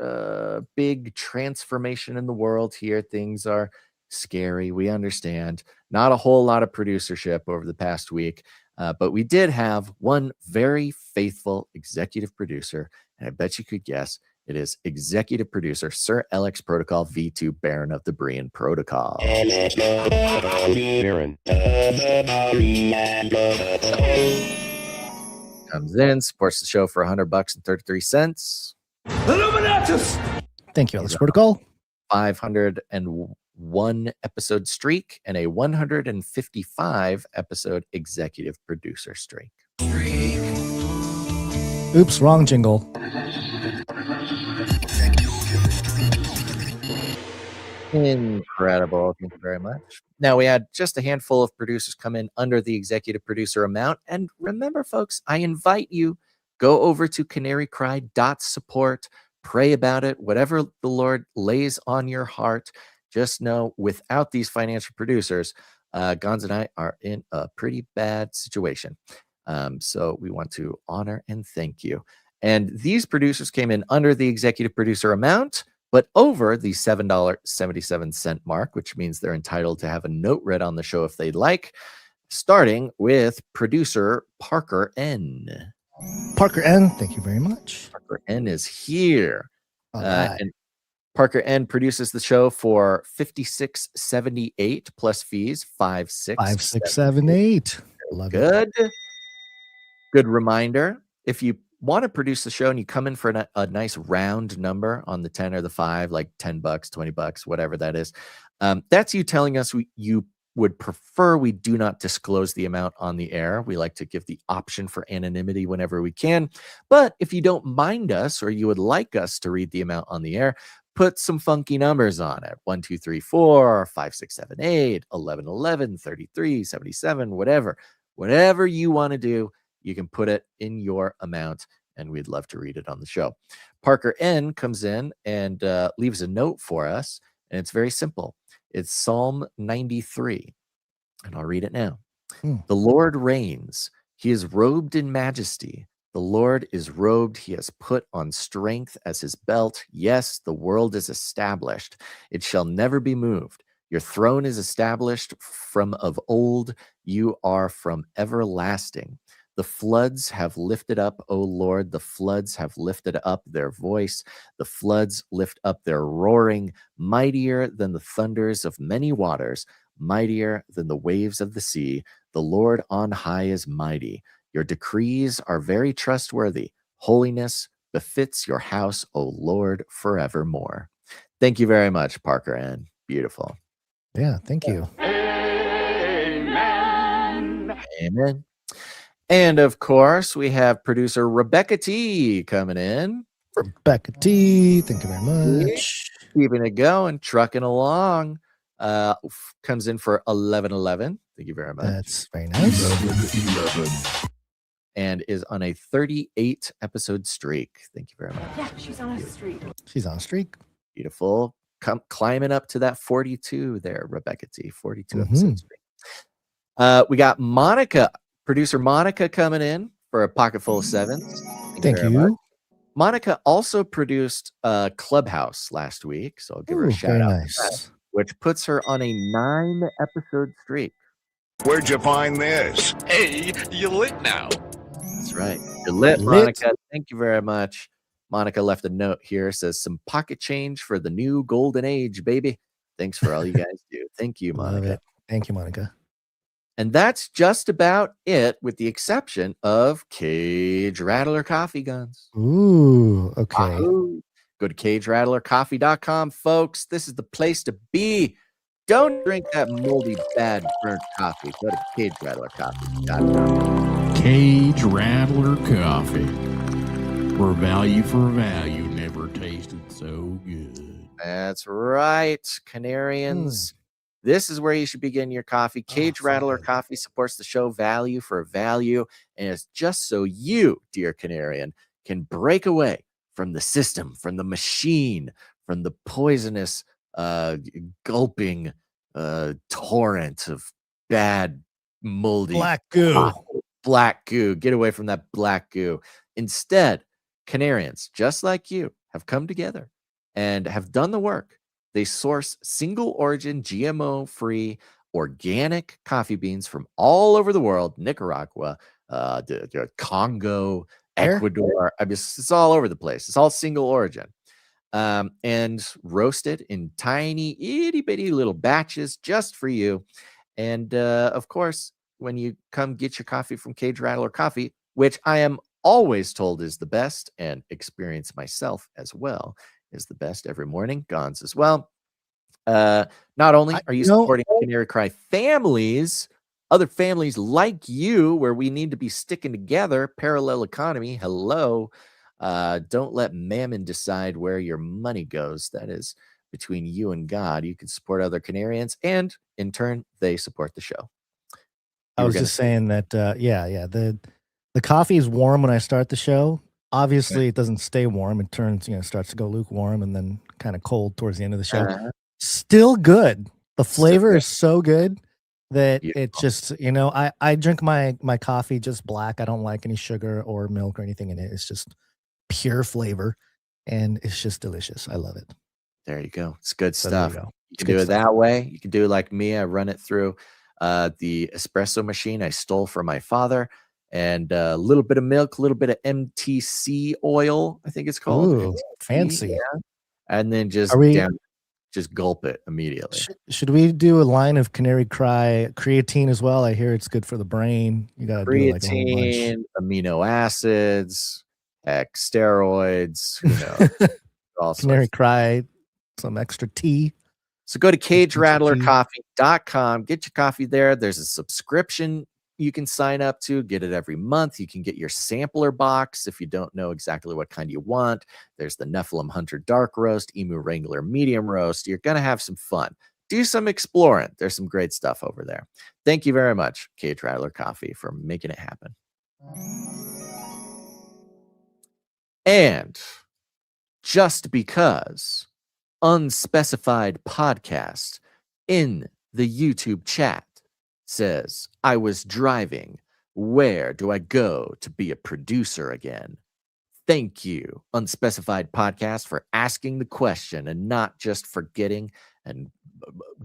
big transformation in the world here, things are scary. We understand. Not a whole lot of producership over the past week, but we did have one very faithful executive producer, and I bet you could guess it is executive producer Sir LX Protocol V2 Baron of the Bryan Protocol. Baron. Comes in, supports the show for $100.33. Illuminatus! Thank you, LX Protocol. 501 episode streak and a 155 episode executive producer streak. Oops, wrong jingle. Incredible. Thank you very much. Now, we had just a handful of producers come in under the executive producer amount. And remember, folks, I invite you, go over to canarycry.support, pray about it, whatever the Lord lays on your heart. Just know, without these financial producers, Gonz and I are in a pretty bad situation. So we want to honor and thank you. And these producers came in under the executive producer amount, but over the $7.77 mark, which means they're entitled to have a note read on the show if they'd like, starting with producer Parker N. Parker N, thank you very much. Parker N is here. Right. And Parker N produces the show for $56.78 plus fees, 5678. $5678. Love it. Good reminder. If you want to produce the show and you come in for a nice round number on the 10 or the 5, like $10, $20, whatever that is, that's you telling us you would prefer we do not disclose the amount on the air. We like to give the option for anonymity whenever we can. But if you don't mind us or you would like us to read the amount on the air, put some funky numbers on it. 1, 2, 3, 4, 5, 6, 7, 8, 11, 11, 33, 77, whatever you want to do, you can put it in your amount and we'd love to read it on the show. Parker N comes in and leaves a note for us, and it's very simple. It's Psalm 93, and I'll read it now. The Lord reigns. He is robed in majesty. The Lord is robed. He has put on strength as his belt. Yes, the world is established. It shall never be moved. Your throne is established from of old. You are from everlasting. The floods have lifted up, O Lord. The floods have lifted up their voice. The floods lift up their roaring, mightier than the thunders of many waters, mightier than the waves of the sea. The Lord on high is mighty. Your decrees are very trustworthy. Holiness befits your house, O Lord, forevermore. Thank you very much, Parker N. Beautiful. Yeah, thank you. Amen. Amen. And of course, we have producer Rebecca T coming in. Rebecca T, thank you very much. Keeping it going, trucking along. Comes in for 11:11. Thank you very much. That's very nice. 11. And is on a 38 episode streak. Thank you very much. Yeah, she's on a streak. She's on a streak. Beautiful. Climbing up to that 42 there, Rebecca T. 42 episode streak. We got Monica. Producer Monica coming in for a pocket full of 7s. Thank you. Much. Monica also produced Clubhouse last week, so I'll give her a shout out. Nice. For that, which puts her on a 9 episode streak. Where'd you find this? Hey, you lit now. That's right. You're lit, Monica. Thank you very much. Monica left a note here. Says some pocket change for the new golden age, baby. Thanks for all you guys do. Thank you, Monica. Thank you, Monica. And that's just about it, with the exception of Cage Rattler Coffee Guns. Ooh, okay. Go to CageRattlerCoffee.com, folks. This is the place to be. Don't drink that moldy, bad, burnt coffee. Go to CageRattlerCoffee.com. Cage Rattler Coffee, where value for value never tasted so good. That's right, Canarians. This is where you should be getting your coffee. Cage Rattler Coffee supports the show, value for value. And it's just so you, dear Canarian, can break away from the system, from the machine, from the poisonous, gulping torrent of bad, moldy black goo. Black goo. Get away from that black goo. Instead, Canarians, just like you, have come together and have done the work. They source single origin, GMO free, organic coffee beans from all over the world: Nicaragua, the Congo, Ecuador. I mean, it's all over the place. It's all single origin. And roasted in tiny, itty bitty little batches just for you. And of course, when you come get your coffee from Cage Rattler Coffee, which I am always told is the best, and experience myself as well, is the best every morning. Gons as well. Not only are you supporting Canary Cry families, other families like you, where we need to be sticking together, parallel economy. Hello. Don't let Mammon decide where your money goes. That is between you and God. You can support other Canarians, and in turn, they support the show. I was just saying that, the coffee is warm when I start the show. Obviously, it doesn't stay warm. It turns, starts to go lukewarm and then kind of cold towards the end of the show. Still good. The flavor is so good that it just, I drink my coffee just black. I don't like any sugar or milk or anything in it. It's just pure flavor, and it's just delicious. I love it. There you go. It's good So stuff. there you go. You can do it that way. You can do it like me. I run it through the espresso machine I stole from my father, and a little bit of milk, a little bit of MTC oil, I think it's called. Ooh, fancy. Yeah. And then just gulp it immediately. Should we do a line of Canary Cry creatine as well? I hear it's good for the brain. You got to do like a whole bunch. Creatine, amino acids. heck, steroids, all Canary sorts. cry, some extra tea. So go to cagerattlercoffee.com, get your coffee there. There's a subscription you can sign up to, get it every month. You can get your sampler box if you don't know exactly what kind you want. There's the Nephilim Hunter Dark Roast, Emu Wrangler Medium Roast. You're going to have some fun. Do some exploring. There's some great stuff over there. Thank you very much, Cage Rattler Coffee, for making it happen. And just because Unspecified Podcast in the YouTube chat says, I was driving. Where do I go to be a producer again? Thank you, Unspecified Podcast, for asking the question and not just forgetting and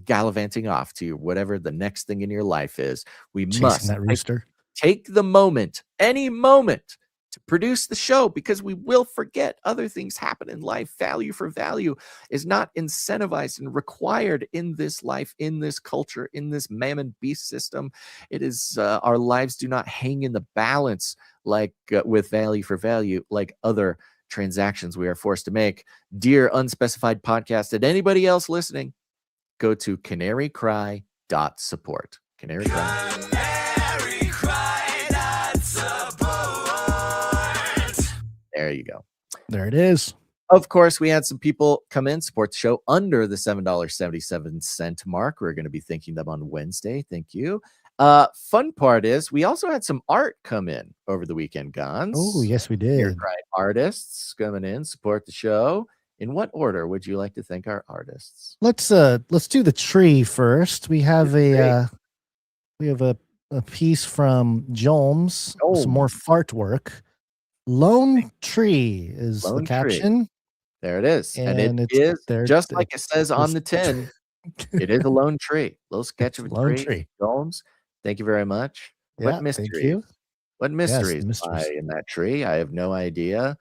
gallivanting off to whatever the next thing in your life is. We must that rooster. take the moment, any moment, to produce the show, because we will forget. Other things happen in life. Value for value is not incentivized and required in this life, in this culture, in this mammon beast system. It is our lives do not hang in the balance like with value for value, like other transactions we are forced to make. Dear Unspecified Podcast, and anybody else listening, go to canarycry.support. Canary Cry. There you go. There it is. Of course, we had some people come in, support the show under the $7.77 mark. We're going to be thanking them on Wednesday. Thank you. Fun part is we also had some art come in over the weekend, Gons. Oh, yes, we did. Artists coming in, support the show. In what order would you like to thank our artists? Let's do the tree first. We have a piece from Jolmes, some more fart work. Lone Tree is the caption. There it is. And it is just like it says on the tin. It is a lone tree. Little sketch of a tree. Jolmes, thank you very much. Yeah, what mysteries? thank you. What mysteries lie in that tree? I have no idea.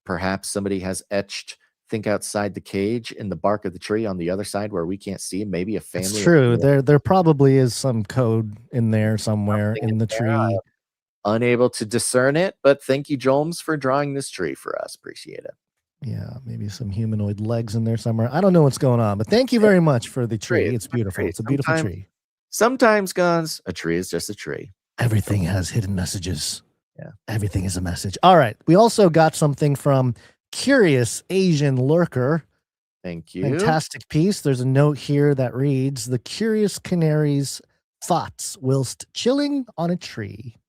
Perhaps somebody has etched "Think Outside the Cage" in the bark of the tree on the other side where we can't see. Maybe a family. It's true. There probably is some code in there somewhere in the tree. Unable to discern it, but thank you, Jolmes, for drawing this tree for us. Appreciate it. Yeah, maybe some humanoid legs in there somewhere. I don't know what's going on, but thank you very much for the tree. It's beautiful. It's a beautiful tree. Sometimes, Guns, a tree is just a tree. Everything has hidden messages. Yeah. Everything is a message. All right. We also got something from Curious Asian Lurker. Thank you. Fantastic piece. There's a note here that reads, "The Curious Canary's thoughts whilst chilling on a tree."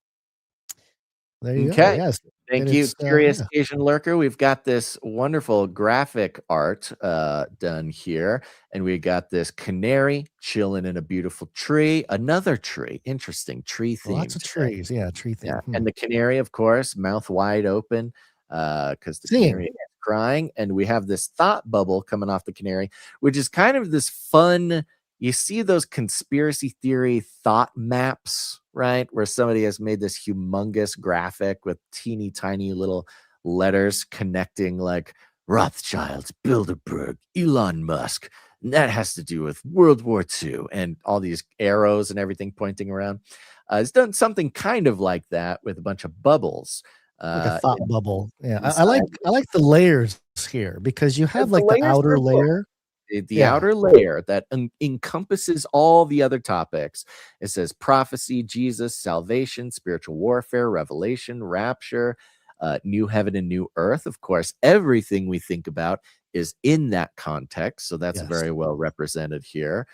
There you go. Yes. Thank you, Curious Asian Lurker. We've got this wonderful graphic art done here, and we got this canary chilling in a beautiful tree. Another tree. Interesting tree theme. Lots of trees. Yeah, tree theme. Yeah. And the canary, of course, mouth wide open because the canary is crying. And we have this thought bubble coming off the canary, which is kind of this fun. You see those conspiracy theory thought maps, right? Where somebody has made this humongous graphic with teeny tiny little letters connecting like Rothschilds, Bilderberg, Elon Musk. And that has to do with World War II and all these arrows and everything pointing around. It's done something kind of like that with a bunch of bubbles. Like a thought bubble. Yeah. I like the layers here because you have like the outer layer. The outer layer that encompasses all the other topics. It says prophecy, Jesus, salvation, spiritual warfare, revelation, rapture, new heaven and new earth. Of course, everything we think about is in that context. So that's very well represented here.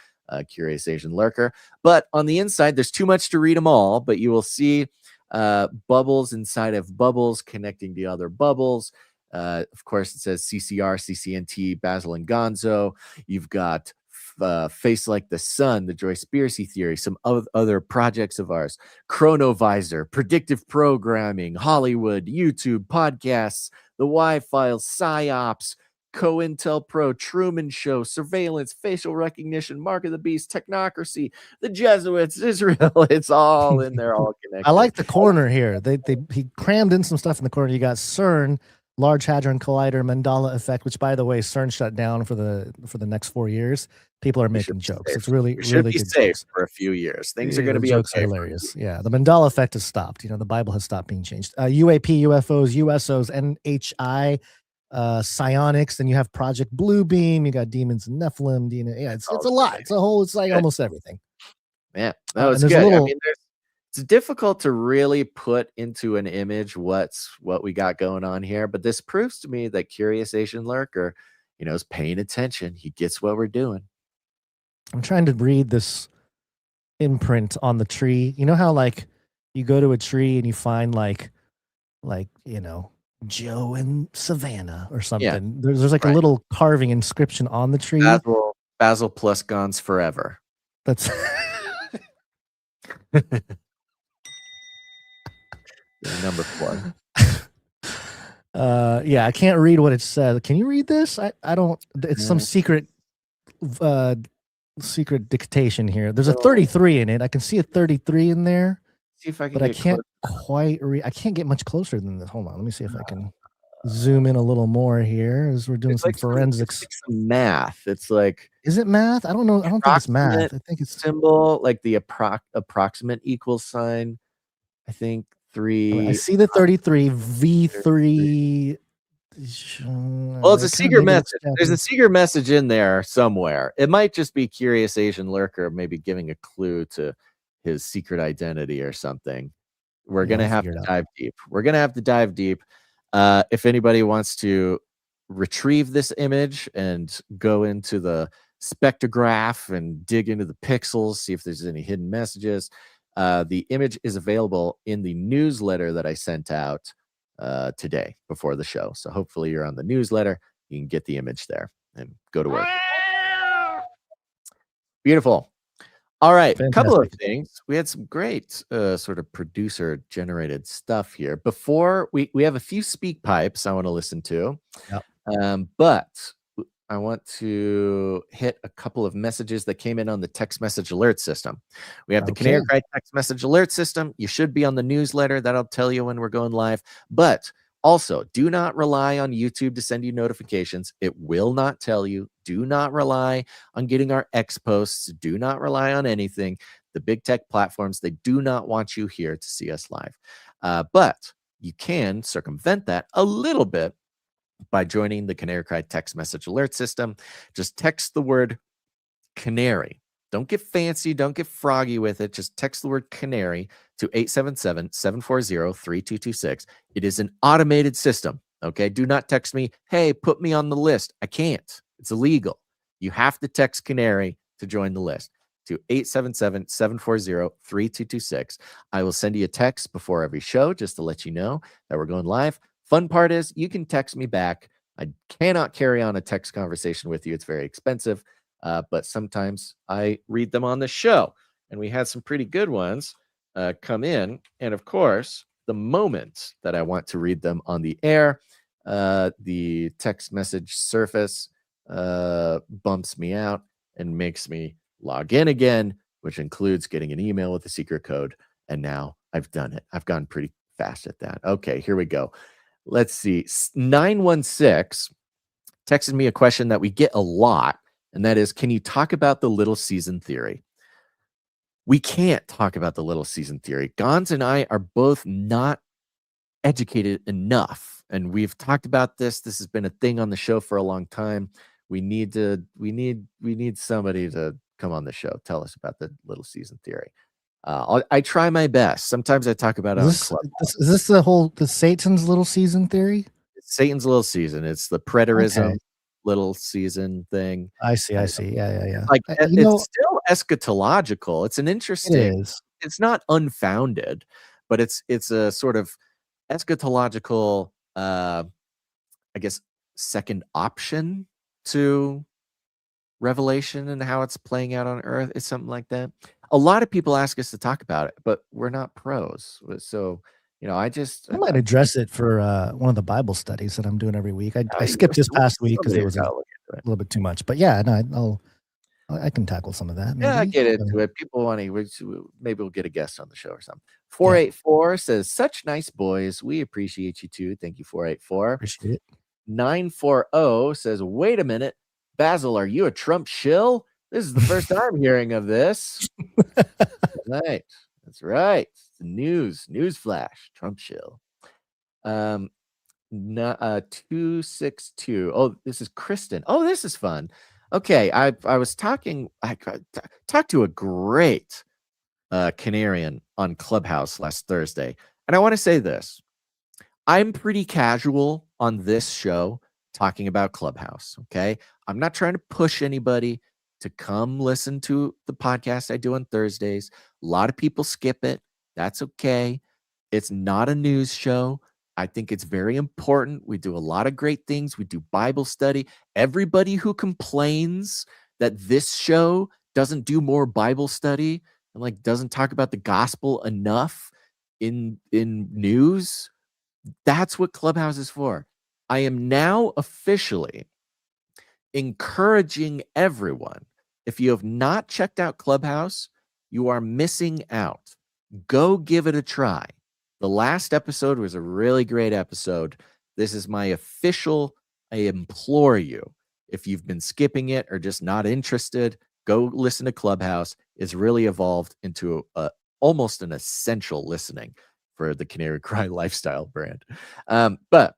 Curious Asian Lurker. But on the inside, there's too much to read them all, but you will see bubbles inside of bubbles connecting to other bubbles. Of course, it says CCR, CCNT, Basil and Gonzo. You've got Face Like the Sun, the Joyspiracy Theory, some other projects of ours, Chronovisor, Predictive Programming, Hollywood, YouTube, podcasts, the Y-Files, PsyOps, COINTELPRO, Truman Show, Surveillance, Facial Recognition, Mark of the Beast, Technocracy, the Jesuits, Israel. It's all in there, all connected. I like the corner here. He crammed in some stuff in the corner. You got CERN, Large Hadron Collider Mandela effect, which by the way, CERN shut down for the next 4 years. People are making jokes. Safe. It's really, We should really be good safe jokes. for a few years. Things are Yeah, going to the be jokes okay. are hilarious. Yeah, the Mandela effect has stopped. The Bible has stopped being changed. UAP, UFOs, USOs, NHI, psionics. Then you have Project Bluebeam. You got demons and Nephilim. Yeah, it's a lot. It's like almost everything. Yeah, that was there's good. a little. I mean, it's difficult to really put into an image what we got going on here, but this proves to me that Curious Asian Lurker, is paying attention. He gets what we're doing. I'm trying to read this imprint on the tree. You know how like you go to a tree and you find like Joe and Savannah or something. Yeah, there's like a little carving inscription on the tree. Basil plus Gons forever. That's number 4. Yeah, I can't read what it says. Can you read this? I don't. It's some secret dictation here. There's a 33 in it. I can see a 33 in there. See if I can. But I can't quite read. I can't get much closer than this. Hold on. Let me see if I can zoom in a little more here as we're doing some forensics. It's like some math. It's like. Is it math? I don't know. I don't think it's math. I think it's symbol, like the approximate equal sign. I think 3. I see the 33 V3. Well, it's a secret message. There's a secret message in there somewhere. It might just be Curious Asian Lurker, maybe giving a clue to his secret identity or something. We're gonna have to dive deep. If anybody wants to retrieve this image and go into the spectrograph and dig into the pixels, see if there's any hidden messages, the image is available in the newsletter that I sent out today before the show. So hopefully you're on the newsletter. You can get the image there and go to work. Beautiful. All right. A couple of things. We had some great sort of producer generated stuff here. Before we have a few speak pipes I want to listen to. Yep. But I want to hit a couple of messages that came in on the text message alert system. We have the Canary Cry text message alert system. You should be on the newsletter. That'll tell you when we're going live. But also, do not rely on YouTube to send you notifications. It will not tell you. Do not rely on getting our X posts. Do not rely on anything. The big tech platforms, they do not want you here to see us live. But you can circumvent that a little bit by joining the Canary Cry text message alert system. Just text the word canary. Don't get fancy. Don't get froggy with it. Just text the word canary to 877-740-3226. It is an automated system. Okay. Do not text me, hey, put me on the list. I can't. It's illegal. You have to text canary to join the list to 877-740-3226. I will send you a text before every show just to let you know that we're going live. Fun part is you can text me back. I cannot carry on a text conversation with you. It's very expensive, but sometimes I read them on the show. And we had some pretty good ones come in. And of course, the moment that I want to read them on the air, the text message surface bumps me out and makes me log in again, which includes getting an email with a secret code. And now I've done it. I've gone pretty fast at that. Okay, here we go. Let's see. 916 texted me a question that we get a lot, and that is, can you talk about the little season theory? We can't talk about the little season theory. Gons and I are both not educated enough, and we've talked about this. This has been a thing on the show for a long time. We need somebody to come on the show, tell us about the little season theory. I try my best. Sometimes I talk about it on Club. Is this the Satan's little season theory? It's Satan's little season. It's the preterism little season thing. I see. Yeah. Like it's still eschatological. It's an interesting. It is. It's not unfounded, but it's a sort of eschatological, I guess, second option to Revelation and how it's playing out on Earth. It's something like that. A lot of people ask us to talk about it, but we're not pros. So, I might address it for one of the Bible studies that I'm doing every week. I skipped this past week because it was a little bit too much. But yeah, no, I can tackle some of that. Maybe. Yeah, get into it. People want to. Maybe we'll get a guest on the show or something. Yeah. 484 says, "Such nice boys. We appreciate you too. Thank you, 484. Appreciate it. 940 says, "Wait a minute, Basil, are you a Trump shill? This is the first time hearing of this." Right, that's right. It's the news flash. Trump shill. 262. Oh, this is Kristen. Oh, this is fun. Okay, I was talking. I talked to a great Canarian on Clubhouse last Thursday, and I want to say this: I'm pretty casual on this show talking about Clubhouse. Okay, I'm not trying to push anybody to come listen to the podcast I do on Thursdays. A lot of people skip it. That's okay. It's not a news show. I think it's very important. We do a lot of great things. We do Bible study. Everybody who complains that this show doesn't do more Bible study and like doesn't talk about the gospel enough in news, that's what Clubhouse is for. I am now officially encouraging everyone. If you have not checked out Clubhouse, you are missing out. Go give it a try. The last episode was a really great episode. This is my official, I implore you, if you've been skipping it or just not interested, go listen to Clubhouse. It's really evolved into almost an essential listening for the Canary Cry lifestyle brand. But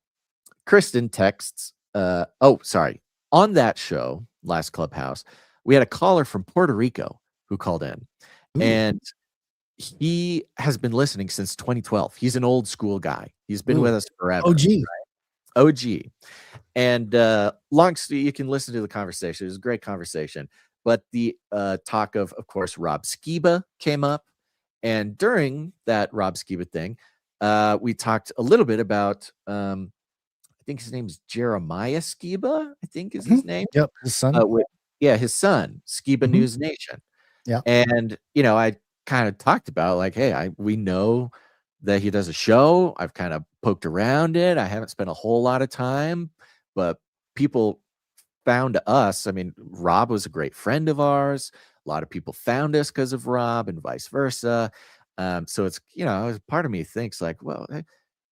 Kristen texts, on that show, last Clubhouse, we had a caller from Puerto Rico who called in. Ooh. And he has been listening since 2012. He's an old school guy. He's been with us forever. OG. Right? OG. And you can listen to the conversation. It was a great conversation. But the talk of course, Rob Skiba came up. And during that Rob Skiba thing, we talked a little bit about, I think his name's Jeremiah Skiba, I think is his name. Yep, his son. His son, Skiba News Nation. Yeah. And, I kind of talked about like, hey, we know that he does a show. I've kind of poked around it. I haven't spent a whole lot of time, but people found us. I mean, Rob was a great friend of ours. A lot of people found us because of Rob and vice versa. So it's, part of me thinks like, well,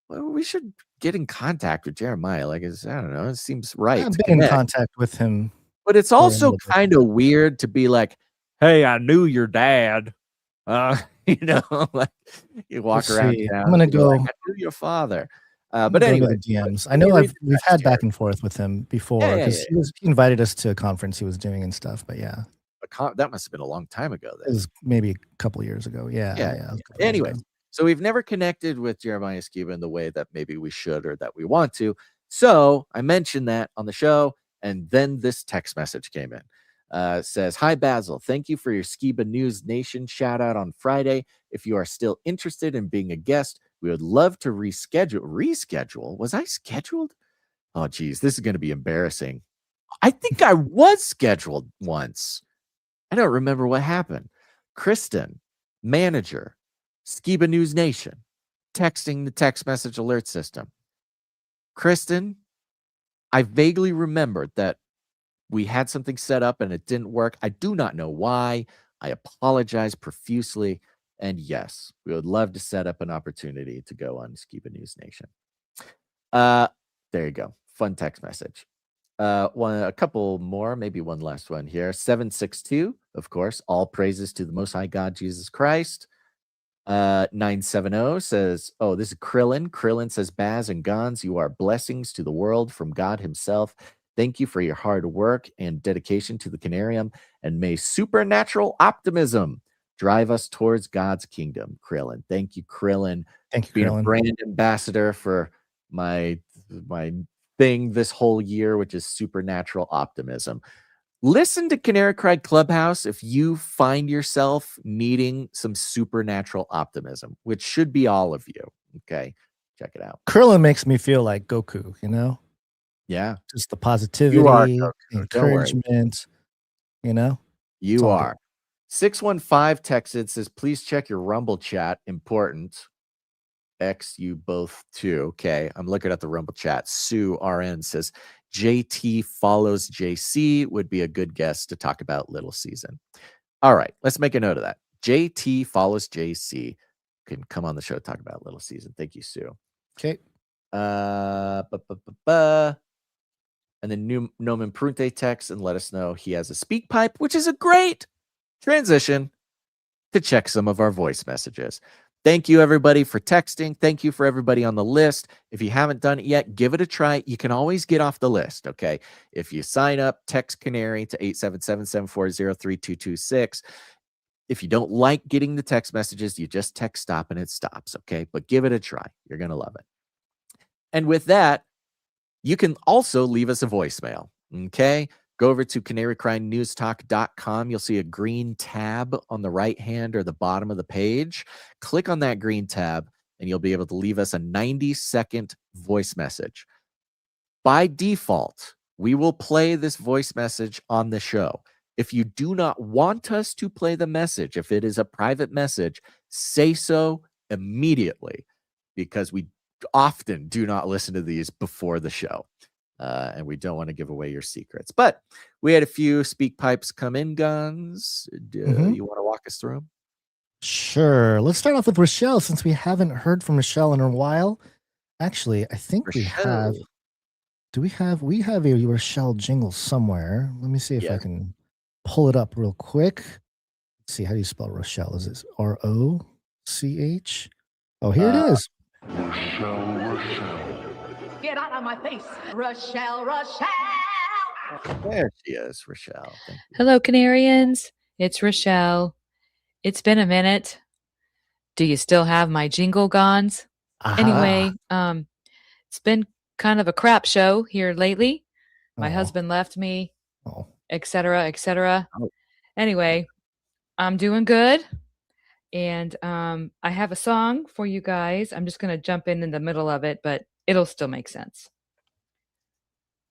we should get in contact with Jeremiah. Like, I don't know. It seems right. I've been in contact with him. But it's also kind of weird to be like, hey, I knew your dad. Like you walk around town. I'm gonna go. Like, I knew your father. But anyway, DMs. I know we've had back and forth with him before because he invited us to a conference he was doing and stuff. But yeah, that must have been a long time ago. It was maybe a couple of years ago. Yeah. Anyway, so we've never connected with Jeremiah Skiba in the way that maybe we should or that we want to. So I mentioned that on the show, and then this text message came in. Says, "Hi Basil, thank you for your Skiba News Nation shout out on Friday. If you are still interested in being a guest, we would love to reschedule. Was I scheduled? Oh geez, this is going to be embarrassing. I think I was scheduled once. I don't remember what happened. Kristen, manager, Skiba News Nation, texting the text message alert system. Kristen, I vaguely remembered that we had something set up and it didn't work. I do not know why. I apologize profusely. And yes, we would love to set up an opportunity to go on Skiba News Nation." There you go. Fun text message. A couple more, maybe one last one here. 762, of course, all praises to the Most High God, Jesus Christ. 970 says, oh, this is Krillin. Krillin says, Baz and Gons, you are blessings to the world from God himself. Thank you for your hard work and dedication to the Canarium, and may supernatural optimism drive us towards God's kingdom. Krillin. Thank you, Krillin. Thank you, being Krillin. a brand ambassador for my thing this whole year, which is supernatural optimism. Listen to Canary Cry Clubhouse if you find yourself needing some supernatural optimism, which should be all of you. Okay, check it out. Krillin makes me feel like Goku, Yeah. Just the positivity, encouragement, You are. 615 texted, says, please check your Rumble chat. Important. X you both too. Okay, I'm looking at the Rumble chat. Sue RN says JT follows JC would be a good guest to talk about Little Season. All right, let's make a note of that. JT follows JC can come on the show to talk about Little Season. Thank you, Sue. Okay. And then Nomen Prunte texts and let us know he has a speak pipe, which is a great transition to check some of our voice messages. Thank you, everybody, for texting. Thank you for everybody on the list. If you haven't done it yet, give it a try. You can always get off the list, okay? If you sign up, text Canary to 877-740-3226. If you don't like getting the text messages, you just text stop and it stops, okay? But give it a try. You're going to love it. And with that, you can also leave us a voicemail, okay? Go over to canarycrynewstalk.com. You'll see a green tab on the right hand or the bottom of the page. Click on that green tab, and you'll be able to leave us a 90-second voice message. By default, we will play this voice message on the show. If you do not want us to play the message, if it is a private message, say so immediately, because we often do not listen to these before the show. And we don't want to give away your secrets. But we had a few speak pipes come in, Guns. You want to walk us through them? Sure. Let's start off with Rochelle, since we haven't heard from Rochelle in a while. Actually, I think we have. Do we have? We have a Rochelle jingle somewhere. Let me see if I can pull it up real quick. Let's see. How do you spell Rochelle? Is it R-O-C-H? Oh, here it is. Rochelle. Get out of my face, Rochelle. There she is, Rochelle. Thank you. Hello, Canarians. It's Rochelle. It's been a minute. Do you still have my jingle, Gons? Anyway, it's been kind of a crap show here lately. My husband left me, etc., etc. Anyway, I'm doing good. And I have a song for you guys. I'm just going to jump in the middle of it, but it'll still make sense.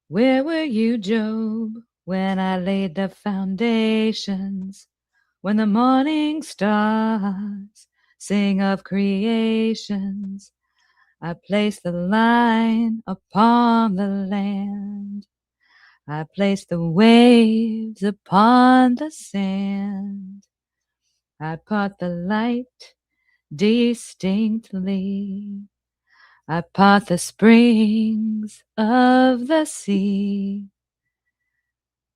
Where were you, Job, when I laid the foundations? When the morning stars sing of creations, I placed the line upon the land. I placed the waves upon the sand. I part the light distinctly. I part the springs of the sea.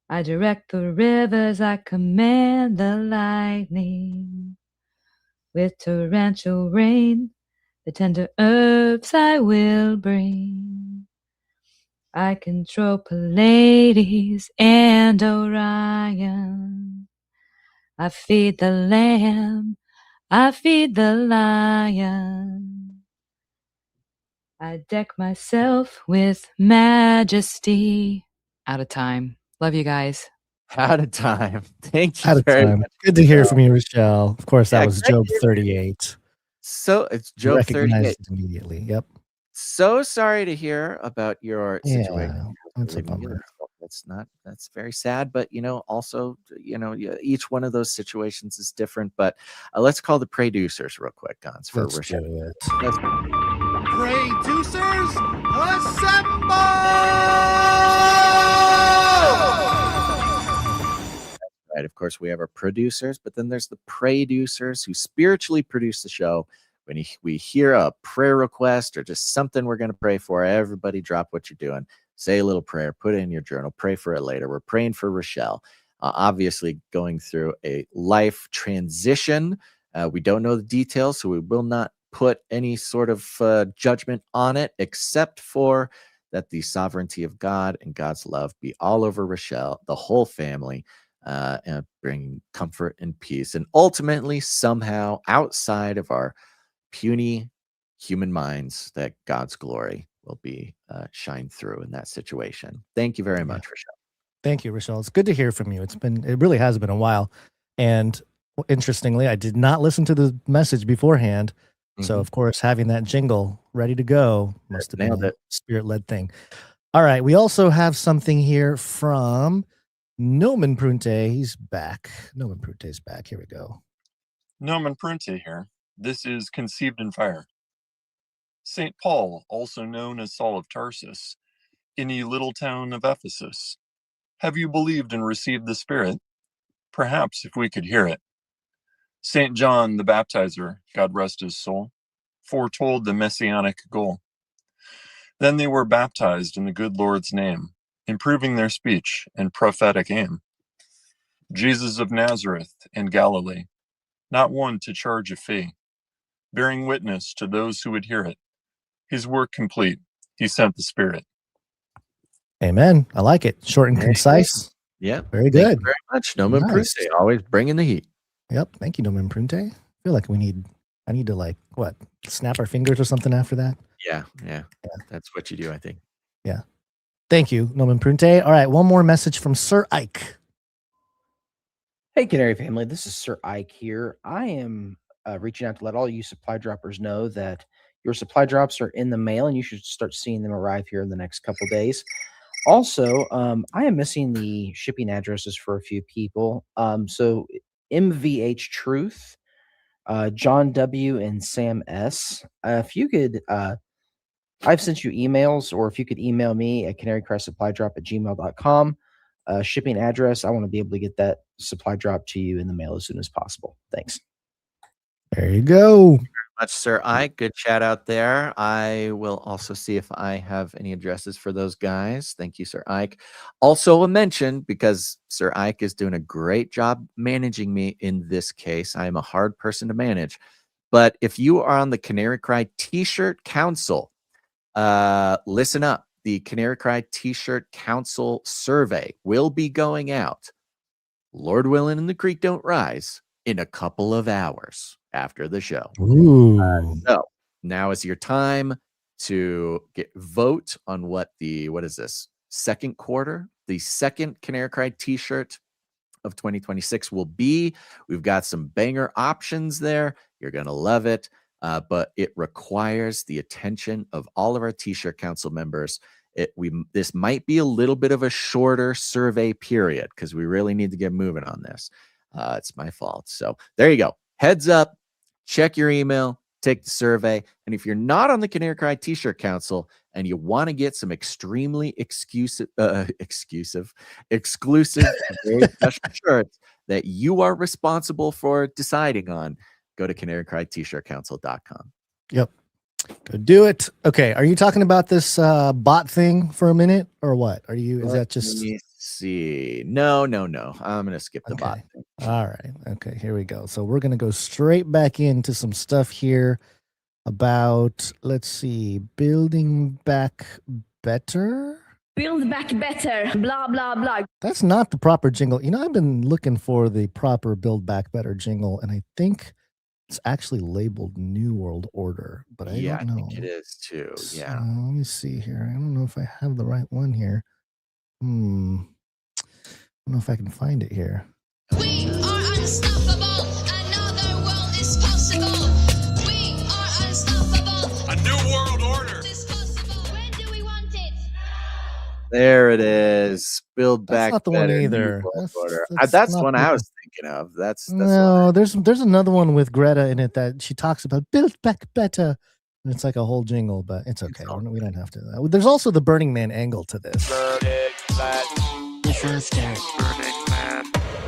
I direct the rivers, I command the lightning. With torrential rain, the tender herbs I will bring. I control Pleiades and Orion. I feed the lamb, I feed the lion. I deck myself with majesty. Out of time. Love you guys. Out of time. Thank you Out of very time. much. Good to hear from you, Rochelle. Of course, that Yeah, was great Job to hear. 38. So it's Job 38. Recognized it immediately. Yep. So sorry to hear about your situation. That's a bummer. That's very sad, but also, each one of those situations is different. But let's call the producers real quick, Gons, for Let's Rochelle. do it. Producers, assemble! Right. Of course, we have our producers, but then there's the producers who spiritually produce the show. When we hear a prayer request or just something we're going to pray for, everybody drop what you're doing. Say a little prayer, put it in your journal, pray for it later. We're praying for Rochelle, obviously going through a life transition. We don't know the details, so we will not put any sort of judgment on it, except for that the sovereignty of God and God's love be all over Rochelle, the whole family, and bring comfort and peace. And ultimately, somehow, outside of our puny human minds, that God's glory will be shine through in that situation. Thank you very much, Rochelle. Thank you, Rochelle. It's good to hear from you. It really has been a while. And interestingly, I did not listen to the message beforehand. So, of course, having that jingle ready to go must have been a spirit-led thing. All right. We also have something here from Nomen Prunte. He's back. Nomen Prunte's back. Here we go. Nomen Prunte here. This is Conceived in Fire. St. Paul, also known as Saul of Tarsus, in the little town of Ephesus. Have you believed and received the Spirit? Perhaps if we could hear it. St. John the Baptizer, God rest his soul, foretold the messianic goal. Then they were baptized in the good Lord's name, improving their speech and prophetic aim. Jesus of Nazareth in Galilee, not one to charge a fee, bearing witness to those who would hear it. His work complete, he sent the Spirit. Amen. I like it. Short and concise. Yeah. Very Thank good. you very much. Nomen Nice. Prunte, always bringing the heat. Yep. Thank you, Nomen Prunte. I feel like I need to like, what, snap our fingers or something after that? Yeah. That's what you do, I think. Yeah. Thank you, Nomen Prunte. All right. One more message from Sir Ike. Hey, Canary family. This is Sir Ike here. I am reaching out to let all you supply droppers know that your supply drops are in the mail and you should start seeing them arrive here in the next couple days. Also, I am missing the shipping addresses for a few people. So MVH Truth, John W. and Sam S. If you could, I've sent you emails, or if you could email me at canarycrysupplydrop@gmail.com. Shipping address, I want to be able to get that supply drop to you in the mail as soon as possible. Thanks. There you go. Thank you very much, Sir Ike. Good chat out there. I will also see if I have any addresses for those guys. Thank you, Sir Ike. Also a mention, because Sir Ike is doing a great job managing me in this case. I am a hard person to manage. But if you are on the Canary Cry T-shirt Council, listen up. The Canary Cry T-shirt Council survey will be going out, Lord willing and the creek don't rise, in a couple of hours after the show. So now is your time to vote on what is this, second quarter, the second Canary Cry T-shirt of 2026 will be. We've got some banger options there. You're going to love it. But it requires the attention of all of our T-shirt council members. This might be a little bit of a shorter survey period because we really need to get moving on this. It's my fault. So there you go. Heads up. Check your email. Take the survey. And if you're not on the Canary Cry T-shirt council and you want to get some extremely exclusive, very special shirts that you are responsible for deciding on, go to canarycrytshirtcouncil.com. Yep. Go do it. Okay. Are you talking about this bot thing for a minute or what? Is that just... Let me see. No. I'm going to skip the bot thing. All right. Okay. Here we go. So we're going to go straight back into some stuff here about, let's see, building back better. Build back better, blah, blah, blah. That's not the proper jingle. I've been looking for the proper build back better jingle, and I think it's actually labeled New World Order, but I don't know. I think it is too. Yeah. So, let me see here. I don't know if I have the right one here. I don't know if I can find it here. We are unstoppable. Another world is possible. We are unstoppable. A new world order. When do we want it? There it is. Build back. That's not the better, one New either. World That's Order. not That's the one the I one. was thinking of. That's No, there's another one with Greta in it that she talks about build back better. And it's like a whole jingle, but it's okay. We don't have to. There's also the Burning Man angle to this. Disaster.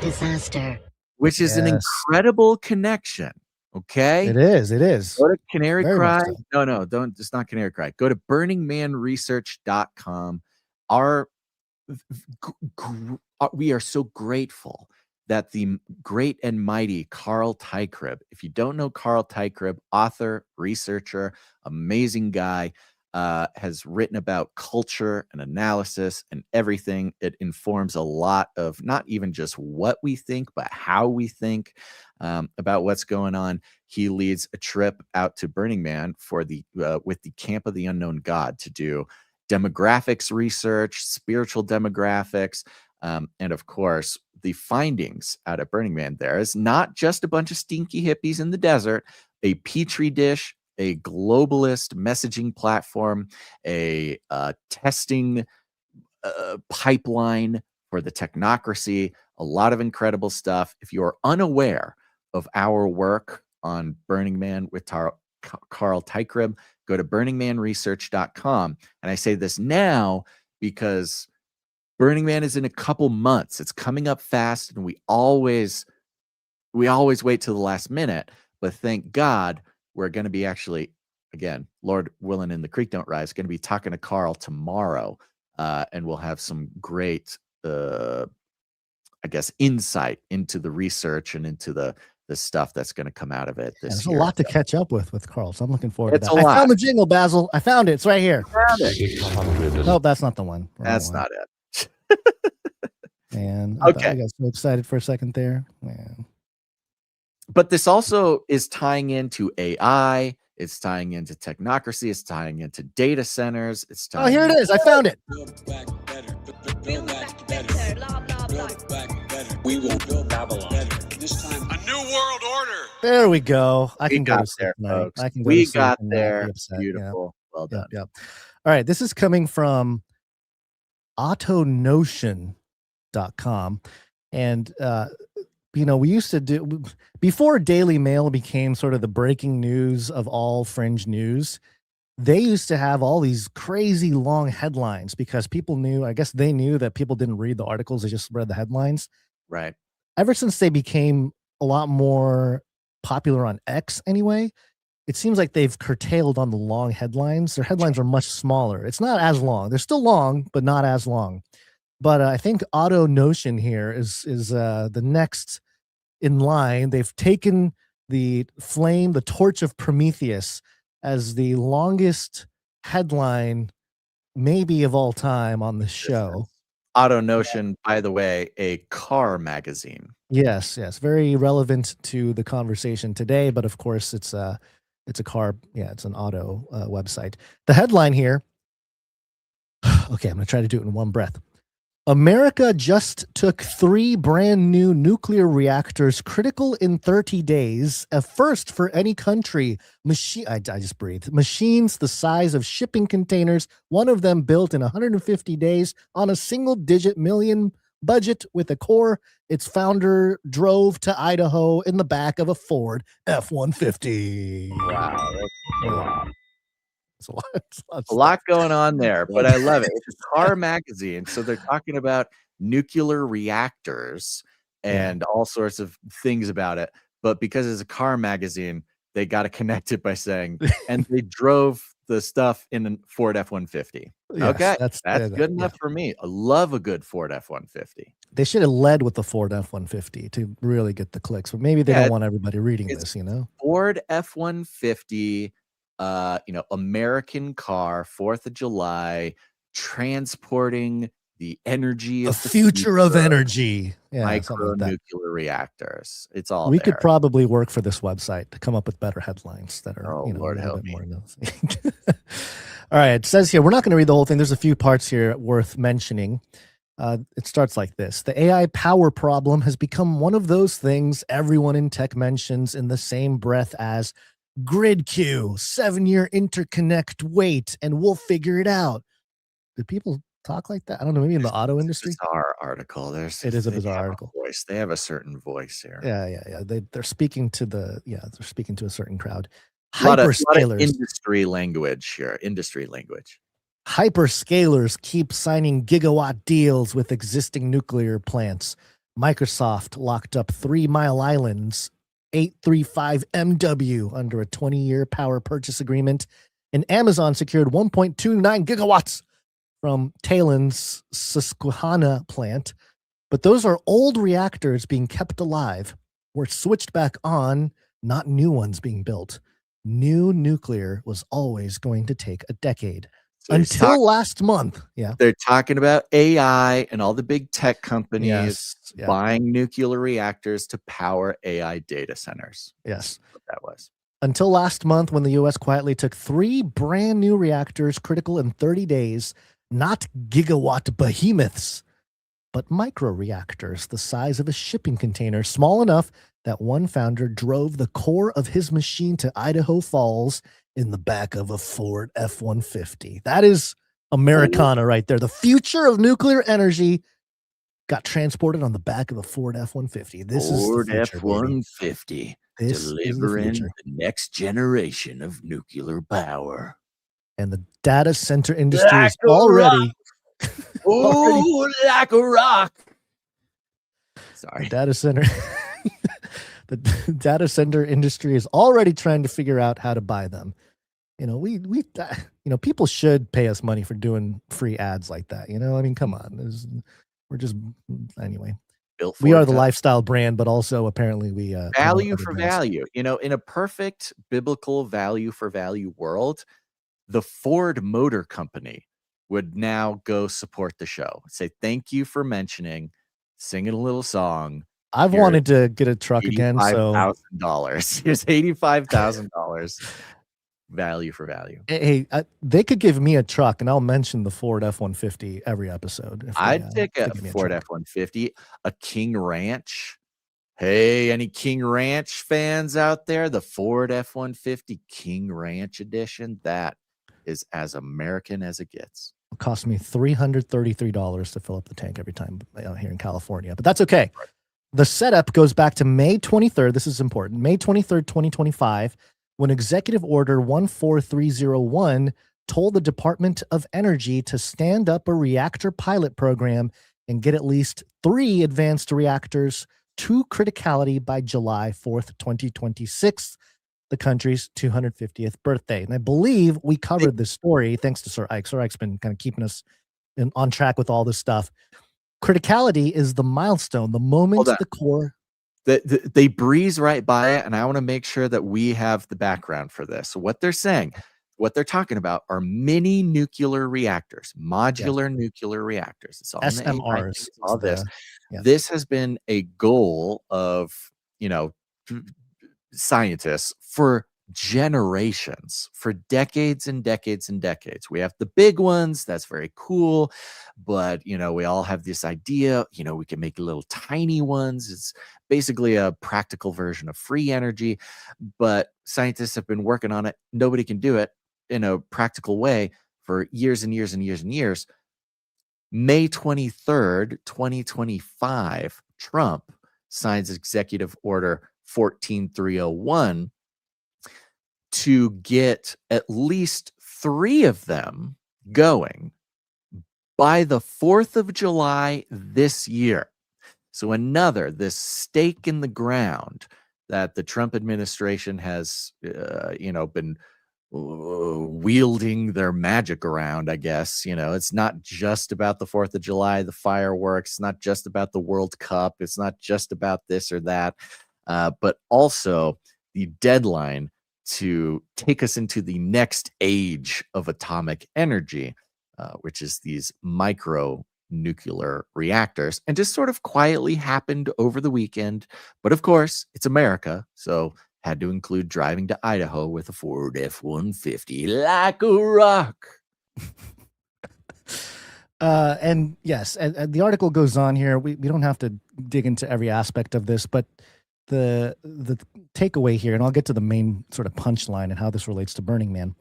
Disaster. which is an incredible connection. Okay. It is. Go to Canary Very Cry. much so. No, don't. It's not Canary Cry. Go to burningmanresearch.com. We are so grateful that the great and mighty Carl Teichrieb, if you don't know Carl Teichrieb, author, researcher, amazing guy, has written about culture and analysis and everything. It informs a lot of not even just what we think, but how we think about what's going on. He leads a trip out to Burning Man for with the Camp of the Unknown God to do demographics research, spiritual demographics, and of course, the findings out at Burning Man there is not just a bunch of stinky hippies in the desert, a petri dish, a globalist messaging platform, a testing pipeline for the technocracy, a lot of incredible stuff. If you are unaware of our work on Burning Man with Carl Teichribb. Go to burningmanresearch.com. And I say this now because Burning Man is in a couple months. It's coming up fast, and we always wait till the last minute. But thank God we're going to be actually, again, Lord willing and the creek don't rise, going to be talking to Carl tomorrow, and we'll have some great, insight into the research and into the stuff that's going to come out of it this There's year. a lot to catch up with Carl, so I'm looking forward to that. It's a lot. I found the jingle, Basil. I found it. It's right here. Found it. Nope, that's not the one. That's not it. Man, Okay. I got so excited for a second there. Man. But this also is tying into AI. It's tying into technocracy. It's tying into data centers. It's tying. Oh, here it is. I found it. We will build Babylon. This time, a new world order. There we go. I We can go got to sleep there, tonight. folks. I can go We to sleep got and not there. be upset. Beautiful. Well done. Yep. All right. This is coming from AutoNotion.com. And, we used to do, before Daily Mail became sort of the breaking news of all fringe news, they used to have all these crazy long headlines because people knew, I guess they knew that people didn't read the articles. They just read the headlines. Right. Ever since they became a lot more popular on X anyway, it seems like they've curtailed on the long headlines. Their headlines are much smaller. It's not as long. They're still long, but not as long. But I think AutoNotion here is the next in line. They've taken the torch of Prometheus as the longest headline maybe of all time on the show. AutoNotion, by the way, a car magazine. Yes, very relevant to the conversation today. But of course, it's a car. Yeah, it's an auto website. The headline here. Okay, I'm going to try to do it in one breath. America just took 3 brand new nuclear reactors critical in 30 days, a first for any country. I just breathed. Machines the size of shipping containers, one of them built in 150 days on a single-digit million budget with a core its founder drove to Idaho in the back of a Ford F-150. Wow. It's a lot going on there, but I love it. It's a car magazine, so they're talking about nuclear reactors and all sorts of things about it. But because it's a car magazine, they got to connect it by saying, and they drove the stuff in a Ford F-150. Yes, okay, that's good enough for me. I love a good Ford F-150. They should have led with the Ford F-150 to really get the clicks, but maybe they don't want everybody reading this, Ford F-150. American car, 4th of July, transporting the energy of the future of energy. Micro nuclear reactors. It's all we there. Could probably work for this website to come up with better headlines that are, Lord help me. More all right. It says here, we're not going to read the whole thing. There's a few parts here worth mentioning. It starts like this. The AI power problem has become one of those things everyone in tech mentions in the same breath as grid queue, 7-year interconnect wait, and we'll figure it out. Do people talk like that? I don't know. Maybe in the auto industry. Bizarre article. It is a bizarre article. Voice. They have a certain voice here. Yeah. They're speaking to they're speaking to a certain crowd. Lot of Hyperscalers. Industry language here. Industry language. Hyperscalers keep signing gigawatt deals with existing nuclear plants. Microsoft locked up 3 Mile Island's 835 MW under a 20-year power purchase agreement, and Amazon secured 1.29 gigawatts from Talen's Susquehanna plant. But those are old reactors being kept alive, were switched back on, not new ones being built. New nuclear was always going to take a decade. Until last month. Yeah. They're talking about AI and all the big tech companies buying nuclear reactors to power AI data centers. Yes. That's what that was. Until last month, when the U.S. quietly took 3 brand new reactors critical in 30 days, not gigawatt behemoths, but micro reactors the size of a shipping container, small enough that one founder drove the core of his machine to Idaho Falls in the back of a Ford F-150. That is Americana right there. The future of nuclear energy got transported on the back of a Ford F-150. This Ford is the future, baby. F-150 This is the delivering future. the next generation of nuclear power. And the data center industry Like is a already Ooh, like a rock. Sorry. the data center the data center industry is already trying to figure out how to buy them. People should pay us money for doing free ads like that. I mean, come on. Anyway. We are the lifestyle brand, but also apparently we value for value. In a perfect biblical value for value world, the Ford Motor Company would now go support the show. Say thank you for mentioning, singing a little song. I've wanted to get a truck again. So $85,000. Here's $85,000 value for value. Hey, they could give me a truck, and I'll mention the Ford F-150 every episode. I'd take a Ford F-150, a King Ranch. Hey, any King Ranch fans out there? The Ford F-150 King Ranch edition. That is as American as it gets. It cost me $333 to fill up the tank every time here in California, but that's okay. Right. The setup goes back to May 23rd. This is important. May 23rd, 2025, when Executive Order 14301 told the Department of Energy to stand up a reactor pilot program and get at least 3 advanced reactors to criticality by July 4th, 2026. The country's 250th birthday. And I believe we covered this story thanks to Sir Ike. Sir Ike's been kind of keeping us on track with all this stuff. Criticality is the milestone, the moment the core... They breeze right by it, and I want to make sure that we have the background for this. So what they're saying, what they're talking about are mini nuclear reactors, modular nuclear reactors. It's all SMRs. All this. This has been a goal of, scientists for generations, for decades and decades and decades. We have the big ones. That's very cool. But, we all have this idea, we can make little tiny ones. It's basically a practical version of free energy. But scientists have been working on it. Nobody can do it in a practical way for years and years and years and years. May 23rd, 2025, Trump signs Executive Order 14301 to get at least 3 of them going by the 4th of July this year. So this stake in the ground that the Trump administration has, been wielding their magic around, I guess. It's not just about the 4th of July, the fireworks. It's not just about the World Cup. It's not just about this or that. But also the deadline to take us into the next age of atomic energy, which is these micro nuclear reactors, and just sort of quietly happened over the weekend. But of course, it's America, so had to include driving to Idaho with a Ford F-150 like a rock. And yes, and the article goes on here. We don't have to dig into every aspect of this, but the takeaway here, and I'll get to the main sort of punchline and how this relates to Burning Man.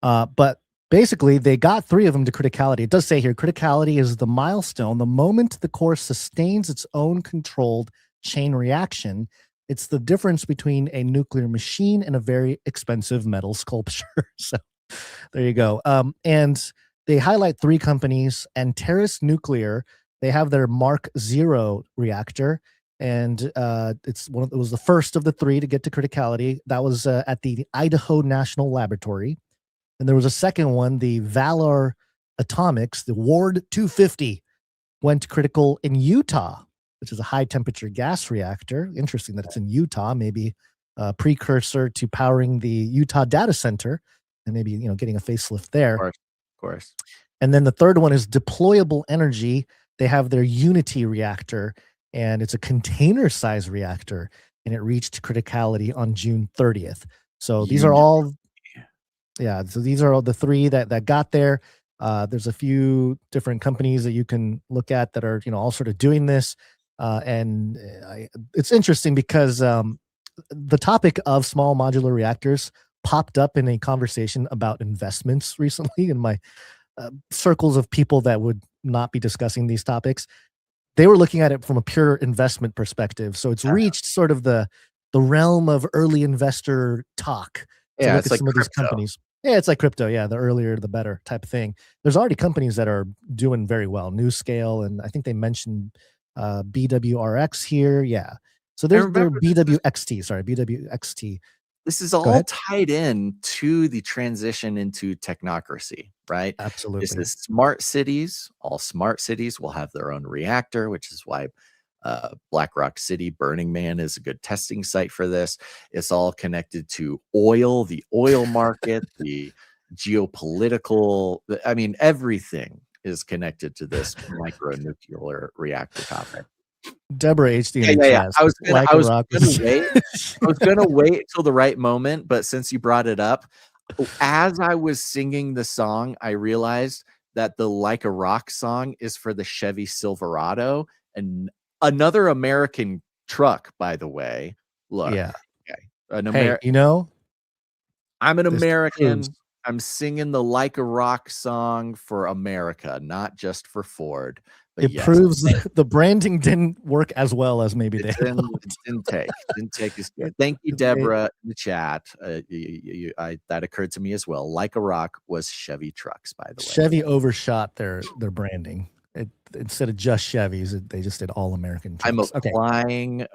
But basically, they got 3 of them to criticality. It does say here, criticality is the milestone, the moment the core sustains its own controlled chain reaction. It's the difference between a nuclear machine and a very expensive metal sculpture. So there you go. And they highlight 3 companies. Antares Nuclear, they have their Mark 0 reactor. And it was the first of the 3 to get to criticality. That was at the Idaho National Laboratory. And there was a second one, the Valor Atomics, the Ward 250, went critical in Utah, which is a high temperature gas reactor. Interesting that it's in Utah, maybe a precursor to powering the Utah data center, and maybe getting a facelift there. Of course. And then the third one is Deployable Energy. They have their Unity reactor, and it's a container size reactor, and it reached criticality on June 30th. So these are all, so these are all the 3 that got there. There's a few different companies that you can look at that are, all sort of doing this. It's interesting because the topic of small modular reactors popped up in a conversation about investments recently in my circles of people that would not be discussing these topics. they were looking at it from a pure investment perspective. So it's reached sort of the realm of early investor talk to Yeah, look it's at like some of these crypto. companies. Yeah, it's like crypto. Yeah, the earlier the better type of thing. There's already companies that are doing very well. NewScale, and I think they mentioned BWRX here. Yeah. So I they're remember BWXT. Sorry, BWXT. this is Go all ahead. tied in to the transition into technocracy, right? This Absolutely. is smart cities. All smart cities will have their own reactor, which is why Black Rock City, Burning Man is a good testing site for this. It's all connected to oil, the oil market, the geopolitical. I mean, everything is connected to this micronuclear reactor topic. Deborah HD Yeah, in the yeah, yeah. chat. I was Like a rock. gonna wait. I was gonna wait till the right moment, but since you brought it up, as I was singing the song, I realized that the Like a Rock song is for the Chevy Silverado, and another American truck, by the way. Look, Yeah. okay, Hey, you know, I'm an this proves American. I'm singing the Like a Rock song for America, not just for Ford. But it yes, proves the branding didn't work as well as maybe they Didn't take as good. Thank you, Deborah, in the chat. That occurred to me as well. Like a Rock was Chevy trucks, by the way. Chevy overshot their branding. Instead of just Chevys, they just did all American I'm trucks. applying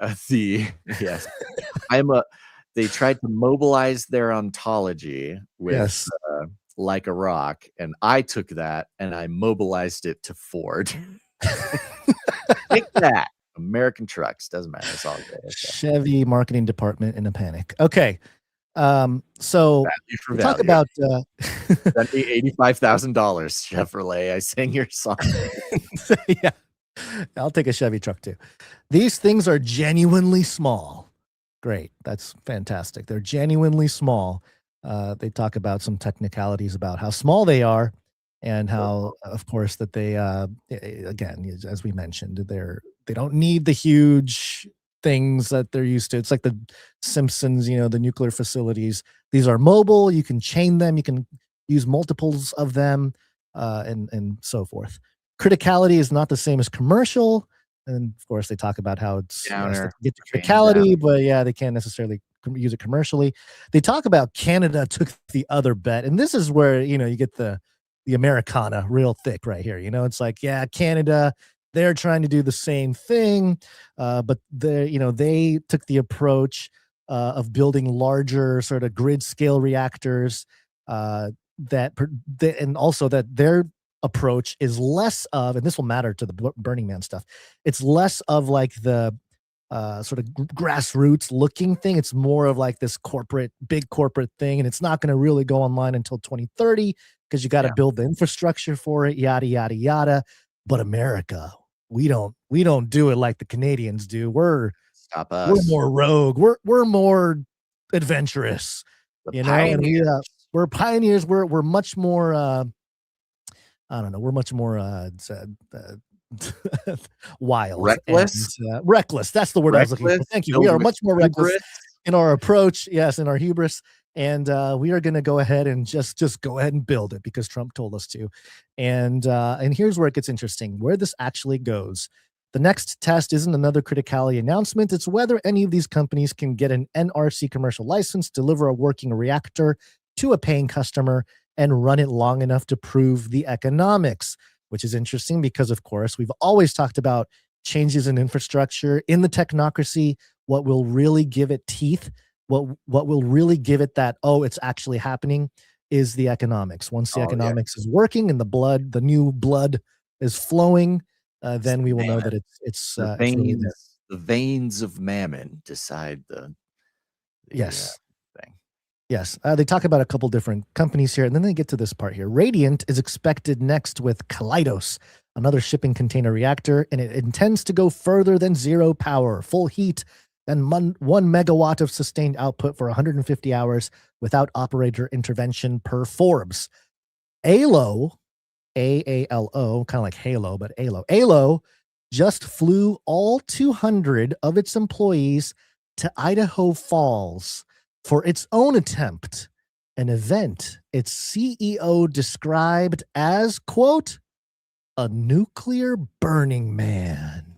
yes. They tried to mobilize their ontology with Yes. Like a Rock, and I took that and I mobilized it to Ford. Take that. American trucks. Doesn't matter. It's all good. Chevy marketing department in a panic. Okay. So we'll talk about send me $85,000, Chevrolet. I sang your song. yeah. I'll take a Chevy truck too. These things are genuinely small. Great. That's fantastic. They're genuinely small. They talk about some technicalities about how small they are and how, of course, that they, again, as we mentioned, they don't need the huge things that they're used to. It's like the Simpsons, the nuclear facilities. These are mobile. You can chain them. You can use multiples of them, and so forth. Criticality is not the same as commercial. And of course, they talk about how it's they get the criticality, but yeah, they can't necessarily use it commercially. They talk about Canada took the other bet, and this is where you get the Americana real thick right here. It's like, yeah, Canada, they're trying to do the same thing, but they took the approach of building larger sort of grid scale reactors and also that their approach is less of, and this will matter to the Burning Man stuff, it's less of like the sort of grassroots looking thing. It's more of like this big corporate thing, and it's not going to really go online until 2030 because you got to build the infrastructure for it, yada yada yada. But America, we don't do it like the Canadians do. We're more rogue. We're more adventurous, and we're pioneers. We're much more I don't know. We're much more wild, reckless. Reckless. That's the word I was looking for. Thank you. We are much more reckless in our approach. Yes, in our hubris, and we are going to go ahead and just go ahead and build it because Trump told us to. And here's where it gets interesting. Where this actually goes. The next test isn't another criticality announcement. It's whether any of these companies can get an NRC commercial license, deliver a working reactor to a paying customer, and run it long enough to prove the economics, which is interesting because, of course, we've always talked about changes in infrastructure in the technocracy. What will really give it teeth, what will really give it that, it's actually happening, is the economics. Once the economics is working and the new blood is flowing, then we will know that it's the veins of mammon decide the yes. thing. Yes, they talk about a couple different companies here, and then they get to this part here. Radiant is expected next with Kaleidos, another shipping container reactor, and it intends to go further than zero power, full heat, and 1 megawatt of sustained output for 150 hours without operator intervention per Forbes. ALO, AALO, kind of like Halo, but ALO just flew all 200 of its employees to Idaho Falls for its own attempt, an event its CEO described as, quote, a nuclear Burning Man.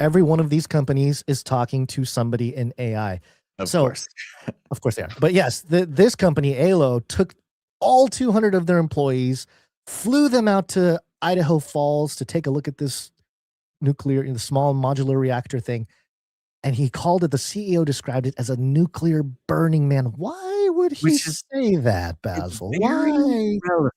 every one of these companies is talking to somebody in AI. Of course. Of course they are. But yes, this company, ALO, took all 200 of their employees, flew them out to Idaho Falls to take a look at this the small modular reactor thing. And he called it, the CEO described it as a nuclear burning man. Why would he say that, Basil? Why? Relevant.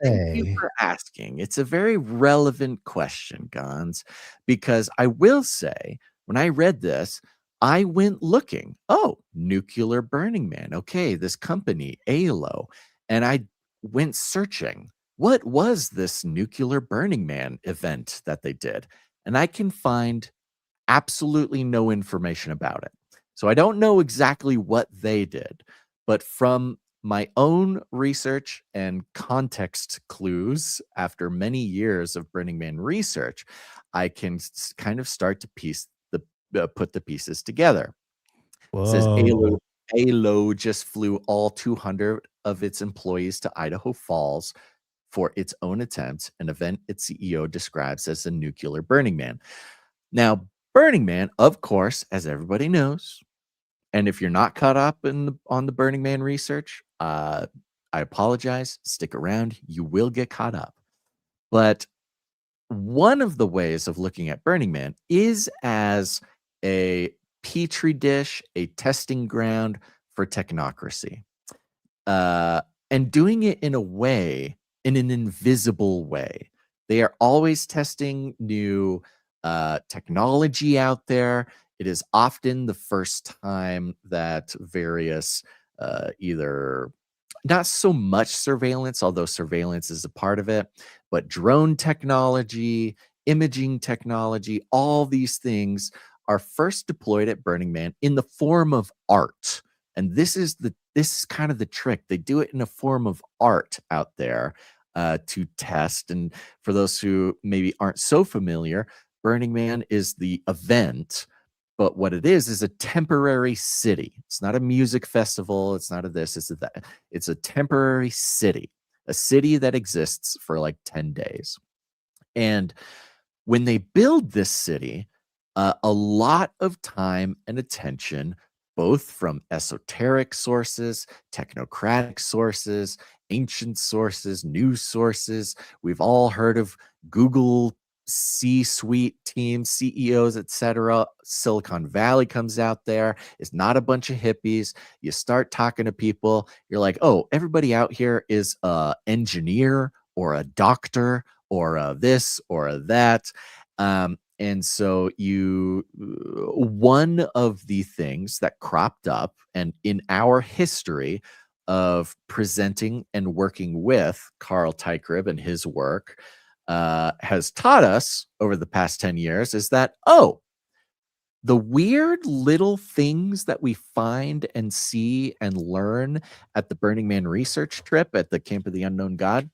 Thank you for asking. It's a very relevant question, Gons, because I will say, when I read this, I went looking. Oh, nuclear burning man. Okay, this company, ALO. And I went searching. What was this nuclear burning man event that they did? And I can find absolutely no information about it. So I don't know exactly what they did, but from my own research and context clues after many years of Burning Man research, I can kind of start to put the pieces together. It says ALO just flew all 200 of its employees to Idaho Falls for its own attempt, an event its CEO describes as a nuclear Burning Man. Now, Burning Man, of course, as everybody knows, and if you're not caught up on the Burning Man research, I apologize. Stick around. You will get caught up. But one of the ways of looking at Burning Man is as a petri dish, a testing ground for technocracy. And doing it in an invisible way. They are always testing new technology out there. It is often the first time that various either not so much surveillance, although surveillance is a part of it, but drone technology, imaging technology, all these things are first deployed at Burning Man in the form of art. And this is kind of the trick. They do it in a form of art out there to test. And for those who maybe aren't so familiar, Burning Man is the event, but what it is a temporary city. It's not a music festival. It's not it's a temporary city, a city that exists for like 10 days. And when they build this city, a lot of time and attention, both from esoteric sources, technocratic sources, ancient sources, news sources. We've all heard of Google C-suite teams, CEOs, etc. Silicon Valley comes out there. It's not a bunch of hippies. You start talking to people. You're like, oh, everybody out here is an engineer or a doctor or a this or a that. And so one of the things that cropped up, and in our history of presenting and working with Carl Teichrieb and his work, has taught us over the past 10 years is that, the weird little things that we find and see and learn at the Burning Man research trip at the Camp of the Unknown God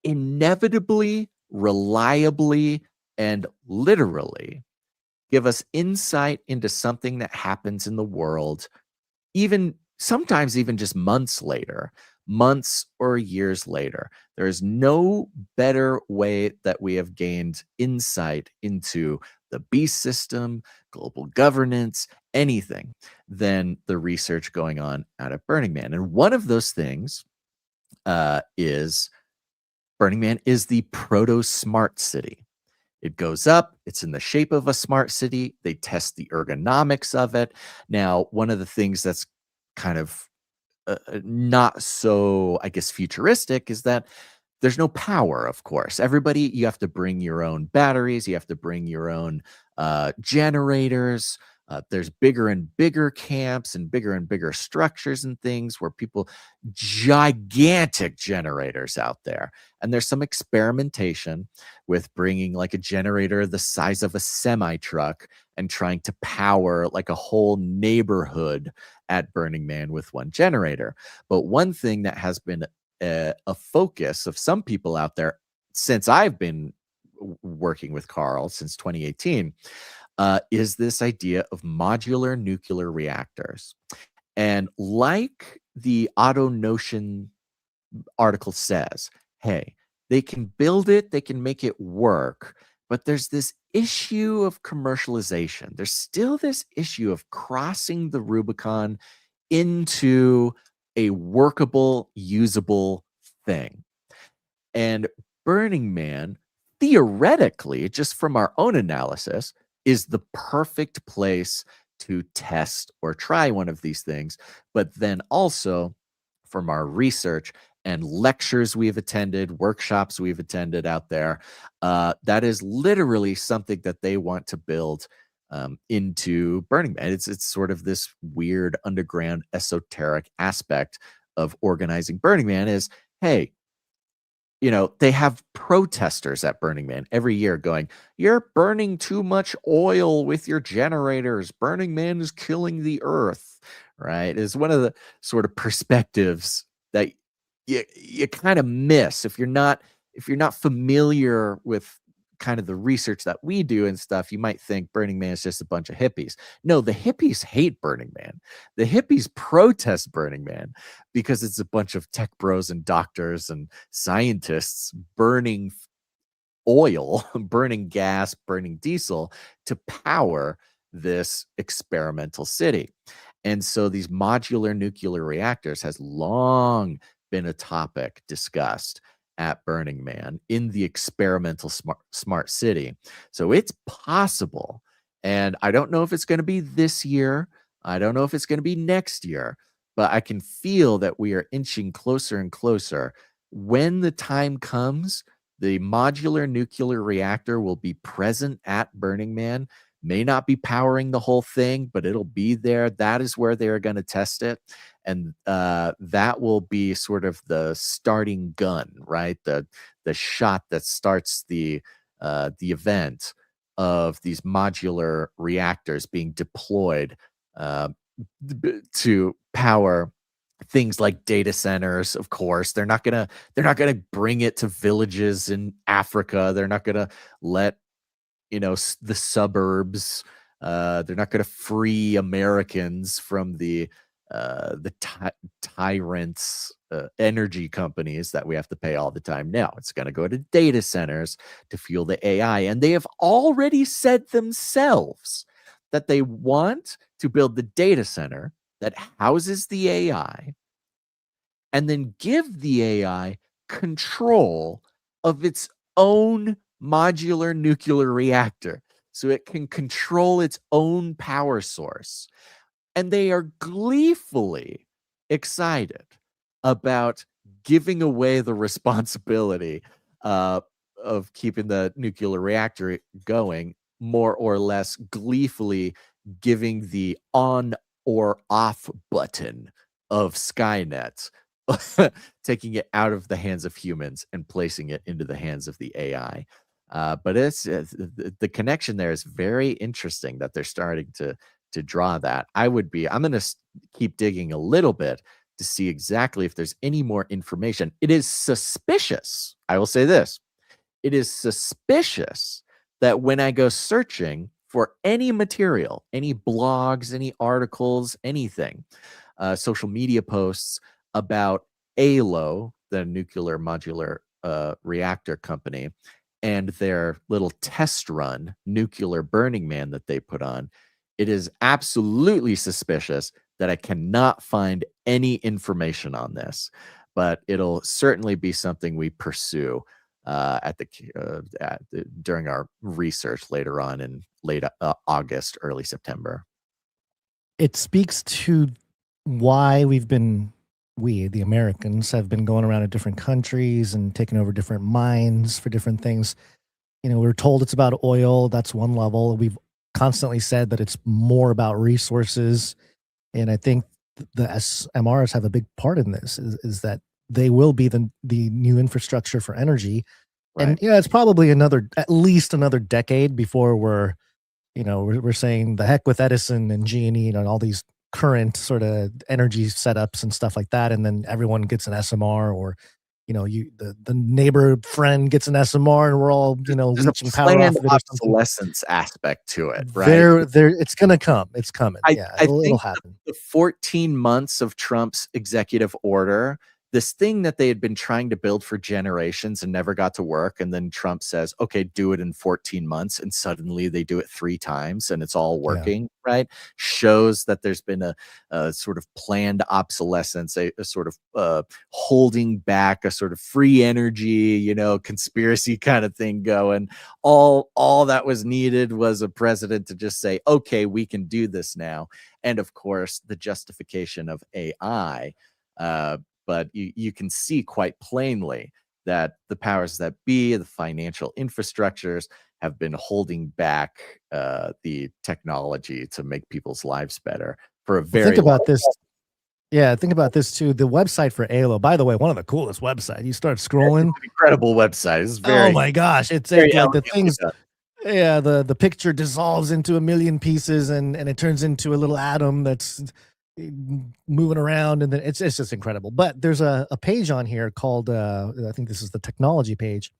inevitably, reliably, and literally give us insight into something that happens in the world, sometimes even just months or years later. There is no better way that we have gained insight into the beast system, global governance, anything, than the research going on out at Burning Man. And one of those things is Burning Man is the proto-smart city. It goes up. It's in the shape of a smart city. They test the ergonomics of it. Now, one of the things that's kind of not so, I guess, futuristic is that there's no power, of course. You have to bring your own batteries. You have to bring your own generators. There's bigger and bigger camps and bigger structures and things where gigantic generators out there. And there's some experimentation with bringing like a generator the size of a semi-truck and trying to power like a whole neighborhood at Burning Man with one generator. But one thing that has been a focus of some people out there since I've been working with Carl since 2018 is this idea of modular nuclear reactors. And like the AutoNotion article says, hey, they can build it, they can make it work, But there's this issue of commercialization. There's still this issue of crossing the Rubicon into a workable, usable thing. And Burning Man, theoretically, just from our own analysis, is the perfect place to test or try one of these things. But then also, from our research and lectures we've attended, workshops we've attended out there, that is literally something that they want to build into Burning Man. It's sort of this weird underground esoteric aspect of organizing Burning Man is, hey, they have protesters at Burning Man every year going, you're burning too much oil with your generators. Burning Man is killing the earth, right? Is one of the sort of perspectives that you kind of miss if you're not familiar with kind of the research that we do and stuff. You might think Burning Man is just a bunch of hippies. No, the hippies hate Burning Man. The hippies protest Burning Man because it's a bunch of tech bros and doctors and scientists burning oil, burning gas, burning diesel to power this experimental city. And so these modular nuclear reactors has long been a topic discussed at Burning Man in the experimental smart city. So it's possible. And I don't know if it's going to be this year. I don't know if it's going to be next year, but I can feel that we are inching closer and closer. When the time comes, the modular nuclear reactor will be present at Burning Man. May not be powering the whole thing, but it'll be there. That is where they're going to test it. And that will be sort of the starting gun, right? The shot that starts the event of these modular reactors being deployed to power things like data centers. Of course, they're not gonna bring it to villages in Africa. They're not gonna let the suburbs. They're not going to free Americans from the tyrants, energy companies that we have to pay all the time. Now it's going to go to data centers to fuel the AI, and they have already said themselves that they want to build the data center that houses the AI, and then give the AI control of its own modular nuclear reactor so it can control its own power source. And they are gleefully excited about giving away the responsibility of keeping the nuclear reactor going, more or less gleefully giving the on or off button of Skynet, taking it out of the hands of humans and placing it into the hands of the AI. But it's the connection there is very interesting that they're starting to draw that. I'm going to keep digging a little bit to see exactly if there's any more information. It is suspicious. I will say this. It is suspicious that when I go searching for any material, any blogs, any articles, anything, social media posts about ALO, the nuclear modular reactor company, and their little test run, Nuclear Burning Man, that they put on, it is absolutely suspicious that I cannot find any information on this. But it'll certainly be something we pursue during our research later on in late August, early September. It speaks to why we, the Americans, have been going around to different countries and taking over different mines for different things. We're told it's about oil. That's one level. We've constantly said that it's more about resources. And I think the SMRs have a big part in this, is that they will be the new infrastructure for energy. Right. And it's probably at least another decade before we're saying the heck with Edison and G&E and all these current sort of energy setups and stuff like that, and then everyone gets an SMR, or the neighbor friend gets an SMR, and we're all leeching power off of it. Obsolescence aspect to it, right? It's gonna come. It's coming. I think it'll happen. The 14 months of Trump's executive order, this thing that they had been trying to build for generations and never got to work. And then Trump says, okay, do it in 14 months. And suddenly they do it 3 times and it's all working, right? Shows that there's been a sort of planned obsolescence, a sort of holding back, a sort of free energy, conspiracy kind of thing going. All that was needed was a president to just say, okay, we can do this now. And of course, the justification of AI. But you can see quite plainly that the powers that be, the financial infrastructures, have been holding back the technology to make people's lives better for a very think about long this. time. Yeah, think about this too. The website for ALO, by the way, one of the coolest websites. You start scrolling. It's an incredible website. It's very, Oh my gosh, it's very like the elegantly things. done. Yeah, the picture dissolves into a million pieces, and it turns into a little atom that's moving around, and then it's just incredible. But there's a page on here called I think this is the technology page,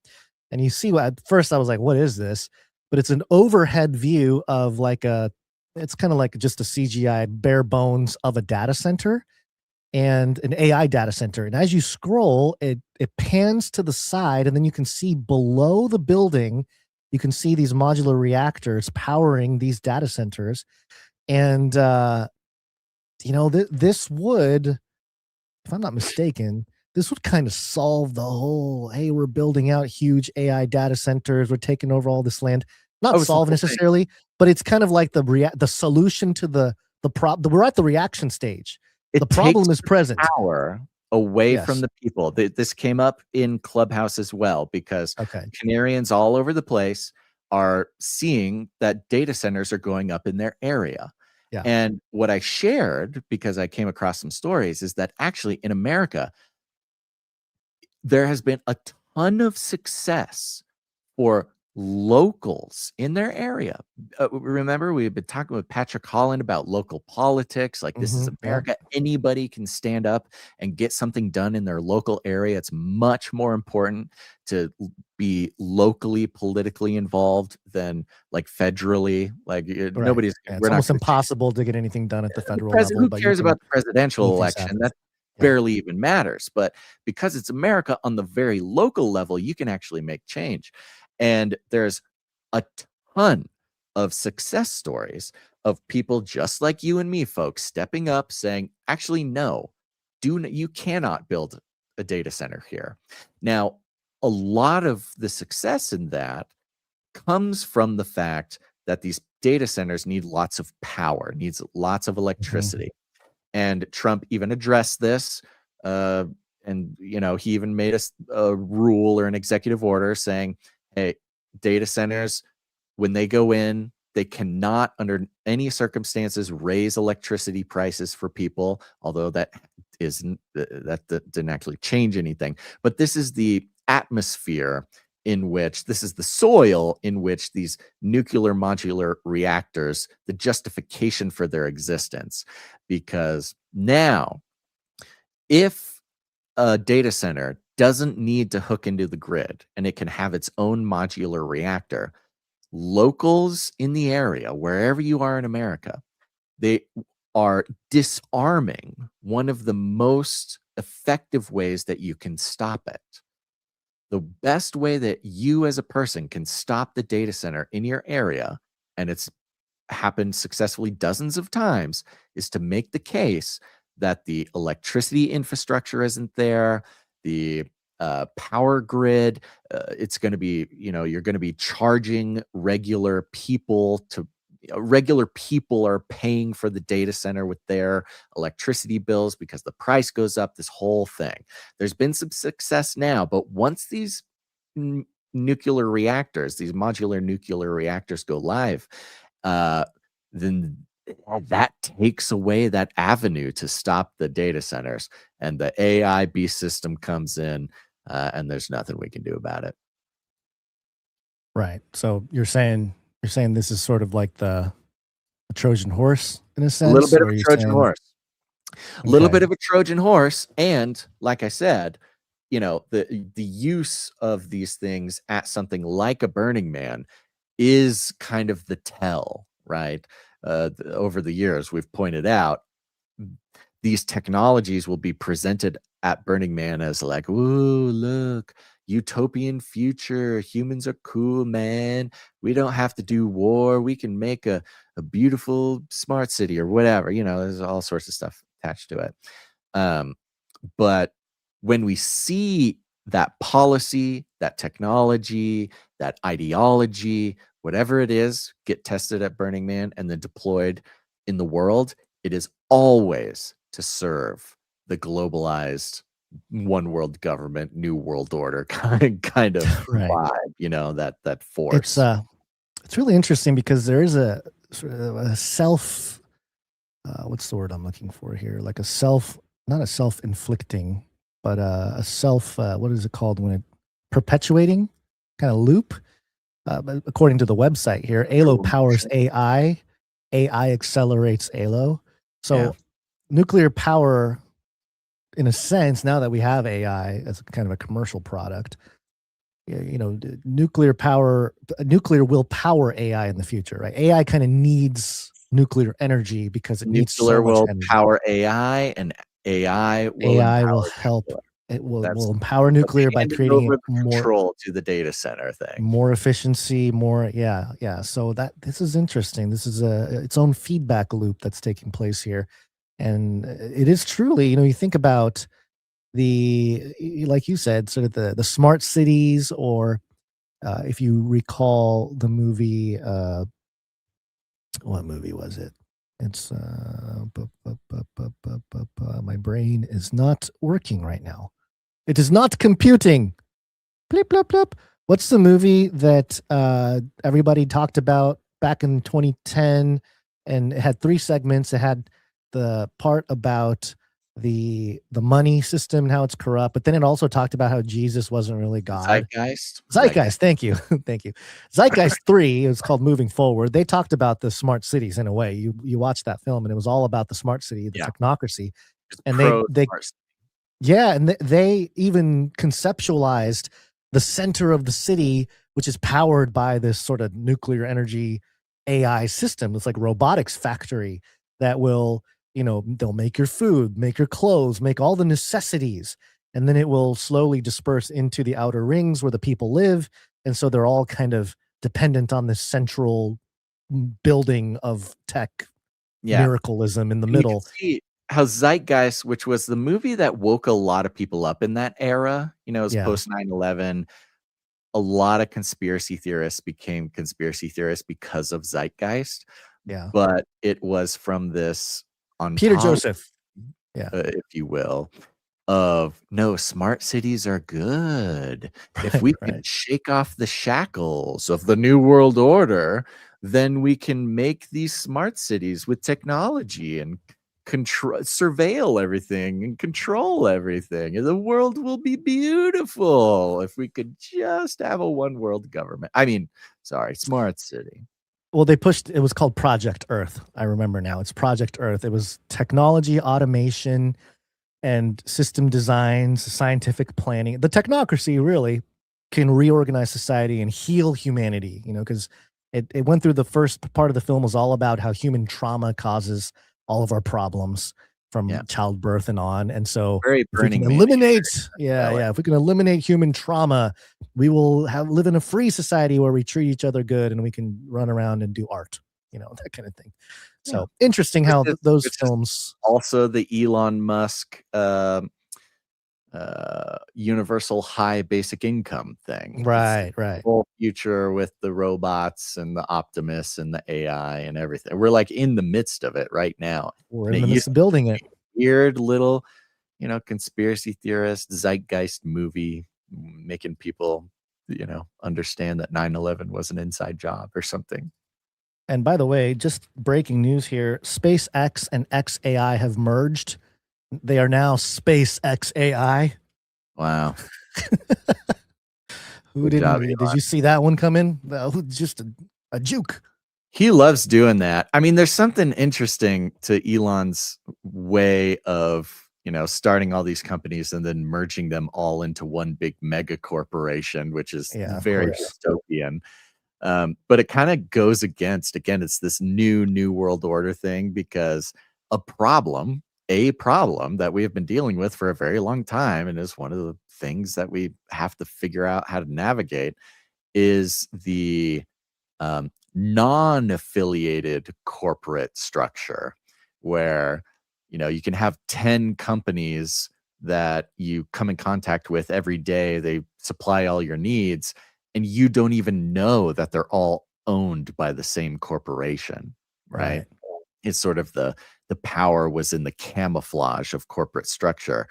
and you see what at first I was like, what is this? But it's an overhead view of it's kind of like just a CGI bare bones of a data center and an AI data center. And as you scroll, it pans to the side, and then you can see below the building, you can see these modular reactors powering these data centers. And this would, if I'm not mistaken, this would kind of solve the whole, hey, we're building out huge AI data centers, we're taking over all this land. Not solve necessarily, but it's kind of like the solution to we're at the reaction stage. The problem is present. Power away from the people. This came up in Clubhouse as well, because Canarians all over the place are seeing that data centers are going up in their area. Yeah. And what I shared, because I came across some stories, is that actually in America, there has been a ton of success for locals in their area. Remember, we've been talking with Patrick Holland about local politics. Like, this is America. Anybody can stand up and get something done in their local area. It's much more important to be locally politically involved than like federally. Like, nobody's. Yeah, we're it's almost not impossible to get anything done at the federal president, level. who cares about the presidential anything's election? happening. That barely even matters. But because it's America, on the very local level, you can actually make change. And there's a ton of success stories of people just like you and me, folks, stepping up saying, actually, no, you cannot build a data center here. Now, a lot of the success in that comes from the fact that these data centers need lots of power, needs lots of electricity. And Trump even addressed this. And, he even made a rule or an executive order saying, hey, data centers, when they go in, they cannot under any circumstances raise electricity prices for people, although that didn't actually change anything. But this is the atmosphere in which, this is the soil in which these nuclear modular reactors, the justification for their existence. Because now, if a data center doesn't need to hook into the grid and it can have its own modular reactor, locals in the area, wherever you are in America, they are disarming one of the most effective ways that you can stop it. The best way that you as a person can stop the data center in your area, and it's happened successfully dozens of times, is to make the case that the electricity infrastructure isn't there, the power grid, it's going to be, you're going to be charging regular people are paying for the data center with their electricity bills because the price goes up, this whole thing. There's been some success now, but once these nuclear reactors, these modular nuclear reactors go live, then that takes away that avenue to stop the data centers, and the AI beast system comes in, and there's nothing we can do about it. Right. So you're saying this is sort of like the Trojan horse in a sense? A little bit of a Trojan horse. A little bit of a Trojan horse. And like I said, the use of these things at something like a Burning Man is kind of the tell, right? Over the years, we've pointed out these technologies will be presented at Burning Man as like, ooh, look, utopian future. Humans are cool, man. We don't have to do war. We can make a beautiful smart city or whatever. There's all sorts of stuff attached to it. But when we see that policy, that technology, that ideology, whatever it is, get tested at Burning Man and then deployed in the world, it is always to serve the globalized one world government, new world order kind of vibe, that force. It's really interesting because there is a sort of a self, what's the word I'm looking for here? Like not a self-inflicting, but a self, what is it called when it perpetuating kind of loop? But according to the website here, ALO powers AI, AI accelerates ALO. So nuclear power, in a sense, now that we have AI as kind of a commercial product, nuclear will power AI in the future, right? AI kind of needs nuclear energy because it needs so much will energy. power AI, and AI will help. It will empower nuclear by creating more control to the data center thing, more efficiency, more So this is interesting. This is its own feedback loop that's taking place here, and it is truly, you think about like you said, sort of the smart cities, or if you recall the movie, what movie was it? It's my brain is not working right now. It is not computing. Blip, blip, blip. What's the movie that everybody talked about back in 2010? And it had 3 segments. It had the part about the money system and how it's corrupt, but then it also talked about how Jesus wasn't really God. Zeitgeist. Thank you. Thank you. Zeitgeist 3, it was called Moving Forward. They talked about the smart cities in a way. You watched that film and it was all about the smart city, the technocracy. And they even conceptualized the center of the city, which is powered by this sort of nuclear energy AI system. It's like robotics factory that will, they'll make your food, make your clothes, make all the necessities, and then it will slowly disperse into the outer rings where the people live. And so they're all kind of dependent on this central building of tech miracleism in the middle. You can see how Zeitgeist, which was the movie that woke a lot of people up in that era, it was post 9/11. A lot of conspiracy theorists became conspiracy theorists because of Zeitgeist. Yeah. But it was from this Peter Joseph, if you will, of no, smart cities are good. If we can shake off the shackles of the New World Order, then we can make these smart cities with technology and surveil everything and control everything. And the world will be beautiful if we could just have a one world government. Smart city. Well, it was called Project Earth. I remember now. It's Project Earth. It was technology, automation, and system designs, scientific planning. The technocracy really can reorganize society and heal humanity, because it went through the first part of the film was all about how human trauma causes all of our problems from childbirth and on. And so if we can eliminate human trauma, we will live in a free society where we treat each other good and we can run around and do art, that kind of thing. So interesting how those films. Also the Elon Musk universal high basic income thing. Right. Whole future with the robots and the Optimus and the AI and everything. We're like in the midst of it right now. We're in the midst of building it. Weird little, conspiracy theorist Zeitgeist movie making people, understand that 9/11 was an inside job or something. And by the way, just breaking news here, SpaceX and XAI have merged. They are now SpaceX AI. Wow. Did you see that one come in? Just a juke. He loves doing that. There's something interesting to Elon's way of, starting all these companies and then merging them all into one big mega corporation, which is very dystopian. But it kind of goes against, again, it's this new world order thing, because a problem a problem that we have been dealing with for a very long time, and is one of the things that we have to figure out how to navigate, is the non-affiliated corporate structure, where you can have 10 companies that you come in contact with every day. They supply all your needs, and you don't even know that they're all owned by the same corporation, right? It's sort of the power was in the camouflage of corporate structure.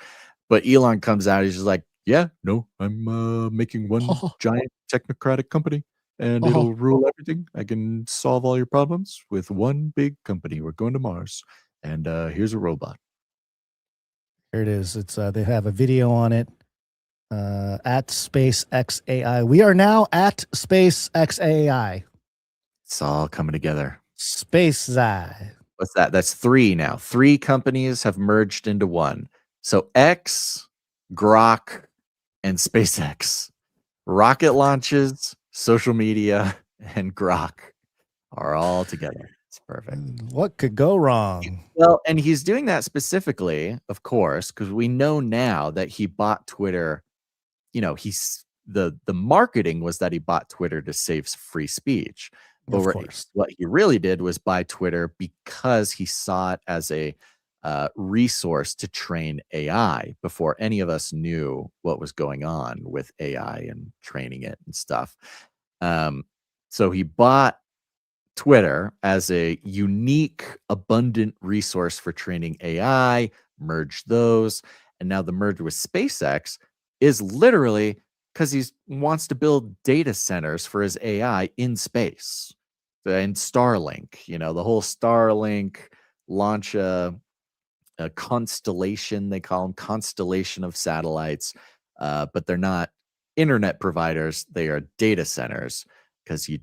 But Elon comes out, he's just like, yeah, no, I'm making one giant technocratic company, and it'll rule everything. I can solve all your problems with one big company. We're going to Mars, and here's a robot. Here it is. It's they have a video on it at SpaceXAI. We are now at SpaceXAI. It's all coming together. SpaceXAI. What's that? That's 3 now. 3 companies have merged into one. So X, Grok, and SpaceX. Rocket launches, social media, and Grok are all together. It's perfect. What could go wrong? Well, and he's doing that specifically, of course, because we know now that he bought Twitter. He's the marketing was that he bought Twitter to save free speech. But what he really did was buy Twitter because he saw it as a resource to train AI before any of us knew what was going on with AI and training it and stuff. So he bought Twitter as a unique, abundant resource for training AI, merged those, and now the merge with SpaceX is literally because he wants to build data centers for his AI in space. And Starlink, the whole Starlink launch a constellation, they call them constellation of satellites, but they're not internet providers, they are data centers, because you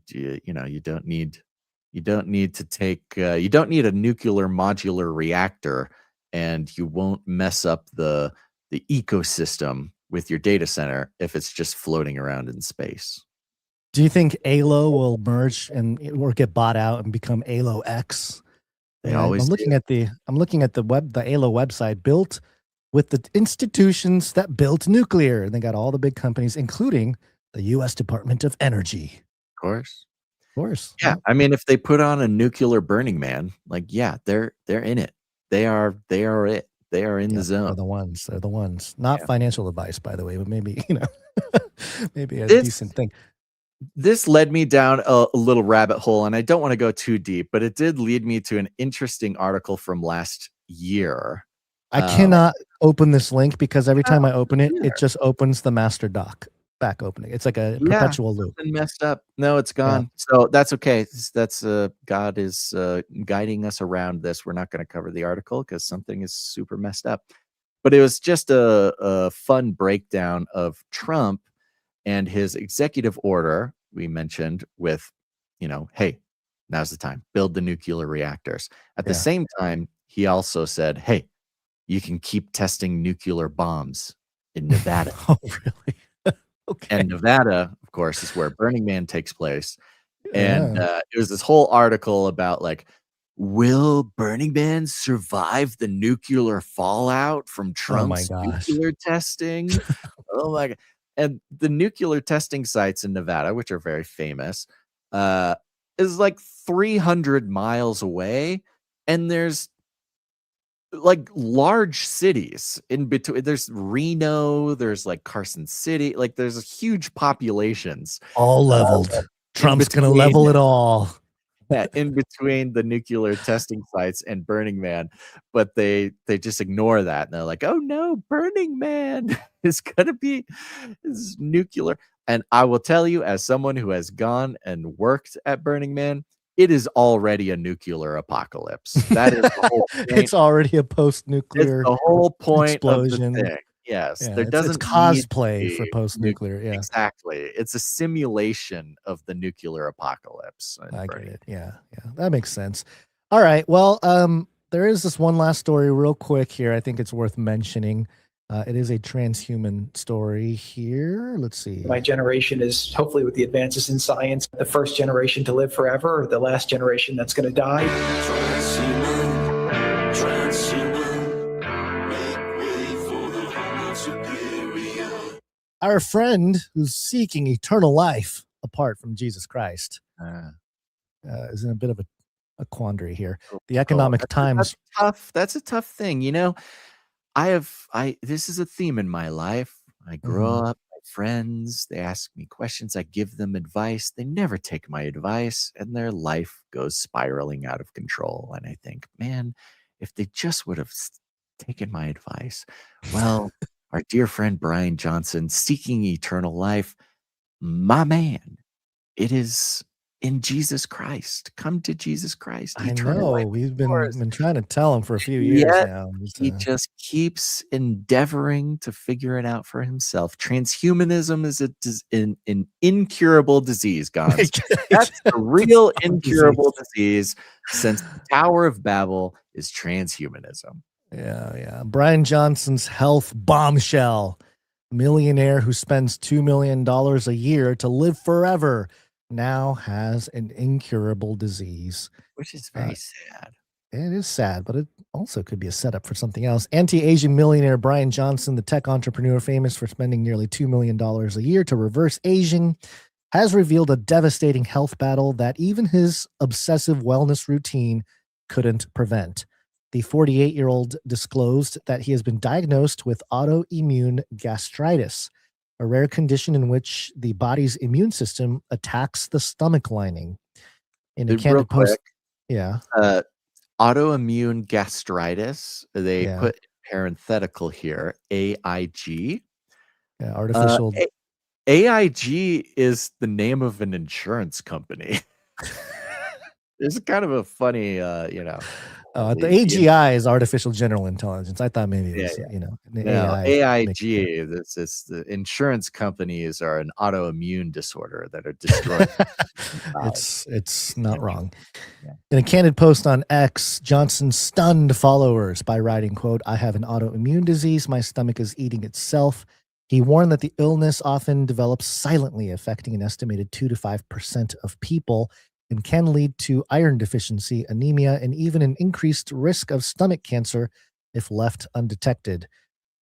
don't need to take you don't need a nuclear modular reactor, and you won't mess up the ecosystem with your data center if it's just floating around in space. Do you think ALO will merge or get bought out and become ALO X? They always I'm looking at the ALO website, built with the institutions that built nuclear, and they got all the big companies, including the U.S. Department of Energy. Of course. Yeah. I mean, if they put on a nuclear Burning Man, they're in it. They are it. They are in the zone. They're the ones. Not financial advice, by the way, but maybe, maybe a decent thing. This led me down a little rabbit hole, and I don't want to go too deep, but it did lead me to an interesting article from last year. I cannot open this link because every time I open it, it just opens the master doc back opening. It's like a perpetual loop. Messed up. No, it's gone. So that's okay. That's God is guiding us around this. We're not going to cover the article because something is super messed up. But it was just a fun breakdown of Trump and his executive order we mentioned with, hey, now's the time, build the nuclear reactors. At the same time, he also said, hey, you can keep testing nuclear bombs in Nevada. Oh, really? Okay. And Nevada, of course, is where Burning Man takes place. And it was this whole article about will Burning Man survive the nuclear fallout from Trump's nuclear testing? Oh my God. And the nuclear testing sites in Nevada, which are very famous, is 300 miles away. And there's large cities in between. There's Reno, there's Carson City, there's huge populations. All leveled. Trump's going to level it all. Yeah, in between the nuclear testing sites and Burning Man, but they just ignore that, and they're like, "Oh no, Burning Man is gonna be nuclear." And I will tell you, as someone who has gone and worked at Burning Man, it is already a nuclear apocalypse. That is the whole point. It's already a post-nuclear. It's the whole point explosion. Of the thing. Yes, there doesn't it's cosplay for post-nuclear. Yeah, exactly. It's a simulation of the nuclear apocalypse. I get it. Yeah, that makes sense. All right. Well, there is this one last story, real quick here. I think it's worth mentioning. It is a transhuman story here. Let's see. My generation is hopefully, with the advances in science, the first generation to live forever, or the last generation that's going to die. our friend who's seeking eternal life apart from Jesus Christ is in a bit of a quandary here. The Economic Times. That's a tough thing. This is a theme in my life. I grow up, my friends, they ask me questions. I give them advice. They never take my advice and their life goes spiraling out of control. And I think, man, if they just would have taken my advice. Well, our dear friend Bryan Johnson, seeking eternal life, my man, it is in Jesus Christ. Come to Jesus Christ. I know. We've been trying to tell him for a few years now. He just keeps endeavoring to figure it out for himself. Transhumanism is an incurable disease, Gons. That's the real incurable disease since the Tower of Babel is transhumanism. Yeah. Bryan Johnson's health bombshell. Millionaire who spends $2 million a year to live forever now has an incurable disease. Which is very sad. It is sad, but it also could be a setup for something else. Anti-Asian millionaire Bryan Johnson, the tech entrepreneur famous for spending nearly $2 million a year to reverse aging, has revealed a devastating health battle that even his obsessive wellness routine couldn't prevent. The 48-year-old disclosed that he has been diagnosed with autoimmune gastritis, a rare condition in which the body's immune system attacks the stomach lining. In a candid post, autoimmune gastritis, they put parenthetical here, AIG. Yeah, artificial. AIG is the name of an insurance company. It's kind of a funny, the AGI is artificial general intelligence. I thought maybe it was, AIG. This is the insurance companies are an autoimmune disorder that are destroying. It's not wrong. In a candid post on X, Johnson stunned followers by writing, quote, "I have an autoimmune disease. My stomach is eating itself." He warned that the illness often develops silently, affecting an estimated 2 to 5% of people, and can lead to iron deficiency, anemia, and even an increased risk of stomach cancer if left undetected.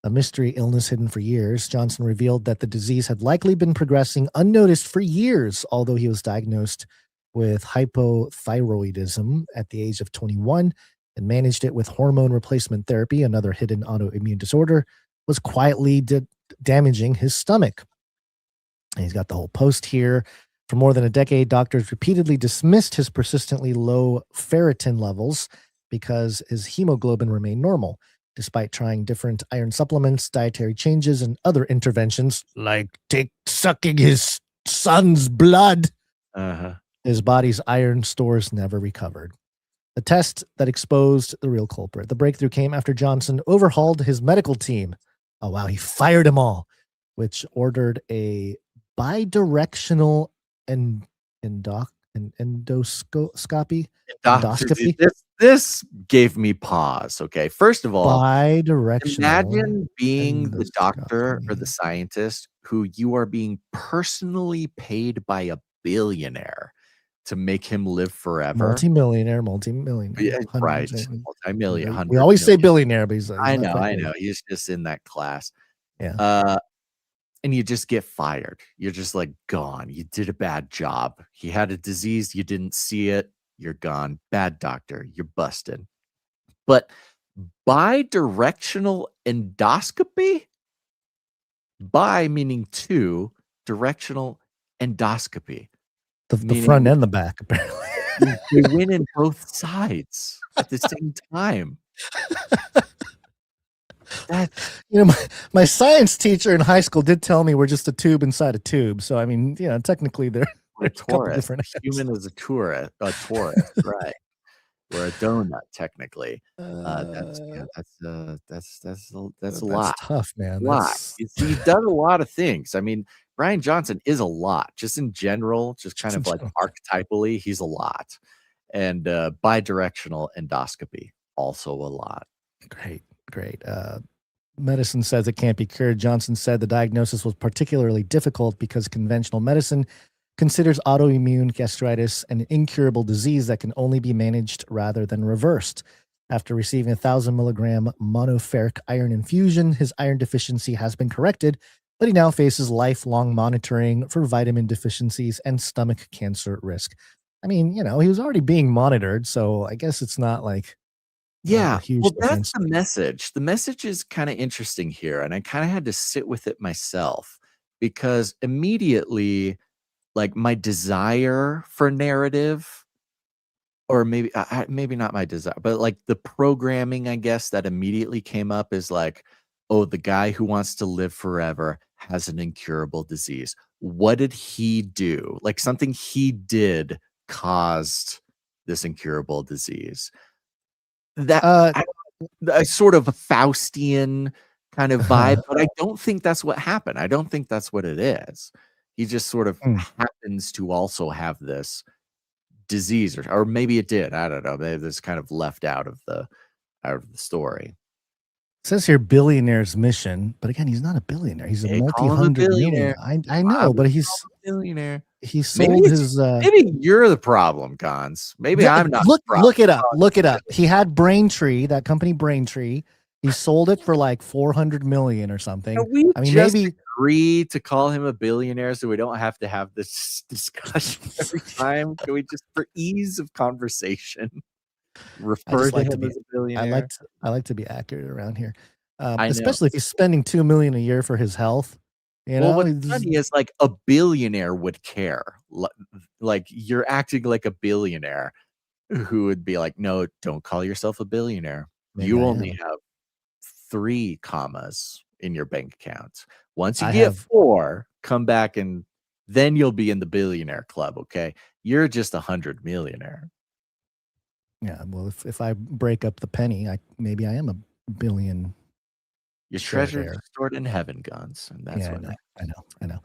A mystery illness hidden for years, Johnson revealed that the disease had likely been progressing unnoticed for years, although he was diagnosed with hypothyroidism at the age of 21 and managed it with hormone replacement therapy. Another hidden autoimmune disorder was quietly damaging his stomach. And he's got the whole post here. For more than a decade, doctors repeatedly dismissed his persistently low ferritin levels because his hemoglobin remained normal, despite trying different iron supplements, dietary changes, and other interventions, like sucking his son's blood. His body's iron stores never recovered. The test that exposed the real culprit. The breakthrough came after Johnson overhauled his medical team. Oh, wow. He fired them all, which ordered a bidirectional endoscopy. This gave me pause. Okay, first of all, bidirectional. Imagine being the doctor or the scientist who you are being personally paid by a billionaire to make him live forever. Multimillionaire. Yeah, right, multi-million. We always say billionaire, but he's I know. He's just in that class. Yeah. And you just get fired. You're just like gone. You did a bad job. He had a disease. You didn't see it. You're gone. Bad doctor. You're busted. But bidirectional endoscopy? Bi meaning two, directional endoscopy. The front and the back, apparently. They win in both sides at the same time. My science teacher in high school did tell me we're just a tube inside a tube. So I mean, technically they're a torus. Human is a torus, right? Or a donut, technically. That's a lot. Tough, man. He's done a lot of things. I mean, Bryan Johnson is a lot, just in general, just kind of like archetypally, he's a lot. And bidirectional endoscopy, also a lot. Great. Medicine says it can't be cured. Johnson said the diagnosis was particularly difficult because conventional medicine considers autoimmune gastritis an incurable disease that can only be managed rather than reversed. After receiving a 1,000 milligram monoferric iron infusion, his iron deficiency has been corrected, but he now faces lifelong monitoring for vitamin deficiencies and stomach cancer risk. I mean, he was already being monitored, so I guess it's not like Yeah, a huge well, that's difference. the message. The message is kind of interesting here, and I kind of had to sit with it myself because immediately, like my desire for narrative, or maybe not my desire, but like the programming, I guess, that immediately came up is like, oh, the guy who wants to live forever has an incurable disease. What did he do? Like something he did caused this incurable disease. That a sort of a Faustian kind of vibe, but I don't think that's what happened. I don't think that's what it is. He just sort of happens to also have this disease, or maybe it did. I don't know. This kind of left out of the story. It says here billionaire's mission, but again, he's not a billionaire. He's a They call him a multi-hundred billionaire. million. I know, but he's billionaire. He sold his. Maybe you're the problem, Cons. Maybe I'm not. Look it up. Look it up. He had Braintree, that company Braintree. He sold it for like 400 million or something. Can we I mean, just maybe agree to call him a billionaire so we don't have to have this discussion every time? Can we just, for ease of conversation, refer to him as a billionaire? I like to be accurate around here, I know. especially if he's spending $2 million a year for his health. Well, what's funny is like a billionaire would care. Like you're acting like a billionaire who would be like, no, don't call yourself a billionaire. You only have 3 commas in your bank account. Once you get 4, come back and then you'll be in the billionaire club. Okay. You're just 100 millionaire. Yeah. Well, if I break up the penny, maybe I am a billion. Your treasure is stored in heaven, Guns. And that's what I know.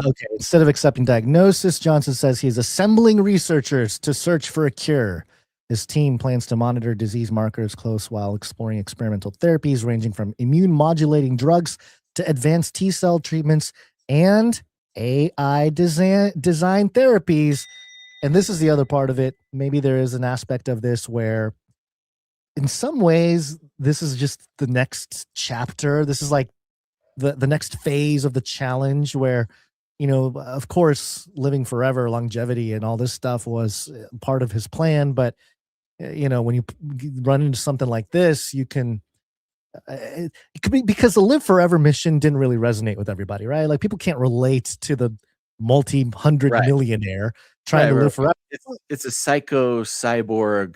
Okay. Instead of accepting diagnosis, Johnson says he's assembling researchers to search for a cure. His team plans to monitor disease markers close while exploring experimental therapies ranging from immune modulating drugs to advanced T-cell treatments and AI design therapies. And this is the other part of it. Maybe there is an aspect of this where in some ways, this is just the next chapter. This is like the next phase of the challenge where, of course, living forever, longevity, and all this stuff was part of his plan. But, when you run into something like this, you can, it could be because the live forever mission didn't really resonate with everybody, right? Like people can't relate to the multi-hundred millionaire trying to live forever. It's a psycho cyborg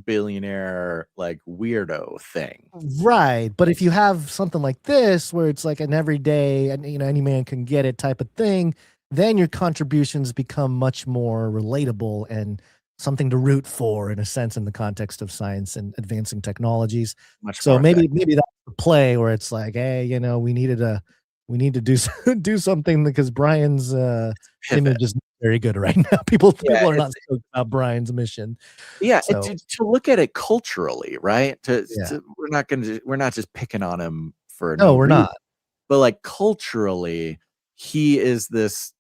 billionaire like weirdo thing, right? But if you have something like this where it's like an everyday and any man can get it type of thing, then your contributions become much more relatable and something to root for in a sense in the context of science and advancing technologies. So maybe that's the play where it's like, hey, we need to do something because Bryan's image is very good right now. People are not stoked about Bryan's mission. Yeah, so, to look at it culturally, right? We're not just picking on him for we're not. But like culturally, he is this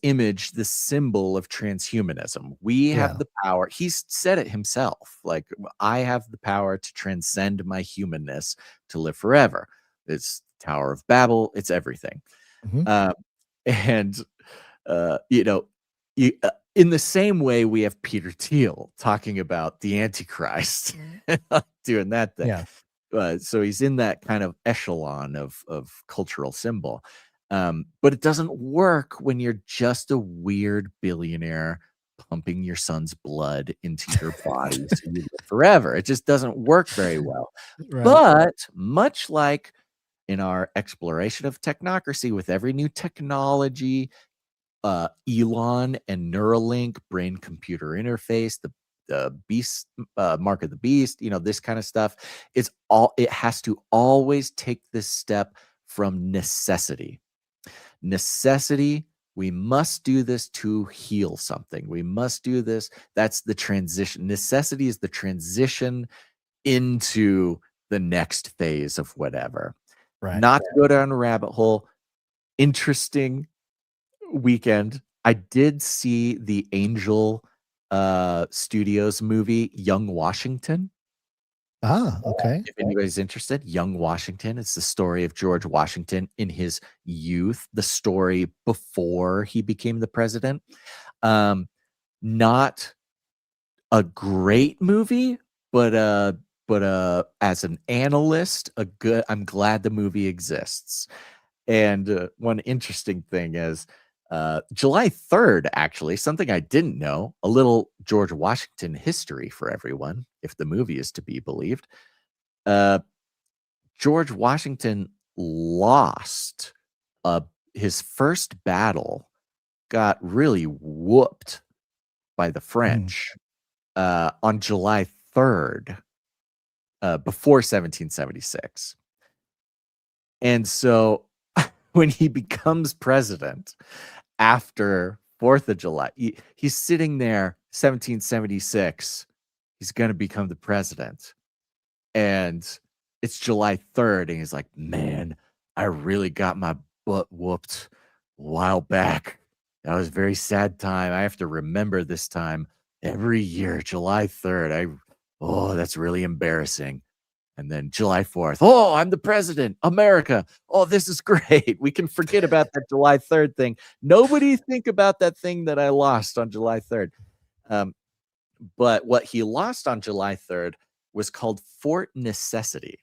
image, this symbol of transhumanism. We have the power. He's said it himself. Like, I have the power to transcend my humanness to live forever. It's Tower of Babel. It's everything. In the same way, we have Peter Thiel talking about the Antichrist, doing that thing. So he's in that kind of echelon of cultural symbol. But it doesn't work when you're just a weird billionaire pumping your son's blood into your body so you live forever. It just doesn't work very well. Right. But much like in our exploration of technocracy, with every new technology, Elon and Neuralink, brain-computer interface, the beast, mark of the beast, this kind of stuff, it has to always take this step from necessity. We must do this to heal something. We must do this. That's the transition. Necessity is the transition into the next phase of whatever. Right. Not to go down a rabbit hole. Interesting weekend. I did see the Angel Studios movie, Young Washington. Okay. If anybody's interested, Young Washington. It's the story of George Washington in his youth, the story before he became the president. Not a great movie, but as an analyst, I'm glad the movie exists. And one interesting thing is July 3rd, actually, something I didn't know, a little George Washington history for everyone, if the movie is to be believed. George Washington lost his first battle, got really whooped by the French on July 3rd, before 1776. And so when he becomes president after 4th of July, he's sitting there, 1776, he's going to become the president. And it's July 3rd, and he's like, man, I really got my butt whooped a while back. That was a very sad time. I have to remember this time every year, July 3rd. That's really embarrassing. And then July 4th, I'm the president, America. Oh, this is great. We can forget about that July 3rd thing. Nobody think about that thing that I lost on July 3rd. But what he lost on July 3rd was called Fort Necessity.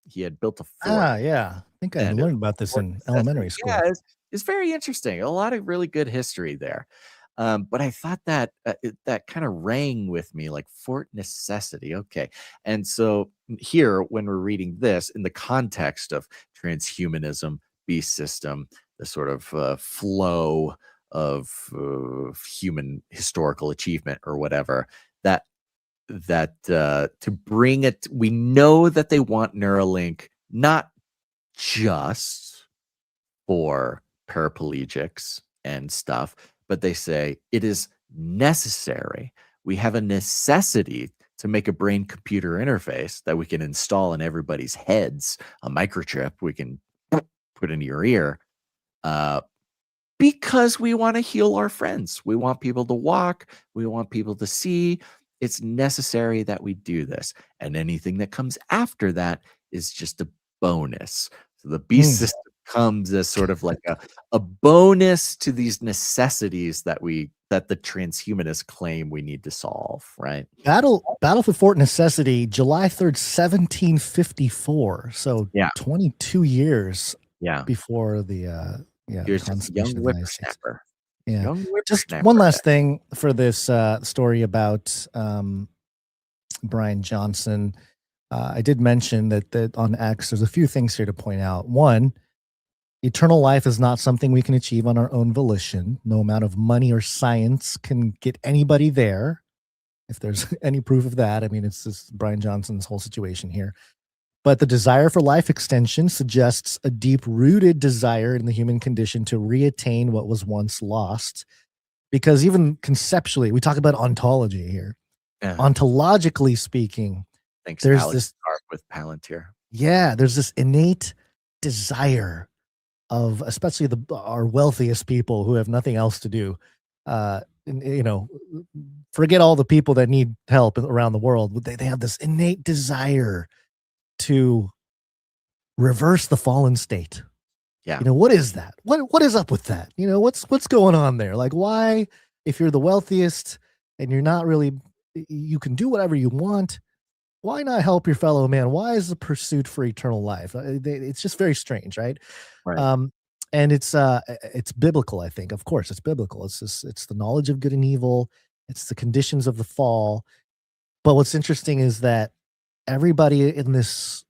He had built a fort. Yeah. I think I learned about this in elementary school. Yeah, it's very interesting. A lot of really good history there. But I thought that that kind of rang with me, like Fort Necessity. Okay. And so here, when we're reading this in the context of transhumanism, beast system, the sort of flow of human historical achievement or whatever, that to bring it, we know that they want Neuralink not just for paraplegics and stuff, but they say it is necessary. We have a necessity to make a brain-computer interface that we can install in everybody's heads, a microchip we can put into your ear, because we want to heal our friends. We want people to walk. We want people to see. It's necessary that we do this. And anything that comes after that is just a bonus. So the beast system comes as sort of like a bonus to these necessities that the transhumanists claim we need to solve, right? Battle for Fort Necessity, July 3rd, 1754. So 22 years before the Here's just a young whippersnapper. Yeah. Just one last thing for this story about Bryan Johnson. I did mention that on X, there's a few things here to point out. One, eternal life is not something we can achieve on our own volition. No amount of money or science can get anybody there. If there's any proof of that, I mean, it's just Bryan Johnson's whole situation here. But the desire for life extension suggests a deep-rooted desire in the human condition to reattain what was once lost. Because even conceptually, we talk about ontology here. Ontologically speaking, there's Alex this Stark with Palantir. Yeah, there's this innate desire of, especially our wealthiest people who have nothing else to do. Forget all the people that need help around the world. They have this innate desire to reverse the fallen state. Yeah. What is that? What is up with that? What's going on there? Like, why, if you're the wealthiest and you're not really, you can do whatever you want, why not help your fellow man? Why is the pursuit for eternal life? It's just very strange, right? Right. And it's biblical, I think. Of course, it's biblical. It's the knowledge of good and evil. It's the conditions of the fall. But what's interesting is that everybody in this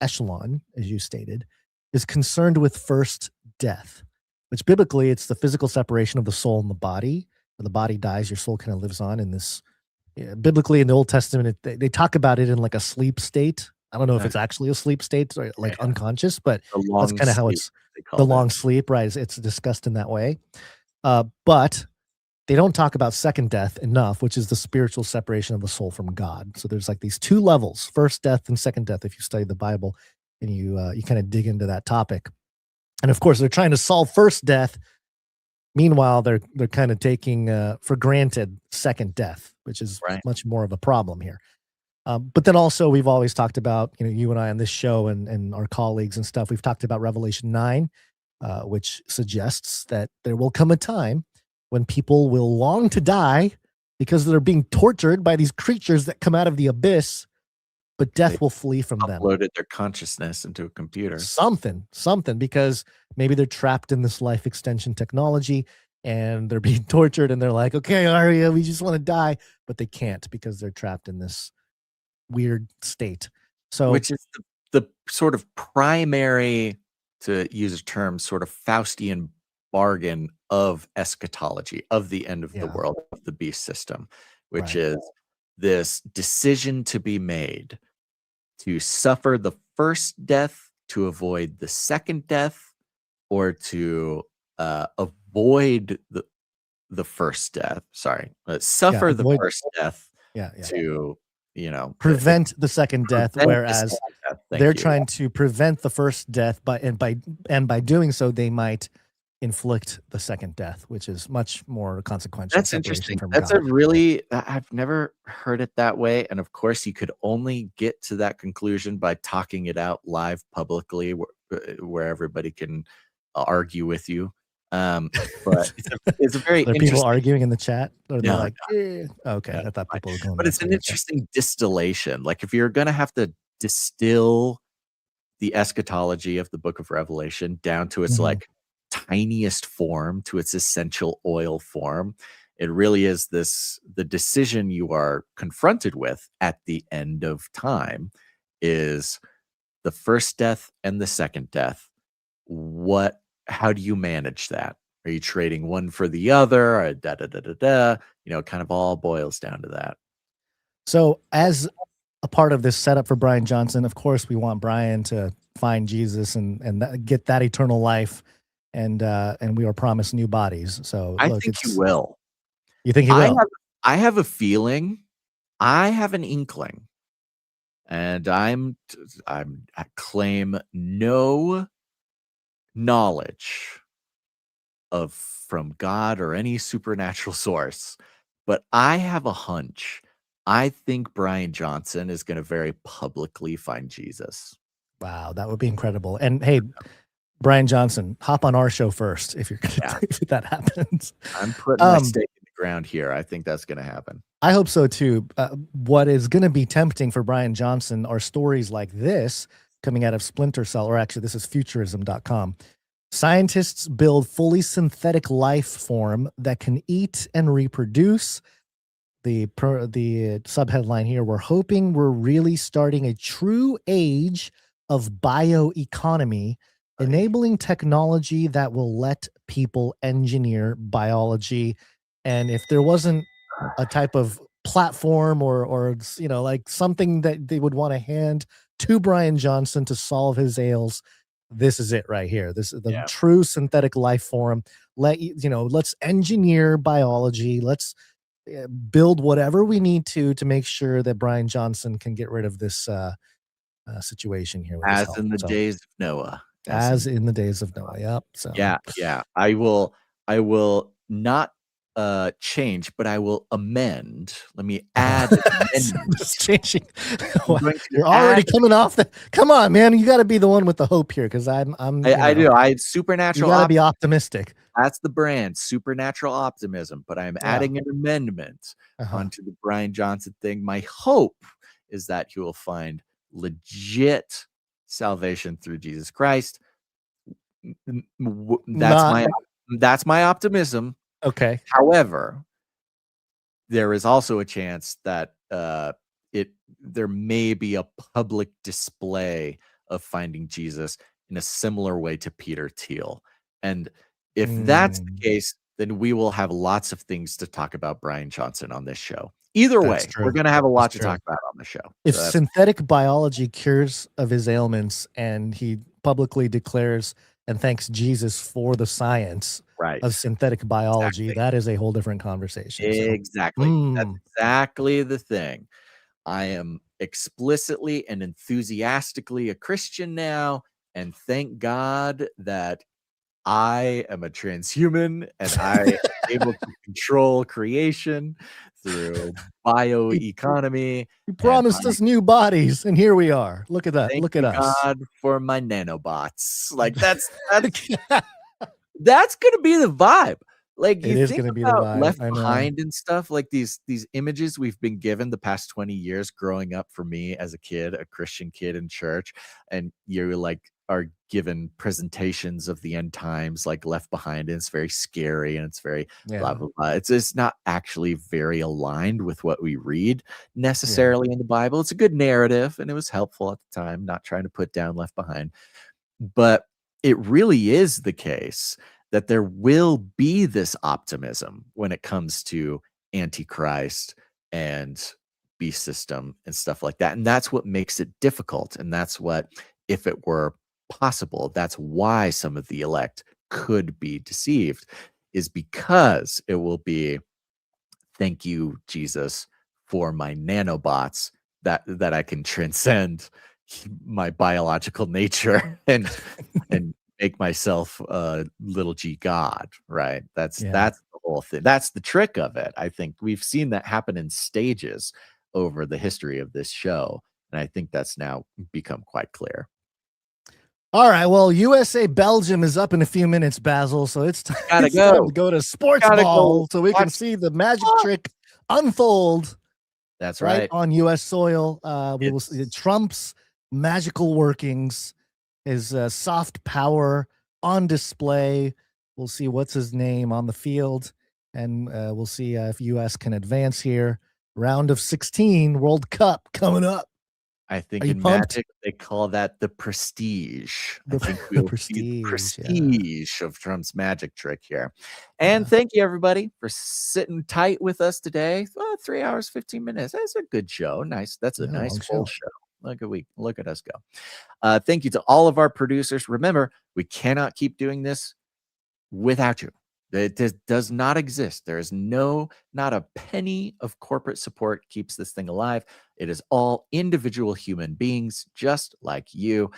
echelon, as you stated, is concerned with first death, which biblically, it's the physical separation of the soul and the body. When the body dies, your soul kind of lives on in this. Biblically, in the Old Testament, they talk about it in like a sleep state. I don't know if it's actually a sleep state or like unconscious, but that's kind of how it's the long sleep, right? It's discussed in that way. But they don't talk about second death enough, which is the spiritual separation of the soul from God. So there's like these two levels, first death and second death, if you study the Bible and you kind of dig into that topic. And of course, they're trying to solve first death. Meanwhile, they're kind of taking for granted second death, which is much more of a problem here. But then also we've always talked about, you and I on this show and our colleagues and stuff, we've talked about Revelation 9, which suggests that there will come a time when people will long to die because they're being tortured by these creatures that come out of the abyss, but death will flee from them. Uploaded their consciousness into a computer. Something, because maybe they're trapped in this life extension technology and they're being tortured and they're like, okay, Arya, we just want to die, but they can't because they're trapped in this weird state. So, which is the sort of primary, to use a term, sort of Faustian bargain of eschatology, of the end of the world, of the beast system, which is this decision to be made to suffer the first death to avoid the second death, or to avoid the first death. Suffer the first death to prevent the second death, whereas they're trying to prevent the first death, by doing so they might inflict the second death, which is much more consequential. That's interesting. That's a really, I've never heard it that way. And of course, you could only get to that conclusion by talking it out live publicly, where everybody can argue with you. But it's a very interesting. People arguing in the chat, or they're like, okay, I thought people were going. But it's an interesting distillation. Like, if you're going to have to distill the eschatology of the Book of Revelation down to its like tiniest form, to its essential oil form, it really is the decision you are confronted with at the end of time is the first death and the second death. How do you manage that? Are you trading one for the other? Or kind of all boils down to that. So as a part of this setup for Bryan Johnson, of course, we want Bryan to find Jesus and get that eternal life. And we are promised new bodies. So I think he will. You think he will? I have a feeling. I have an inkling, and I claim no knowledge from God or any supernatural source, but I have a hunch. I think Bryan Johnson is going to very publicly find Jesus. Wow, that would be incredible. And hey, Bryan Johnson, hop on our show first if if that happens. I'm putting my stake in the ground here. I think that's going to happen. I hope so too. What is going to be tempting for Bryan Johnson are stories like this coming out of Splinter Cell, or actually this is futurism.com. Scientists build fully synthetic life form that can eat and reproduce. The subheadline here, we're hoping we're really starting a true age of bioeconomy, enabling technology that will let people engineer biology. And if there wasn't a type of platform or like something that they would want to hand to Bryan Johnson to solve his ails, this is it right here. This is the true synthetic life form. Let's engineer biology. Let's build whatever we need to make sure that Bryan Johnson can get rid of this situation here. As in the days of Noah. As in the days of Noah. Yep. So yeah. I will not change, but I will amend. Let me add just changing. You're already coming off the. Come on, man! You got to be the one with the hope here, because I do. Supernatural. You got to be optimistic. That's the brand, supernatural optimism. But I'm adding an amendment onto the Bryan Johnson thing. My hope is that he will find legit salvation through Jesus Christ. That's my optimism. Okay. However, there is also a chance that there may be a public display of finding Jesus in a similar way to Peter Thiel. And if that's the case, then we will have lots of things to talk about Bryan Johnson on this show. Either way, we're going to have a lot to talk about on the show. If synthetic biology cures of his ailments and he publicly declares and thanks Jesus for the science of synthetic biology, that is a whole different conversation. Exactly. That's exactly the thing. I am explicitly and enthusiastically a Christian now, and thank God that I am a transhuman and I am able to control creation through bioeconomy. You promised us new bodies, and here we are. Look at that. Thank Look at you, us. God, for my nanobots. Like that's gonna be the vibe. Like It you is think gonna be the about vibe. Left I know. Behind and stuff, like these images we've been given the past 20 years growing up for me as a kid, a Christian kid in church, and you like are given presentations of the end times like Left Behind, and it's very scary and it's very blah blah blah. It's not actually very aligned with what we read necessarily in the Bible. It's a good narrative and it was helpful at the time, not trying to put down Left Behind. But it really is the case that there will be this optimism when it comes to Antichrist and beast system and stuff like that. And that's what makes it difficult. And that's what, if it were possible, that's why some of the elect could be deceived, is because it will be, thank you, Jesus, for my nanobots that I can transcend my biological nature and make myself a little g God, right? That's the whole thing. That's the trick of it. I think we've seen that happen in stages over the history of this show, and I think that's now become quite clear. All right, well, USA Belgium is up in a few minutes, Basil, so it's time to go to SPORTSBALL so we can see the magic trick unfold. That's right. On U.S. soil. We will see Trump's magical workings, his soft power on display. We'll see what's his name on the field, and we'll see if U.S. can advance here. Round of 16, World Cup coming up. I think in Magic they call that the prestige. I think we'll see the prestige of Trump's magic trick here. And thank you everybody for sitting tight with us today. 3 hours, 15 minutes. That's a good show. Nice. That's a nice full show. Look at us go. Thank you to all of our producers. Remember, we cannot keep doing this without you. It does not exist. There is not a penny of corporate support keeps this thing alive. It is all individual human beings, just like you,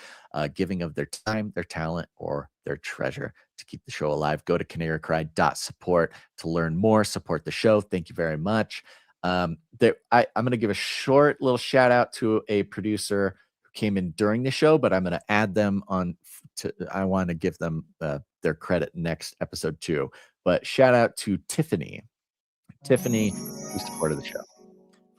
giving of their time, their talent, or their treasure to keep the show alive. Go to canarycry.support to learn more. Support the show. Thank you very much. I'm going to give a short little shout out to a producer who came in during the show, but I'm going to add them on. I want to give them their credit next episode too. But shout out to Tiffany. Tiffany, who supported the show.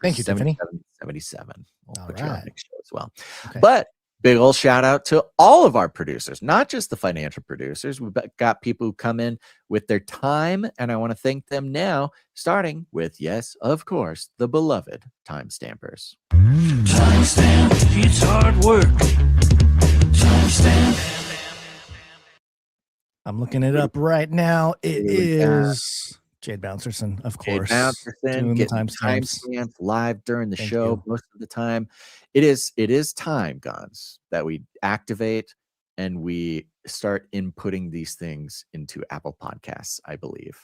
Thank you, Tiffany. 77. We'll put you on next show as well. Okay. But big old shout out to all of our producers, not just the financial producers. We've got people who come in with their time, and I want to thank them now, starting with, yes, of course, the beloved timestampers. Timestamp, it's hard work. Timestamp. I'm looking it up right now. It is Jade Bouncerson, of course. Jade Bouncerson getting timestamps live during the show most of the time. It is time, Gons, that we activate and we start inputting these things into Apple Podcasts, I believe.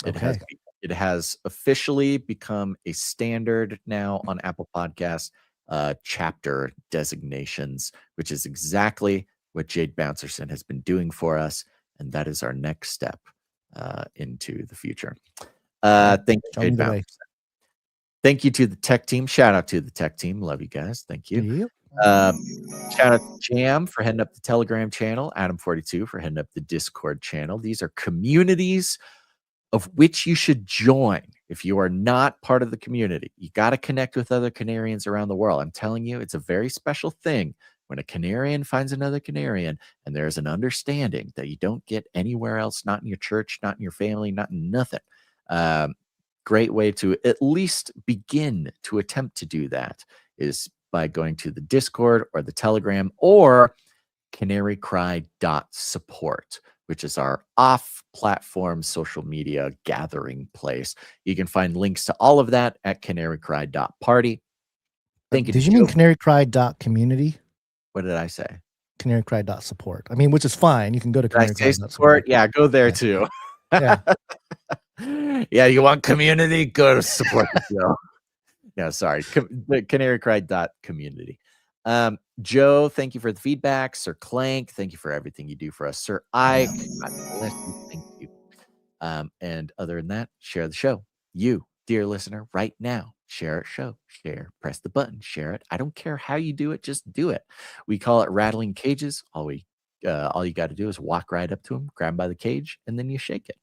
It has officially become a standard now on Apple Podcasts, chapter designations, which is exactly what Jade Bouncerson has been doing for us. And that is our next step into the future. Thank you, Jade Bouncerson. Thank you to the tech team. Shout out to the tech team. Love you guys. Thank you. Shout out to Jam for heading up the Telegram channel. Adam42 for heading up the Discord channel. These are communities of which you should join if you are not part of the community. You got to connect with other Canarians around the world. I'm telling you, it's a very special thing when a Canarian finds another Canarian, and there's an understanding that you don't get anywhere else, not in your church, not in your family, not in nothing. Great way to at least begin to attempt to do that is by going to the Discord or the Telegram or canarycry.support, which is our off-platform social media gathering place. You can find links to all of that at canarycry.party. Thank you. Did you mean canarycry.community? What did I say? Canarycry.support. I mean, which is fine. You can go to canarycry.support. Yeah, go there too. Yeah. Yeah, you want community? Go to support the show. Yeah, sorry. Canarycry.community. Joe, thank you for the feedback. Sir Clank, thank you for everything you do for us. Sir Ike, God bless you. Thank you. And other than that, share the show. You dear listener, right now, share it, share, press the button, share it. I don't care how you do it, just do it. We call it rattling cages. All you got to do is walk right up to him, grab him by the cage, and then you shake it.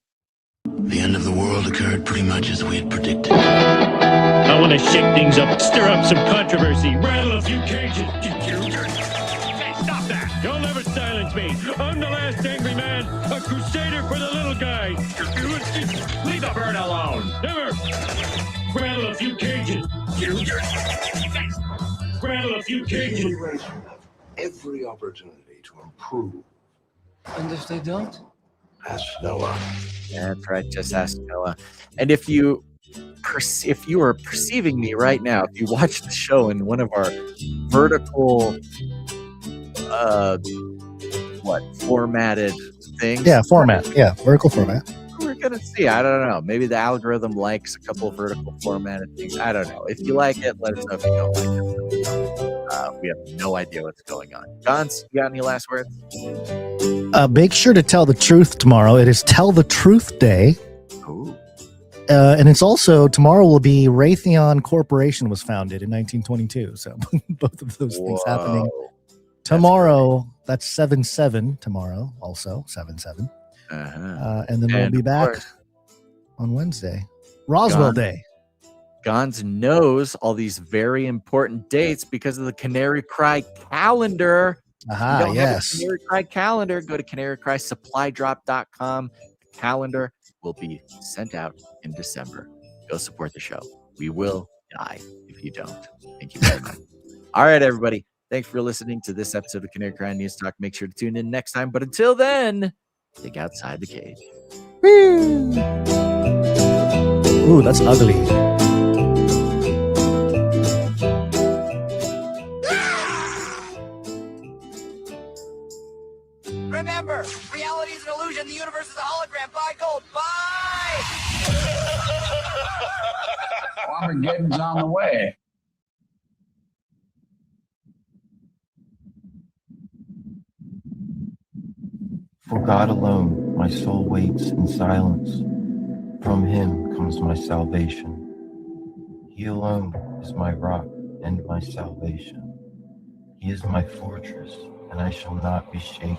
The end of the world occurred pretty much as we had predicted. I want to shake things up, stir up some controversy, rattle a few cages. Hey, stop that! You'll never silence me. I'm the last angry man, a crusader for the little guy. Leave the bird alone! Never! Rattle a few cages. Rattle a few cages. Every opportunity to improve. And if they don't? Ask Noah. That's right. Just ask Noah. And if you are perceiving me right now, if you watch the show in one of our vertical, formatted things? Yeah, format. Yeah, vertical format. We're gonna see. I don't know. Maybe the algorithm likes a couple of vertical formatted things. I don't know. If you like it, let us know. If you don't like it, we have no idea what's going on. Gons, you got any last words? Make sure to tell the truth tomorrow. It is Tell the Truth Day. Ooh. And it's also, tomorrow will be Raytheon Corporation was founded in 1922. So both of those things happening tomorrow. That's 7/7 tomorrow, also 7/7. And then we'll be back on Wednesday. Roswell Day. Gons knows all these very important dates because of the Canary Cry calendar. Aha, yes. Canary Cry calendar. Go to canarycrysupplydrop.com. The calendar will be sent out in December. Go support the show. We will die if you don't. Thank you very much. All right, everybody. Thanks for listening to this episode of Canary Cry News Talk. Make sure to tune in next time. But until then, think outside the cage. Ooh, that's ugly. Remember, reality is an illusion. The universe is a hologram. Buy gold. Bye! Armageddon's on the way. For God alone, my soul waits in silence. From him comes my salvation. He alone is my rock and my salvation. He is my fortress, and I shall not be shaken.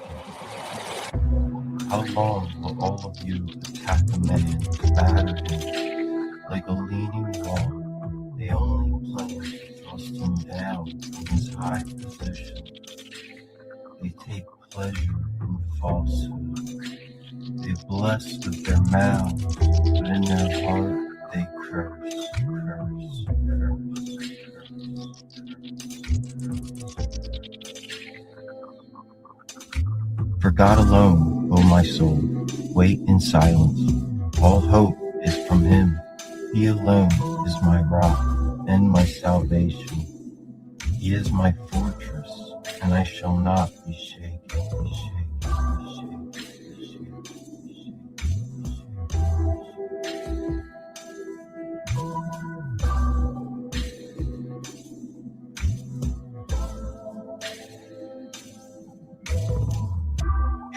How long will all of you attack a man, batter him like a leaning wall? They only plan to thrust him down from his high position. They take pleasure in falsehood. They bless with their mouths, but in their heart they curse. For God alone, O my soul, wait in silence. All hope is from him. He alone is my rock and my salvation. He is my fortress, and I shall not be shaken.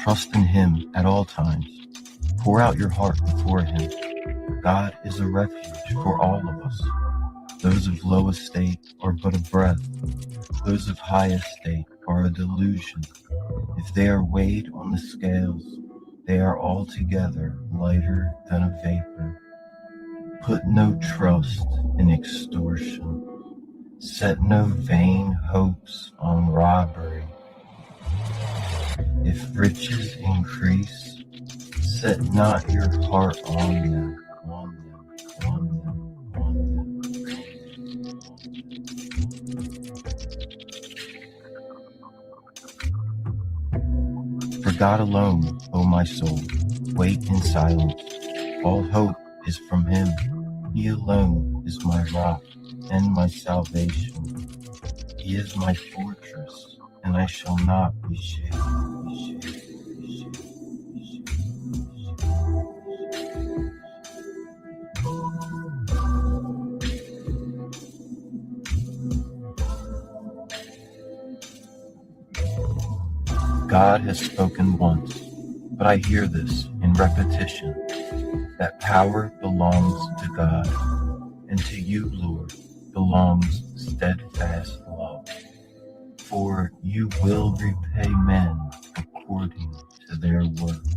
Trust in him at all times. Pour out your heart before him. God is a refuge for all of us. Those of low estate are but a breath. Those of high estate are a delusion. If they are weighed on the scales, they are altogether lighter than a vapor. Put no trust in extortion. Set no vain hopes on robbery. If riches increase, set not your heart on them. For God alone, O my soul, wait in silence. All hope is from him. He alone is my rock and my salvation. He is my fortress, and I shall not be shaken. God has spoken once, but I hear this in repetition, that power belongs to God. And to you, Lord, belongs steadfast love. For you will repay men according to their works.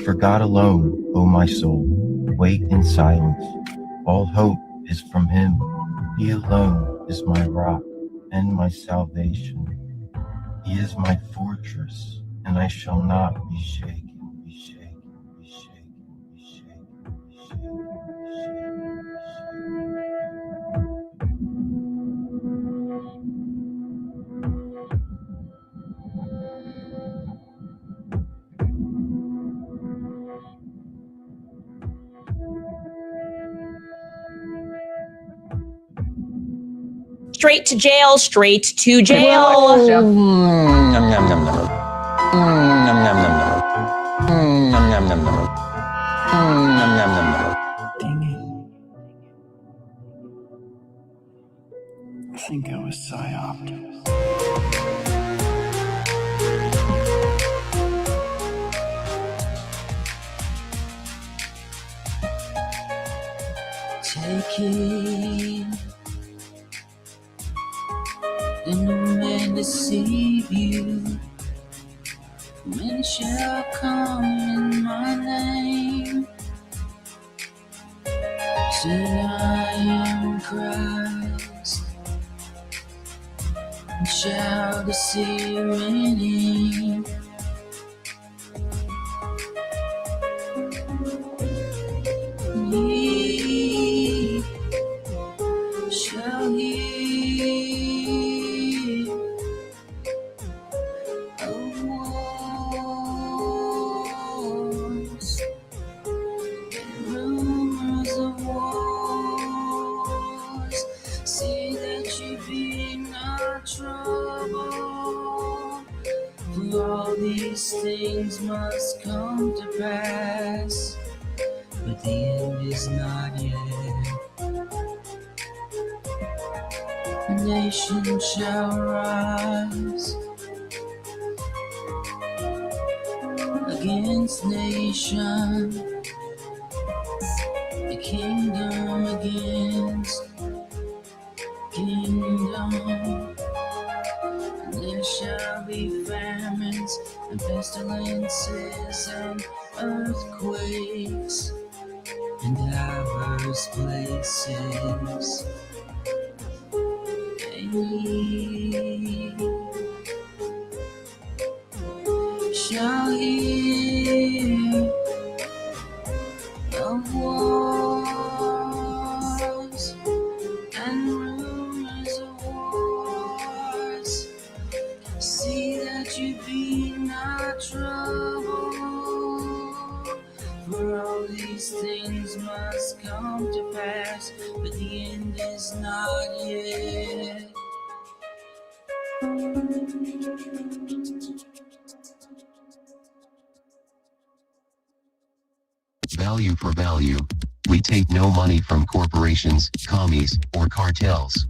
For God alone, O my soul, wait in silence. All hope is from him. He alone is my rock and my salvation. He is my fortress, and I shall not be shaken, be shaken, be shaken, be shaken, be shaken, Straight to jail, straight to jail. Nom, nom, nom, nom. Nom, nom, nom, nom. Nom, nom, nom, nom. Nom, nom, nom, nom. Dang it. I think I was psyoped. Taking and no man deceive you. Many shall come in my name. Said I am Christ, and shall deceive many. Ye shall hear of wars and rumors of wars. See that you be not troubled, for all these things must come to pass, but the end is not yet. Nation shall rise against nation, the kingdom against kingdom. And there shall be famines and pestilences and earthquakes in diverse places. Shall hear of wars and rumors of wars. See that you be not troubled, for all these things must come to pass, but the end is not yet. Value for value. We take no money from corporations, commies, or cartels.